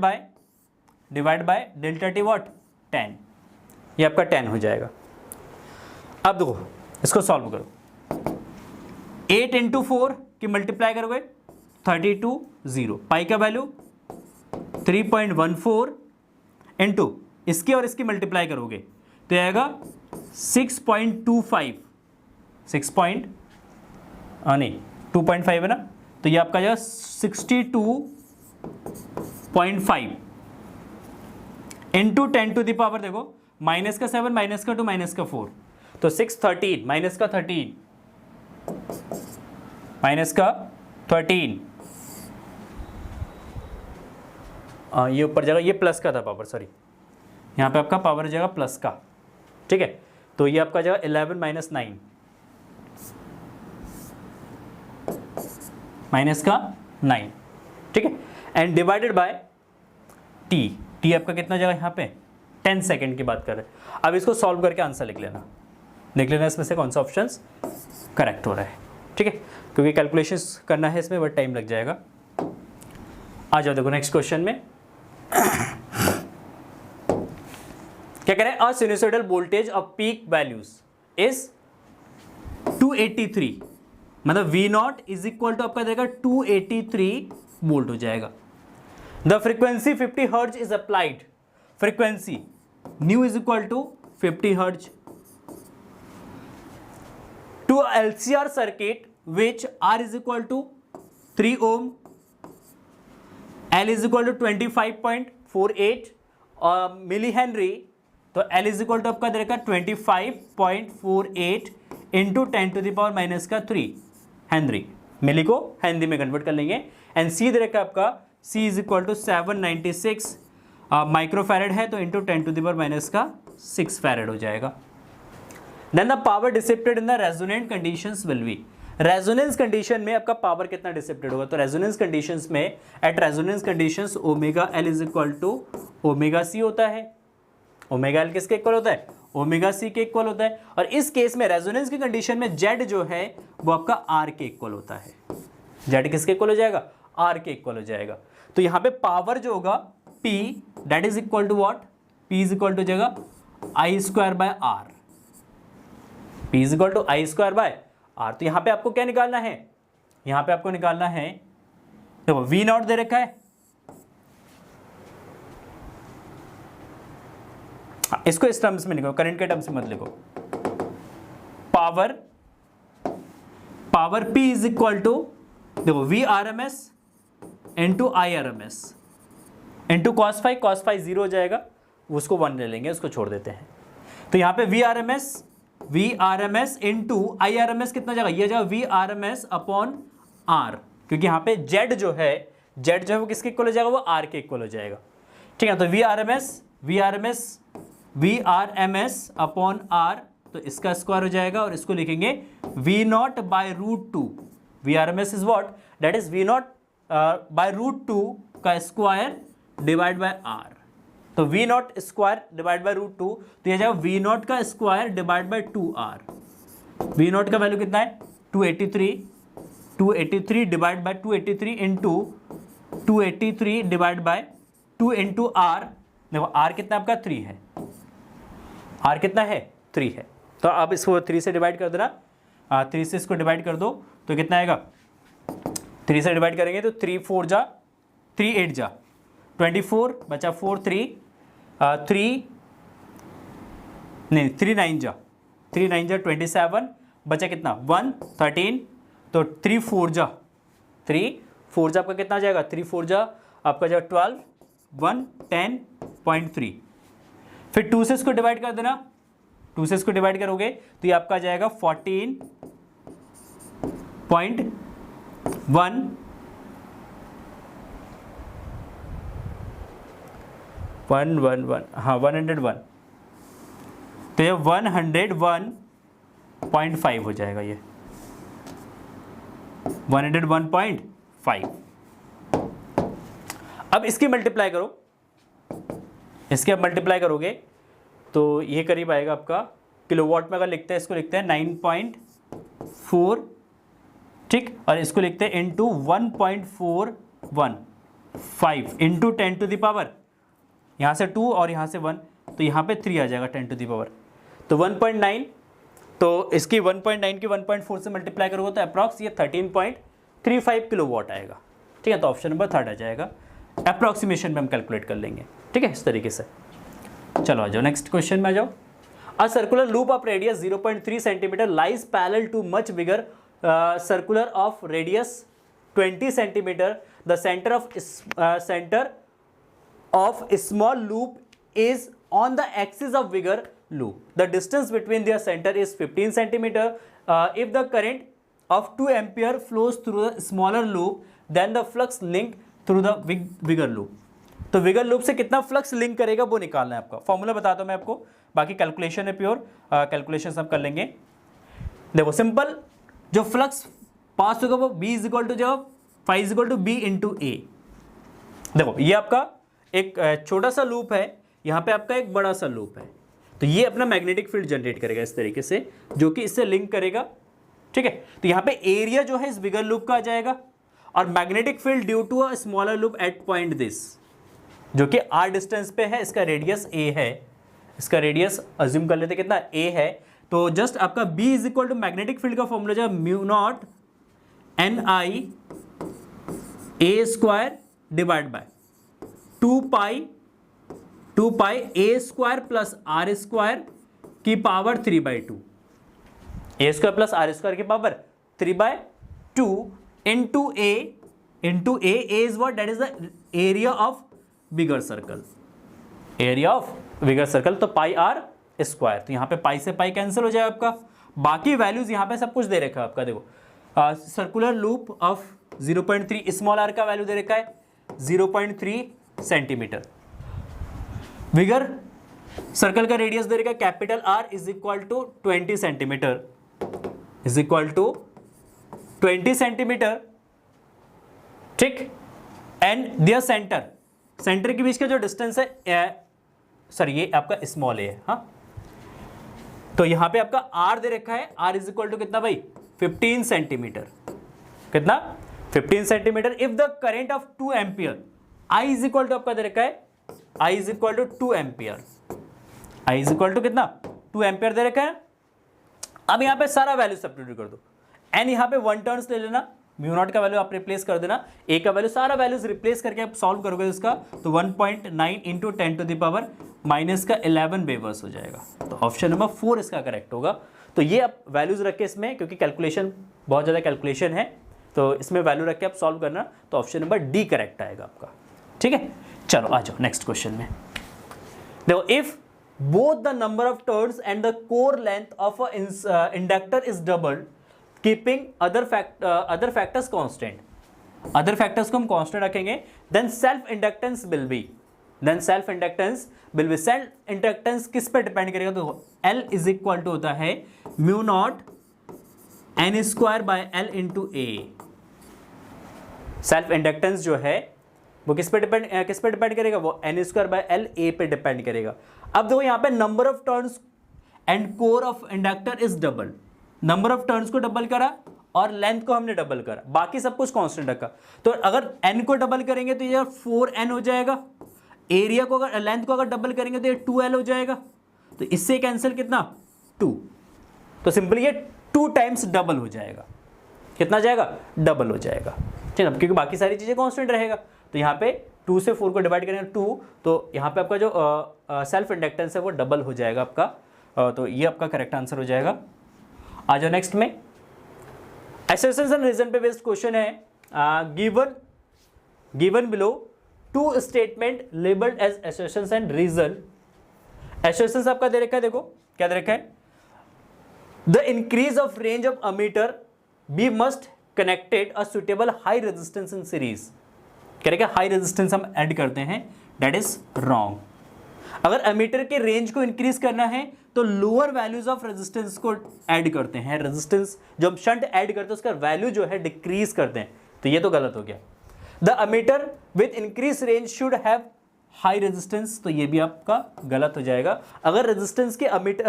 Speaker 1: by delta T what 10, ये आपका 10 हो जाएगा। अब देखो इसको सॉल्व करो, 8 इंटू 4 की मल्टीप्लाई करोगे 32 0, पाई का वैल्यू 3.14 इंटू इसकी और इसकी मल्टीप्लाई करोगे तो आएगा 6.25, 2.5 है ना, तो ये आपका जाएगा 62.5 इंटू 10 टू द पावर, देखो माइनस का 7 माइनस का 2 माइनस का 4, तो 613 माइनस का 13 माइनस का 13, ये ऊपर जाएगा, ये प्लस का था पावर, सॉरी यहाँ पे आपका पावर जाएगा प्लस का, ठीक है, तो ये आपका जाएगा 11 माइनस 9 माइनस का 9, ठीक है, एंड डिवाइडेड बाय टी आपका कितना जाएगा यहाँ पे 10 सेकेंड की बात कर रहे हैं। अब इसको सॉल्व करके आंसर लिख लेना, देख लेना इसमें से कौन सा ऑप्शन करेक्ट हो रहा है, ठीक है, क्योंकि कैलकुलेशंस करना है इसमें बहुत टाइम लग जाएगा। आ जाओ देखो नेक्स्ट क्वेश्चन में क्या कह रहे हैं, a sinusoidal voltage of peak values is 283, मतलब V not is equal to आपका देगा 283 वोल्ट हो जाएगा। The frequency 50 hertz is applied, frequency nu is equal to 50 hertz to LCR circuit which R is equal to 3 ohm, L is equal to 25.48 millihenry, तो L is equal to आपका दे रखा 25.48 into 10 to the power minus का 3 Henry, मिली को Henry में convert कर लेंगे, and C दे रखा आपका C is equal to 796 microfarad है, तो into 10 to the power minus का 6 फैरेड हो जाएगा। Then the power dissipated in the resonant conditions will be, resonance condition में आपका पावर कितना डिसिपेटेड होगा, तो रेजोनेंस कंडीशंस में at resonance conditions omega L is equal to omega C होता है, ओमेगा एल किसके इक्वल होता है, ओमेगा सी के इक्वल होता है, और इस केस में रेजोनेंस की कंडीशन में जेड जो है वो आपका आर के इक्वल होता है, जेड किसके इक्वल हो जाएगा, आर के इक्वल हो जाएगा। तो यहाँ पे पावर जो होगा P that is equal to what, P is equal to जगह I square by R, P is equal to I square by R. तो यहाँ पे आपको क्या निकालना है, यहाँ पे आपको निकालना है, देखो V नॉट दे रखा है, इसको इस टर्म्स में लिखो, करंट के टर्म्स में मत लिखो। Power P is equal to, देखो V R M S into I R M S into cos phi 0 हो जाएगा, उसको 1 ले लेंगे, उसको छोड़ देते हैं। तो यहाँ पे V R M S into I R M S कितना जाएगा, ये जाएगा V R M S upon R, क्योंकि यहाँ पे जेड जो है वो किसके इक्वल हो जाएगा, वो आर के इक्वल हो जाएगा। ठीक है, तो V R M S upon R, तो इसका स्क्वायर हो जाएगा और इसको लिखेंगे V nought by root two. V R M S is what, that is V nought by root two का स्क्वायर डिवाइड बाय आर। तो V nought square divide by root two, तो यह जाएगा वी नॉट का square divide by 2r। V nought का value कितना है 283 divide by 283 into 283 divide by 2 into are. देखो r कितना आपका 3 है, r कितना है 3 है। तो अब इसको 3 से डिवाइड कर देना, 3 से इसको डिवाइड कर दो तो कितना आएगा, 3 से डिवाइड करेंगे तो 3 4 जा 3 8 जा 24 बचा 4 3 9 जा 27 बचा कितना 1 13, तो 3 4 जा आपका कितना आ जाएगा, 3 4 जा आपका जाएगा 12 1 10.3। फिर 2 से इसको डिवाइड कर देना, 2 से इसको डिवाइड करोगे तो ये आपका आ जाएगा 14.1 हाँ 101, तो ये 101.5 हो जाएगा, ये 101.5। अब इसकी मल्टीप्लाई करो, इसके अब मल्टीप्लाई करोगे तो ये करीब आएगा आपका किलोवाट में। अगर लिखते हैं इसको लिखते हैं 9.4, ठीक, और इसको लिखते हैं into 1.415 into 10 to the power, यहाँ से 2 और यहाँ से 1, तो यहाँ पे 3 आ जाएगा 10 टू द पावर, तो 1.9, तो इसकी 1.9 की 1.4 से मल्टीप्लाई करोगे तो अप्रॉक्स ये 13.35 किलोवाट आएगा। ठीक है, तो ऑप्शन नंबर 3 आ जाएगा। अप्रॉक्सीमेशन में हम कैलकुलेट कर लेंगे, ठीक है, इस तरीके से। चलो आ जाओ नेक्स्ट क्वेश्चन में आ जाओ। A circular loop of radius 0.3 centimetre lies parallel too much bigger circular of radius 20 centimetre. The centre of a small loop is on the axis of bigger loop. The distance between their center is 15 centimeter. If the current of 2 ampere flows through the smaller loop, then the flux link through the bigger loop. तो bigger loop से कितना flux link करेगा वो निकालना है आपका। Formula बताता हूँ मैं आपको, बाकी कैलकुलेशन है प्योर, कैलकुलेशन सब कर लेंगे। देखो सिंपल, जो फ्लक्स पास होगा वो B इज इक्वल टू जो phi is equal to B into A। देखो ये आपका एक छोटा सा लूप है, यहाँ पे आपका एक बड़ा सा लूप है, तो ये अपना मैग्नेटिक फील्ड जनरेट करेगा इस तरीके से, जो कि इससे लिंक करेगा। ठीक है, तो यहाँ पे एरिया जो है इस बिगर लूप का आ जाएगा, और magnetic field due to a smaller loop at point this, जो कि r डिस्टेंस पे है, इसका रेडियस a है, इसका रेडियस अज्यूम कर लेते कितना a है। तो जस्ट आपका b is equal to magnetic field का फॉर्मूला जो है mu not NI a square divide by 2 pi a square plus r square की power 3/2, a square plus r square की power 3/2 into a is what, that is the area of bigger circle, area of bigger circle, तो pi r square. तो यहाँ पे पाई से pi cancel हो जाएगा आपका, बाकी वैल्यूज यहाँ पे सब कुछ दे रखा है आपका। देखो circular loop of 0.3, small r का वैल्यू दे रखा है 0.3 सेंटीमीटर, बिगर सर्कल का रेडियस दे रखा है capital R is equal to 20 centimetre, is equal to 20 centimetre, ठीक, एंड दियर सेंटर के बीच का जो डिस्टेंस है, सॉरी ये आपका स्मॉल a है, हाँ, तो यहां पे आपका R दे रखा है, R इज इक्वल टू कितना भाई 15 सेंटीमीटर, कितना 15 centimetre. If the current of 2 ampere, I is equal to आपका दे रखा है I is equal to 2 ampere, I is equal to कितना 2 एम्पियर दे रखा है। अब यहाँ पे सारा वैल्यू सब्स्टिट्यूट कर दो, एन यहाँ पे 1 टर्न्स ले लेना, म्यू नॉट का वैल्यू आप रिप्लेस कर देना, ए का वैल्यू, सारा वैल्यूज रिप्लेस करके आप सॉल्व करोगे इसका, तो 1.9 into 10 to the power minus का 11 वेवर्स हो जाएगा। तो ऑप्शन नंबर 4 इसका करेक्ट होगा। तो ये आप वैल्यूज रख के इसमें, क्योंकि कैलकुलेशन बहुत ज़्यादा कैलकुलेशन है, तो इसमें वैल्यू रख के आप सॉल्व करना, तो ऑप्शन नंबर डी करेक्ट आएगा आपका। ठीक है, चलो आ जाओ नेक्स्ट क्वेश्चन में। देखो, if both the number of turns and the core length of a inductor is doubled, keeping other factors constant, other factors को हम constant रखेंगे, then self inductance will be self inductance किस पे depend करेगा? तो L is equal to होता है mu not n square by L into A. Self inductance जो है वो किस पे डिपेंड करेगा? वो n स्क्वायर बाय L ए पे डिपेंड करेगा। अब देखो यहाँ पे number of turns and core of inductor is double, number of turns को डबल करा और लेंथ को हमने डबल करा, बाकी सब कुछ कांस्टेंट रखा। तो अगर n को डबल करेंगे तो ये 4n हो जाएगा, एरिया को अगर लेंथ को अगर डबल करेंगे तो ये 2l हो जाएगा, तो इससे कैंसिल कितना 2, तो सिंपली ये 2 टाइम्स डबल हो जाएगा। कितना जाएगा? डबल हो जाएगा। ठीक है, क्योंकि बाकी सारी चीज़ें कांस्टेंट रहेगा। तो यहाँ पे 2 से 4 को डिवाइड करेंगे 2, तो यहाँ पे आपका जो सेल्फ इंडक्टेंस है वो डबल हो जाएगा आपका। तो ये आपका करेक्ट आंसर हो जाएगा। आ जाओ नेक्स्ट में, एसर्शंस एंड रीजन पे बेस्ड क्वेश्चन है। Given below 2 statement labelled as assertions and reason. Assertions आपका दे रखा है, देखो क्या दे रखा है, the increase of range of ammeter be must connected a suitable high resistance in series. कह रहे हाई रेजिस्टेंस हम ऐड करते हैं, दैट इज रॉन्ग। अगर एमीटर के रेंज को इंक्रीज करना है तो लोअर वैल्यूज ऑफ रेजिस्टेंस को ऐड करते हैं। रेजिस्टेंस जो हम शंट ऐड करते हैं उसका वैल्यू जो है डिक्रीज करते हैं, तो ये तो गलत हो गया। The ammeter with increase range should have high resistance, तो ये भी आपका गलत हो जाएगा। अगर रेजिस्टेंस के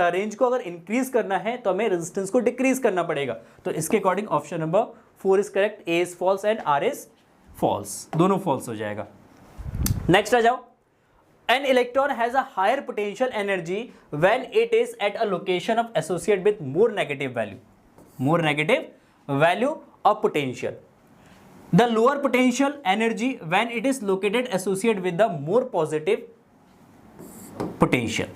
Speaker 1: रेंज को अगर इंक्रीज करना है तो हमें रेजिस्टेंस को डिक्रीज करना पड़ेगा। तो इसके according option number 4 is correct, A is false and R is false, दोनों फॉल्स हो जाएगा। नेक्स्ट आ जाओ, an electron has a higher potential energy when it is at a location of associate with more negative value of potential. The lower potential energy when it is located associate with the more positive potential.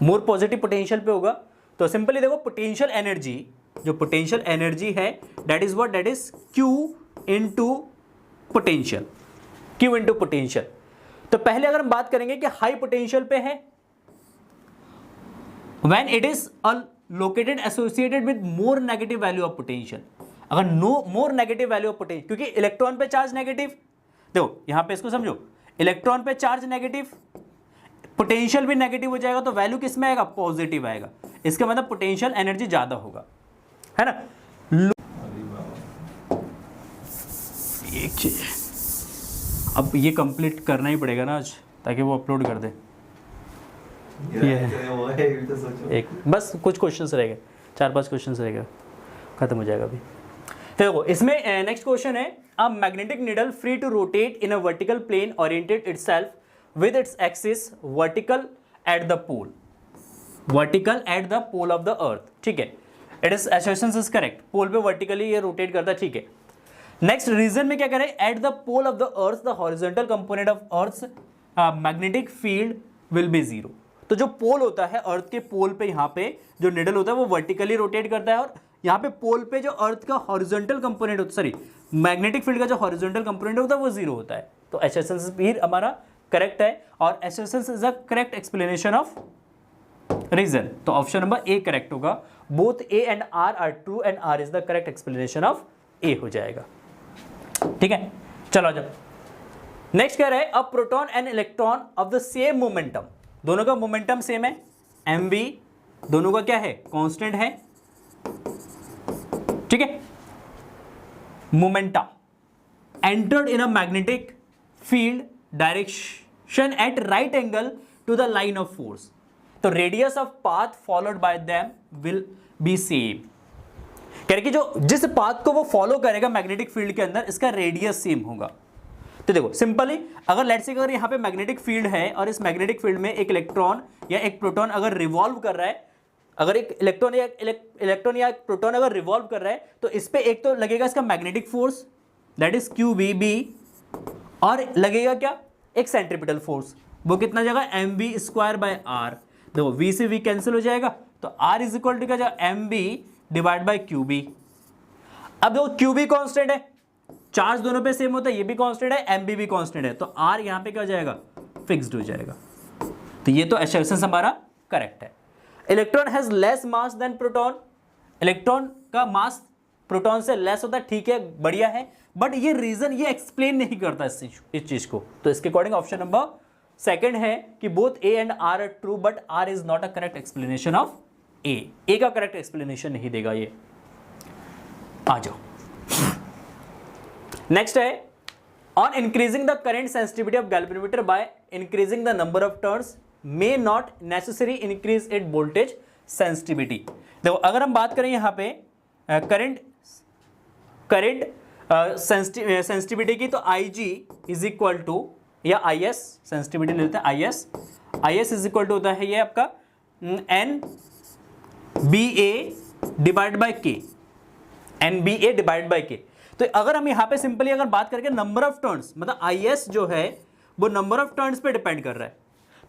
Speaker 1: More positive potential पे होगा, तो simply देखो potential energy, जो potential energy है that is what, that is Q into potential, Q into potential. तो पहले अगर हम बात करेंगे कि हाई पोटेंशियल पे है when it is located associated with more negative value of potential. अगर more negative value of potential, क्योंकि इलेक्ट्रॉन पे चार्ज नेगेटिव, देखो यहां पे इसको समझो, इलेक्ट्रॉन पे चार्ज नेगेटिव, पोटेंशियल भी नेगेटिव हो जाएगा, तो वैल्यू किस में आएगा? पॉजिटिव आएगा। इसका मतलब पोटेंशियल एनर्जी ज्यादा होगा, है ना। एक चीज अब ये कंप्लीट करना ही पड़ेगा ना आज, ताकि वो अपलोड कर दे। एक बस कुछ क्वेश्चंस रहेंगे, 4-5 क्वेश्चंस रहेगा, खत्म हो जाएगा अभी। देखो इसमें नेक्स्ट क्वेश्चन है, a magnetic needle free to rotate in a vertical plane oriented itself with its axis vertical at the pole of the earth. ठीक है, it is assertion is correct, pole पे वर्टिकली ये rotate करता है। ठीक है, next reason में क्या करें, at the pole of the earth the horizontal component of earth magnetic field will be 0। तो जो पोल होता है अर्थ के पोल पे, यहाँ पे जो निडल होता है वो वर्टिकली रोटेट करता है, और यहाँ पे पोल पे जो अर्थ का हॉरिजॉन्टल कंपोनेंट होता है, सॉरी मैग्नेटिक फील्ड का जो हॉरिजॉन्टल कंपोनेंट होता है वो 0 होता है। तो एसर्शंस भी हमारा करेक्ट है, और assertions is a correct explanation of reason. तो ऑप्शन नंबर ए करेक्ट होगा, both A and R are true and R is the correct explanation of A हो जाएगा। ठीक है, चलो जब नेक्स्ट कह रहा है, a proton and electron of the same momentum, दोनों का मोमेंटम सेम है, mv, दोनों का क्या है? कांस्टेंट है। ठीक है, momenta entered in a magnetic field direction at right angle to the line of force, तो radius of path followed by them will be same. कह रहे कि जो जिस पाथ को वो फॉलो करेगा मैग्नेटिक फील्ड के अंदर, इसका रेडियस सेम होगा। तो देखो सिंपली, अगर लेट्स से अगर यहाँ पे मैग्नेटिक फील्ड है और इस मैग्नेटिक फील्ड में एक इलेक्ट्रॉन या एक प्रोटॉन अगर रिवॉल्व कर रहा है, अगर एक इलेक्ट्रॉन या एक प्रोटॉन अगर रिवॉल्व कर रहा है, तो इस पे एक तो लगेगा इसका magnetic force, that is QVB, और लगेगा क्या, एक सेंट्रीपिटल फोर्स, वो कितना जाएगा mv²/r। देखो v से v कैंसिल हो जाएगा, तो r इज इक्वल टू क्या जाएगा mv/qb। अब देखो QB कांस्टेंट है, चार्ज दोनों पे सेम होता है, ये भी कांस्टेंट है, mb भी कांस्टेंट है, तो r यहाँ पे क्या हो जाएगा, फिक्स्ड हो जाएगा। तो ये तो असर्शन हमारा करेक्ट है। Electron has less mass than proton, electron का मास प्रोटॉन से लेस होता है, ठीक है, बढ़िया है, बट ये रीजन ये एक्सप्लेन नहीं करता इस चीज को। तो इसके अकॉर्डिंग ऑप्शन नंबर सेकंड है कि both A and R are true, but R is not a correct explanation of A का करेक्ट एक्सप्लेनेशन नहीं देगा ये। आ जाओ, नेक्स्ट है, on increasing the current sensitivity of galvanometer by increasing the number of turns may not necessary increase it voltage sensitivity. देखो अगर हम बात करें यहाँ पे करंट सेंसिटिविटी की, तो IG इज इक्वल टू, या IS सेंसिटिविटी लेते हैं, IS इज इक्वल टू होता है ये आपका NBA डिवाइड बाय K। तो अगर हम यहाँ पे सिंपली अगर बात करके नंबर ऑफ टर्न्स, मतलब IS जो है वो नंबर ऑफ टर्न्स पे डिपेंड कर रहा है,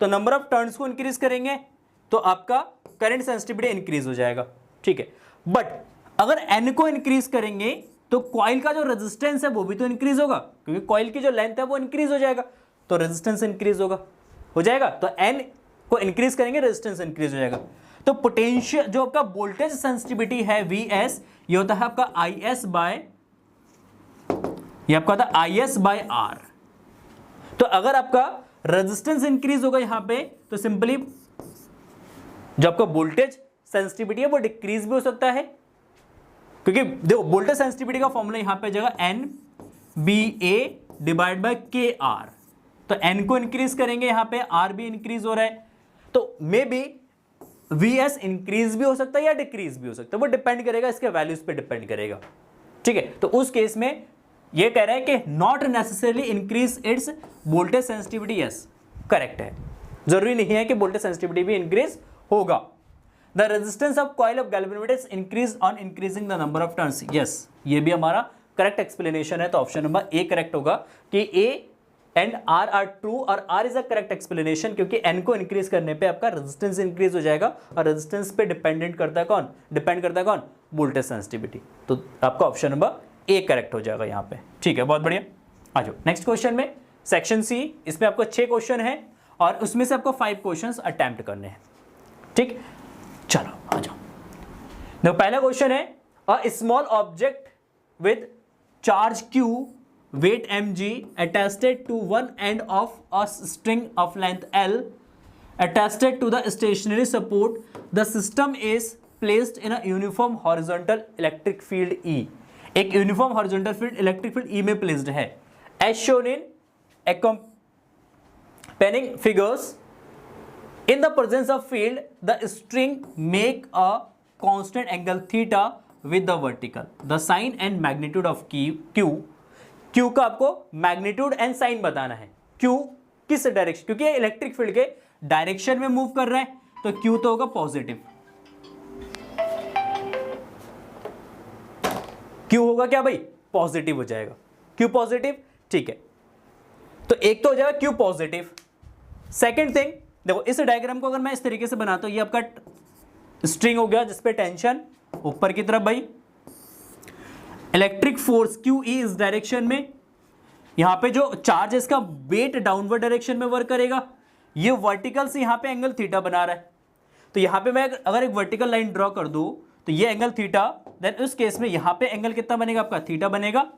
Speaker 1: तो नंबर ऑफ टर्न्स को इंक्रीज करेंगे तो आपका करंट सेंसिटिविटी इंक्रीज हो जाएगा, ठीक है। बट अगर N को इंक्रीज करेंगे तो कॉइल का जो रेजिस्टेंस है वो भी तो इंक्रीज होगा, क्योंकि कॉइल की जो लेंथ है वो इंक्रीज हो जाएगा, तो रेजिस्टेंस इंक्रीज हो जाएगा, तो N को इंक्रीज करेंगे रेजिस्टेंस इंक्रीज हो जाएगा। तो पोटेंशियल जो आपका वोल्टेज सेंसिटिविटी है VS, ये होता है आपका IS बाय R। तो अगर आपका रेजिस्टेंस इंक्रीज होगा यहां पे, तो सिंपली जो आपका वोल्टेज सेंसिटिविटी है वो डिक्रीज भी हो सकता है, क्योंकि देखो वोल्टेज सेंसिटिविटी का फॉर्मूला यहां पे जगह NBA डिवाइड बाय KR, तो N को इंक्रीज करेंगे यहां पे, R भी इंक्रीज हो रहा है, तो मे बी VS इंक्रीज भी हो सकता है या डिक्रीज भी हो सकता है, वो डिपेंड करेगा इसके वैल्यूज पे डिपेंड करेगा, ठीक है। तो उस केस में ये कह रहा है कि not necessarily increase its voltage sensitivity, yes correct है, जरूरी नहीं है कि वोल्टेज सेंसिटिविटी भी इंक्रीज होगा। The resistance of coil of galvanometer increase on increasing the number of turns, yes ये भी हमारा करेक्ट एक्सप्लेनेशन है, तो ऑप्शन नंबर A करेक्ट होगा कि A and R are true, और R is a correct explanation, क्योंकि N को इंक्रीज करने पे आपका रेजिस्टेंस इंक्रीज हो जाएगा, और रेजिस्टेंस पे डिपेंड करता है कौन, वोल्टेज सेंसिटिविटी। तो आपका ऑप्शन नंबर A करेक्ट हो जाएगा यहाँ पे, ठीक है, बहुत बढ़िया। आ जाओ नेक्स्ट क्वेश्चन में, सेक्शन C, इसमें आपको 6 क्वेश्चन है और उसमें से आपको 5 क्वेश्चंस अटेम्प्ट करने हैं, ठीक। चलो आ जाओ, देखो पहला क्वेश्चन है, a small object with charge Q, weight mg attached to one end of a string of length L attached to the stationary support, the system is placed in a uniform horizontal electric field E। एक uniform horizontal field electric field E में placed है, as shown in accompanying figures। in the presence of field the string make a constant angle theta with the vertical, the sign and magnitude of Q का आपको magnitude and sign बताना है। Q किस direction, क्योंकि ये electric field के direction में move कर रहा है, तो Q तो होगा पॉजिटिव, Q होगा क्या भाई, पॉजिटिव हो जाएगा, Q पॉजिटिव, ठीक है। तो एक तो हो जाएगा Q पॉजिटिव। सेकेंड थिंग देखो, इस डायग्राम को अगर मैं इस तरीके से बनाता हूं, ये आपका स्ट्रिंग हो गया जिसपे टेंशन ऊपर की तरफ भाई, इलेक्ट्रिक फोर्स QE इस डायरेक्शन में, यहां पे जो चार्ज है इसका वेट डाउनवर्ड डायरेक्शन में वर्क करेगा, ये वर्टिकल से यहां पे एंगल थीटा बना रहा है, तो यहां पे मैं अगर एक वर्टिकल लाइन ड्रॉ कर दूं तो ये एंगल थीटा, देन उस केस में यहां पे एंगल कितना बनेगा आपका, थीटा बनेगा।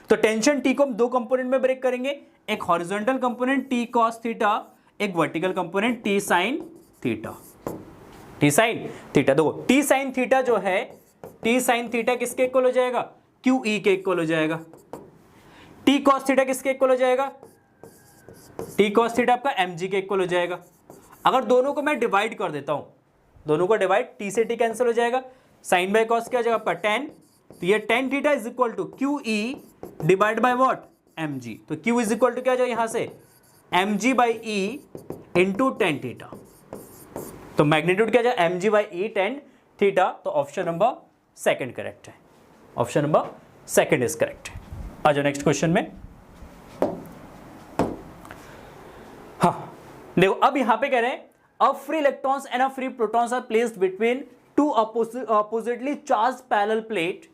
Speaker 1: तो टेंशन T को हम 2 कंपोनेंट में ब्रेक करेंगे, एक horizontal component T cos theta, एक vertical component T sin theta, देखो T sin थीटा जो है, T sin थीटा किसके इक्वल हो जाएगा, QE के इक्वल हो जाएगा। T cos थीटा किसके इक्वल हो जाएगा, T cos थीटा आपका mg के इक्वल हो जाएगा। अगर दोनों को मैं डिवाइड कर देता हूं, दोनों को डिवाइड, T से T कैंसिल हो जाएगा, साइन बाय कॉस क्या हो जाएगा आपका tan, तो ये tan theta is equal to QE divide by what, mg, तो q इज इक्वल टू क्या आ जाएगा यहां से mg by E into tan theta, तो मैग्नीट्यूड क्या आ जाएगा mg by E tan theta, तो ऑप्शन नंबर सेकंड करेक्ट है, option number second is correct. आ जाओ नेक्स्ट क्वेश्चन में। हाँ देखो अब यहां पे कह रहे हैं a free electrons and a free protons are placed between two oppositely charge parallel plate,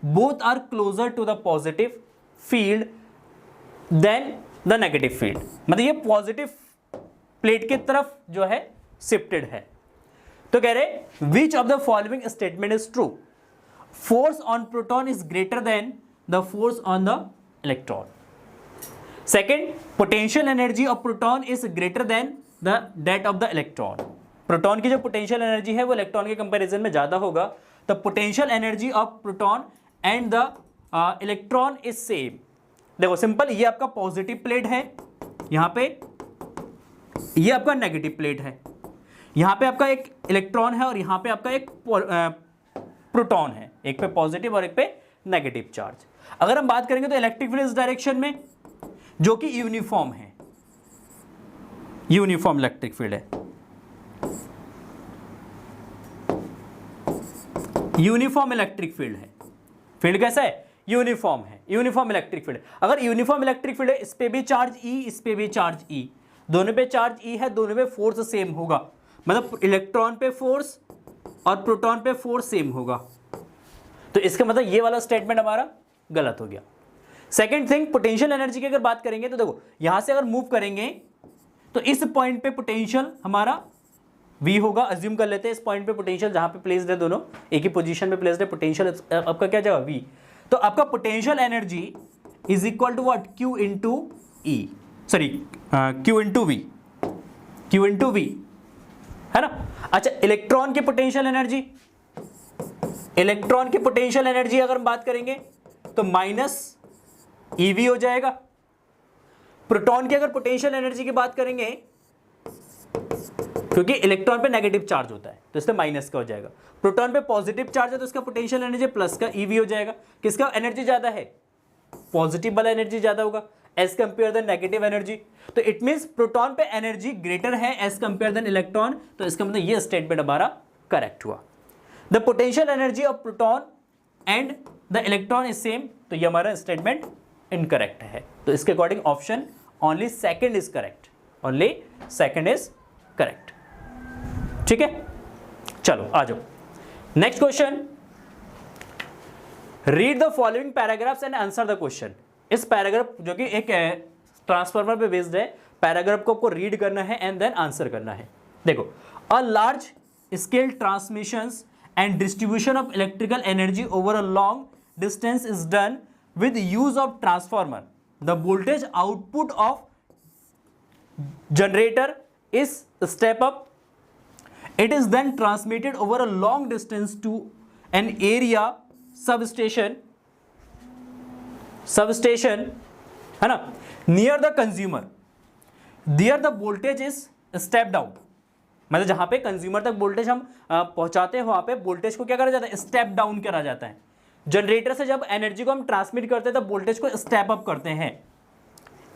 Speaker 1: both are closer to the positive field than the negative field, मतलब ये पॉजिटिव प्लेट की तरफ जो है शिफ्टेड है। तो कह रहे which of the following statement is true, force on proton is greater then the force on the electron. Second, potential energy of proton is greater then the that of the electron, proton की जो potential energy है वो electron के comparison में ज्यादा होगा, the potential energy of proton and the electron is same. देखो simple, ये आपका पॉजिटिव प्लेट है, यहां पे ये आपका नेगेटिव प्लेट है, यहां पे आपका एक इलेक्ट्रॉन है और यहां पे आपका एक प्रोटॉन है, एक पे पॉजिटिव और एक पे नेगेटिव चार्ज। अगर हम बात करेंगे तो इलेक्ट्रिक फील्ड इस डायरेक्शन में जो कि यूनिफॉर्म है, यूनिफॉर्म इलेक्ट्रिक फील्ड है, यूनिफॉर्म इलेक्ट्रिक फील्ड है। फील्ड कैसा है? यूनिफॉर्म है, यूनिफॉर्म इलेक्ट्रिक फील्ड। अगर यूनिफॉर्म इलेक्ट्रिक फील्ड है, इस पे भी चार्ज ई, इस पे भी चार्ज ई, दोनों पे चार्ज ई है, दोनों पे फोर्स सेम होगा, मतलब इलेक्ट्रॉन पे फोर्स और प्रोटॉन पे फोर्स सेम होगा, तो इसका मतलब ये वाला स्टेटमेंट हमारा गलत हो गया। सेकेंड थिंग, पोटेंशियल एनर्जी की अगर बात करेंगे तो देखो यहां से अगर मूव करेंगे तो इस पॉइंट पे पोटेंशियल हमारा V होगा, अज्यूम कर लेते हैं इस पॉइंट पे पोटेंशियल जहां पे प्लेस्ड है, दोनों एक ही पोजीशन पे प्लेस्ड है, पोटेंशियल आपका क्या जाएगा V, तो आपका potential energy is equal to what, Q into E, sorry Q into V, Q into V है ना। अच्छा इलेक्ट्रॉन की पोटेंशियल एनर्जी, इलेक्ट्रॉन की पोटेंशियल एनर्जी अगर हम बात करेंगे तो माइनस EV हो जाएगा। प्रोटॉन की अगर पोटेंशियल एनर्जी की बात करेंगे, क्योंकि इलेक्ट्रॉन पे नेगेटिव चार्ज होता है तो इसमें माइनस का हो जाएगा, प्रोटॉन पे पॉजिटिव चार्ज है तो इसका पोटेंशियल एनर्जी प्लस का EV हो जाएगा। किसका एनर्जी ज्यादा है? पॉजिटिव वाला एनर्जी ज्यादा होगा as compare the negative energy, तो इट मींस प्रोटॉन पे एनर्जी ग्रेटर है एज कंपेयर देन इलेक्ट्रॉन, तो इसका मतलब ये स्टेटमेंट हमारा करेक्ट हुआ। The potential energy of proton and the electron is same, तो ये हमारा स्टेटमेंट इनकरेक्ट है, तो इसके according option only second is correct, only second is correct. ठीक है, चलो आ जाओ next question. Read the following paragraphs and answer the question. इस पैराग्राफ जो कि एक ट्रांसफार्मर पे बेस्ड है, पैराग्राफ को आपको रीड करना है एंड देन आंसर करना है। देखो, a large scale transmissions and distribution of electrical energy over a long distance is done with use of transformer. The voltage output of generator is step up. It is then transmitted over a long distance to an area substation है ना, near the consumer. There the voltage is step down. मतलब जहां पे consumer तक voltage हम पहुंचाते हैं वहां पे वोल्टेज को क्या करा जाता है? स्टेप डाउन करा जाता है। जनरेटर से जब एनर्जी को हम ट्रांसमिट करते हैं तब वोल्टेज को स्टेप अप करते हैं।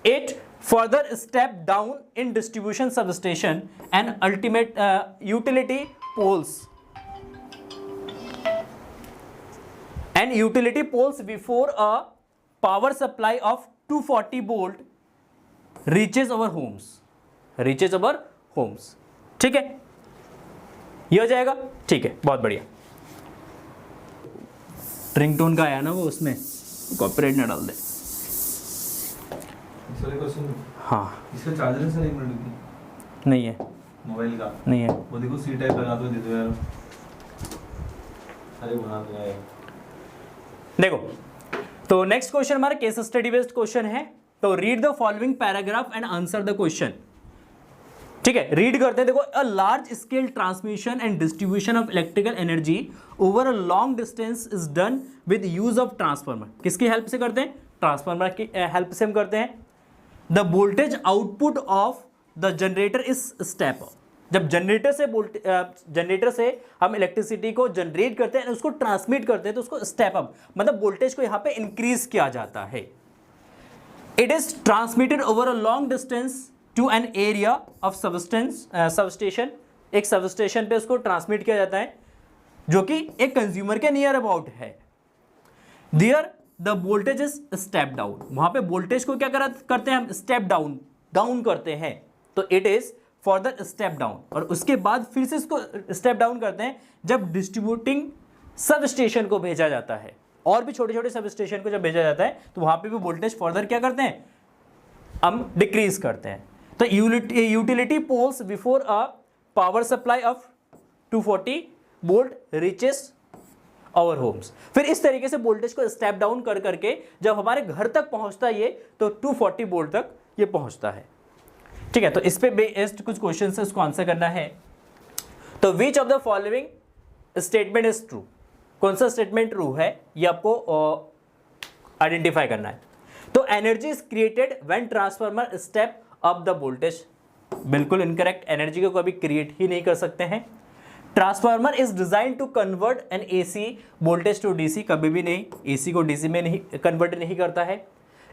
Speaker 1: It further step down in distribution substation and ultimate utility poles before a power supply of 240 volt reaches our homes. ठीक है, ये हो जाएगा। ठीक है, बहुत बढ़िया। रिंगटोन का आया ना वो, उसमें कॉपीराइट ना डाल दे। हाँ,
Speaker 2: इसका चार्जर है सर, 1 मिनट की
Speaker 1: नहीं है,
Speaker 2: मोबाइल का
Speaker 1: नहीं है।
Speaker 2: वो देखो सी टाइप लगा दो, दे दो यार। अरे बना दो यार।
Speaker 1: देखो, तो नेक्स्ट क्वेश्चन हमारा केस स्टडी बेस्ड क्वेश्चन है। तो read the following paragraph and answer the question. ठीक है, रीड करते हैं। देखो, a large scale transmission and distribution of electrical energy over a long distance is done with use of transformer. किसकी help से करते हैं? ट्रांसफार्मर की हेल्प से हम करते हैं। The voltage output of the generator is step up. जब जनरेटर से हम इलेक्ट्रिसिटी को जनरेट करते हैं, उसको ट्रांसमिट करते हैं, तो उसको स्टेप अप मतलब वोल्टेज को यहाँ पे इंक्रीज किया जाता है। It is transmitted over a long distance to an area of substation, एक सबस्टेशन पे उसको ट्रांसमिट किया जाता है जो कि एक कंज्यूमर के नियर अबाउट है। There the voltage is step down, वहां पे वोल्टेज को क्या करते हैं हम, स्टेप डाउन करते हैं, तो it is for step down, और उसके बाद फिर से इसको स्टेप डाउन करते हैं जब डिस्ट्रीब्यूटिंग सब स्टेशन को भेजा जाता है, और भी छोटे छोटे सब स्टेशन को जब भेजा जाता है तो वहां पे भी वोल्टेज फर्दर क्या करते हैं, हम डिक्रीज करते हैं। तो utility poles before a power supply of 240 volt reaches our homes, फिर इस तरीके से वोल्टेज को स्टेप डाउन कर करके जब हमारे घर तक पहुंचता है ये, तो 240 वोल्ट तक ये पहुंचता है। ठीक है, तो इस पे बेस्ड कुछ क्वेश्चन है, उसको आंसर करना है। तो which of the following statement is true, कौन सा स्टेटमेंट ट्रू है ये आपको आइडेंटिफाई करना है। तो energy is created when transformer step up the voltage, बिल्कुल इनकरेक्ट, एनर्जी को कभी क्रिएट ही नहीं कर सकते हैं। Transformer is design to convert an AC voltage to DC, कभी भी नहीं, एसी को डीसी में नहीं कन्वर्ट नहीं करता है।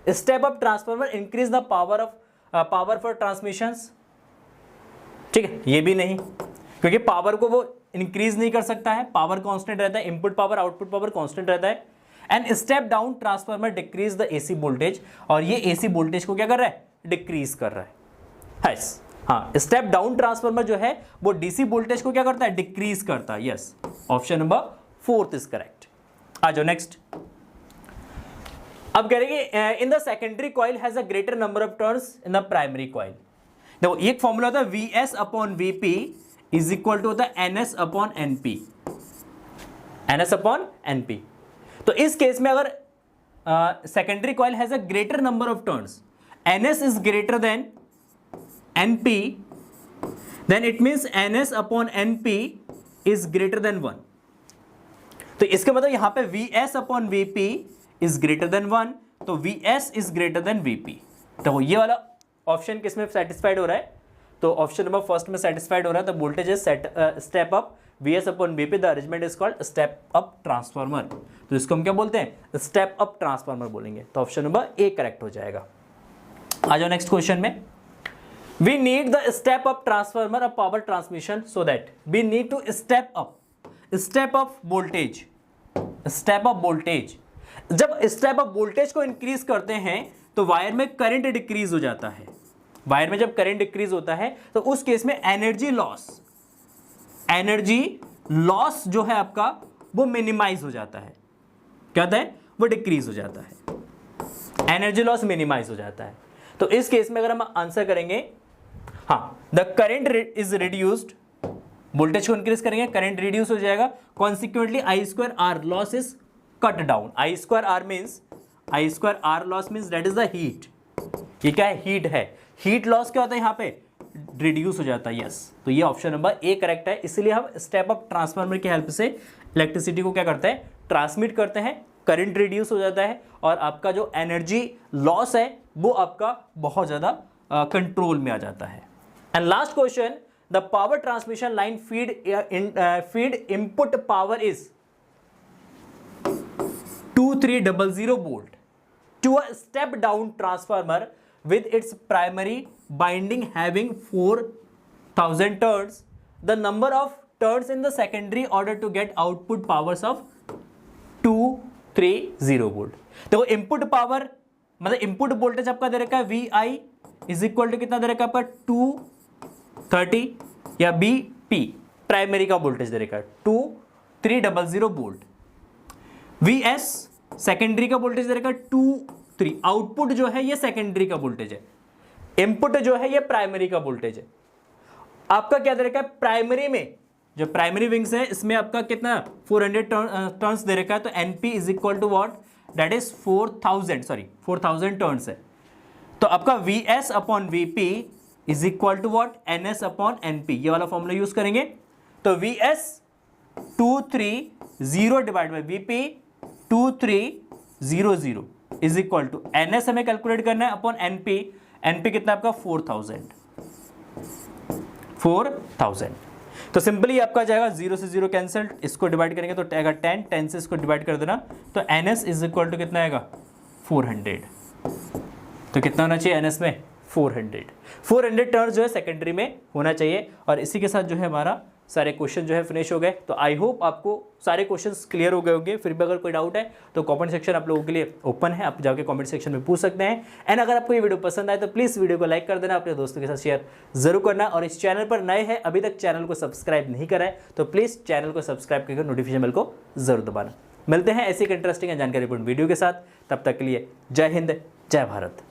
Speaker 1: Step up transformer increase the power for transmissions, ठीक है, ये भी नहीं, क्योंकि पावर को वो इंक्रीज नहीं कर सकता है, पावर कांस्टेंट रहता है, input power output power constant रहता है। And step down transformer decrease the AC voltage, और ये एसी वोल्टेज को क्या कर रहा है, डिक्रीज कर रहा है। यस, हाँ, स्टेप डाउन ट्रांसफार्मर जो है वो डीसी वोल्टेज को क्या करता है, डिक्रीज करता है। Yes, option number 4 is correct. आ जाओ नेक्स्ट। अब कह रहे हैं in the secondary coil has a greater number of turns in the primary coil. देखो एक फॉर्मूला होता है VS upon VP is equal to होता है NS upon NP, NS upon NP. तो इस केस में अगर secondary coil has a greater number of turns, NS is greater than NP, then it means NS upon NP is greater than 1. तो इसका मतलब यहां पे VS upon VP is greater than 1, तो VS is greater than VP। तो ये वाला option किसमें सेटिस्फाइड हो रहा है, तो ऑप्शन नंबर फर्स्ट में सेटिस्फाइड हो रहा है। The voltage is step up VS upon VP, the arrangement is called step up transformer, तो इसको हम क्या बोलते हैं, स्टेप अप ट्रांसफार्मर बोलेंगे। तो ऑप्शन नंबर ए करेक्ट हो जाएगा। आ जाओ नेक्स्ट क्वेश्चन में। We need the step up transformer of power transmission so that we need to step up voltage, step up voltage। जब step up voltage को increase करते हैं तो वायर में करंट डिक्रीज हो जाता है। वायर में जब करंट डिक्रीज होता है तो उस केस में एनर्जी लॉस जो है आपका वो मिनिमाइज हो जाता है। क्या होता है, वो डिक्रीज हो जाता है, एनर्जी लॉस मिनिमाइज हो जाता है। तो इस केस में अगर हम आंसर करेंगे, हाँ, the current is reduced, voltage को इंक्रीज करेंगे, करंट रिड्यूस हो जाएगा, consequently I square R loss is cut down. I square R loss means that is the heat. ये क्या है, हीट है, हीट लॉस क्या होता है यहाँ पे, रिड्यूस हो जाता है। यस, तो ये ऑप्शन नंबर ए करेक्ट है। इसलिए हम स्टेप अप ट्रांसफार्मर की हेल्प से इलेक्ट्रिसिटी को क्या करते हैं, ट्रांसमिट करते हैं, करंट रिड्यूस हो जाता है, और आपका जो एनर्जी लॉस है वो आपका बहुत ज़्यादा कंट्रोल में आ जाता है। And last question, the power transmission line feed input power is 2300 volt to a step down transformer with its primary winding having 4000 turns. The number of turns in the secondary order to get output powers of 230 volt। देखो input power मतलब input voltage आपका दे रखा है VI is equal to कितना दे रखा है आपका 230, या BP प्राइमरी का वोल्टेज दे रखा है 2300 वोल्ट। VS सेकेंडरी का वोल्टेज दे रखा है 23, आउटपुट जो है ये सेकेंडरी का वोल्टेज है, इनपुट जो है ये प्राइमरी का वोल्टेज है। आपका क्या दे रखा है, प्राइमरी में जो प्राइमरी विंग्स है इसमें आपका कितना 400 टर्न्स दे रखा है, तो NP is equal to what, that is 4000 turns है। तो आपका VS upon VP is equal to what, NS upon NP, ये वाला फॉर्मूला यूज करेंगे। तो VS 230 divide by VP 2300 is equal to NS हमें कैलकुलेट करना है अपॉन NP कितना आपका 4000। तो सिंपली आपका जाएगा 0 से 0 कैंसिल, इसको डिवाइड करेंगे तो आएगा 10 से इसको डिवाइड कर देना, तो NS इज इक्वल टू कितना आएगा 400। तो कितना होना चाहिए एनएस में 400 टर्न जो है सेकेंडरी में होना चाहिए। और इसी के साथ जो है हमारा सारे क्वेश्चन जो है फिनिश हो गए। तो आई होप आपको सारे क्वेश्चंस क्लियर हो गए होंगे। फिर भी अगर कोई डाउट है तो कमेंट सेक्शन आप लोगों के लिए ओपन है, आप जाके कमेंट सेक्शन में पूछ सकते हैं। एंड अगर आपको ये वीडियो पसंद आए तो प्लीज़ वीडियो को लाइक कर देना, अपने दोस्तों के साथ शेयर जरूर करना। और इस चैनल पर नए हैं, अभी तक चैनल को सब्सक्राइब नहीं करा है तो प्लीज़ चैनल को सब्सक्राइब करके नोटिफिकेशन बेल को जरूर दबाना। मिलते हैं ऐसी एक इंटरेस्टिंग एंड जानकारीपूर्ण वीडियो के साथ, तब तक के लिए जय हिंद, जय भारत।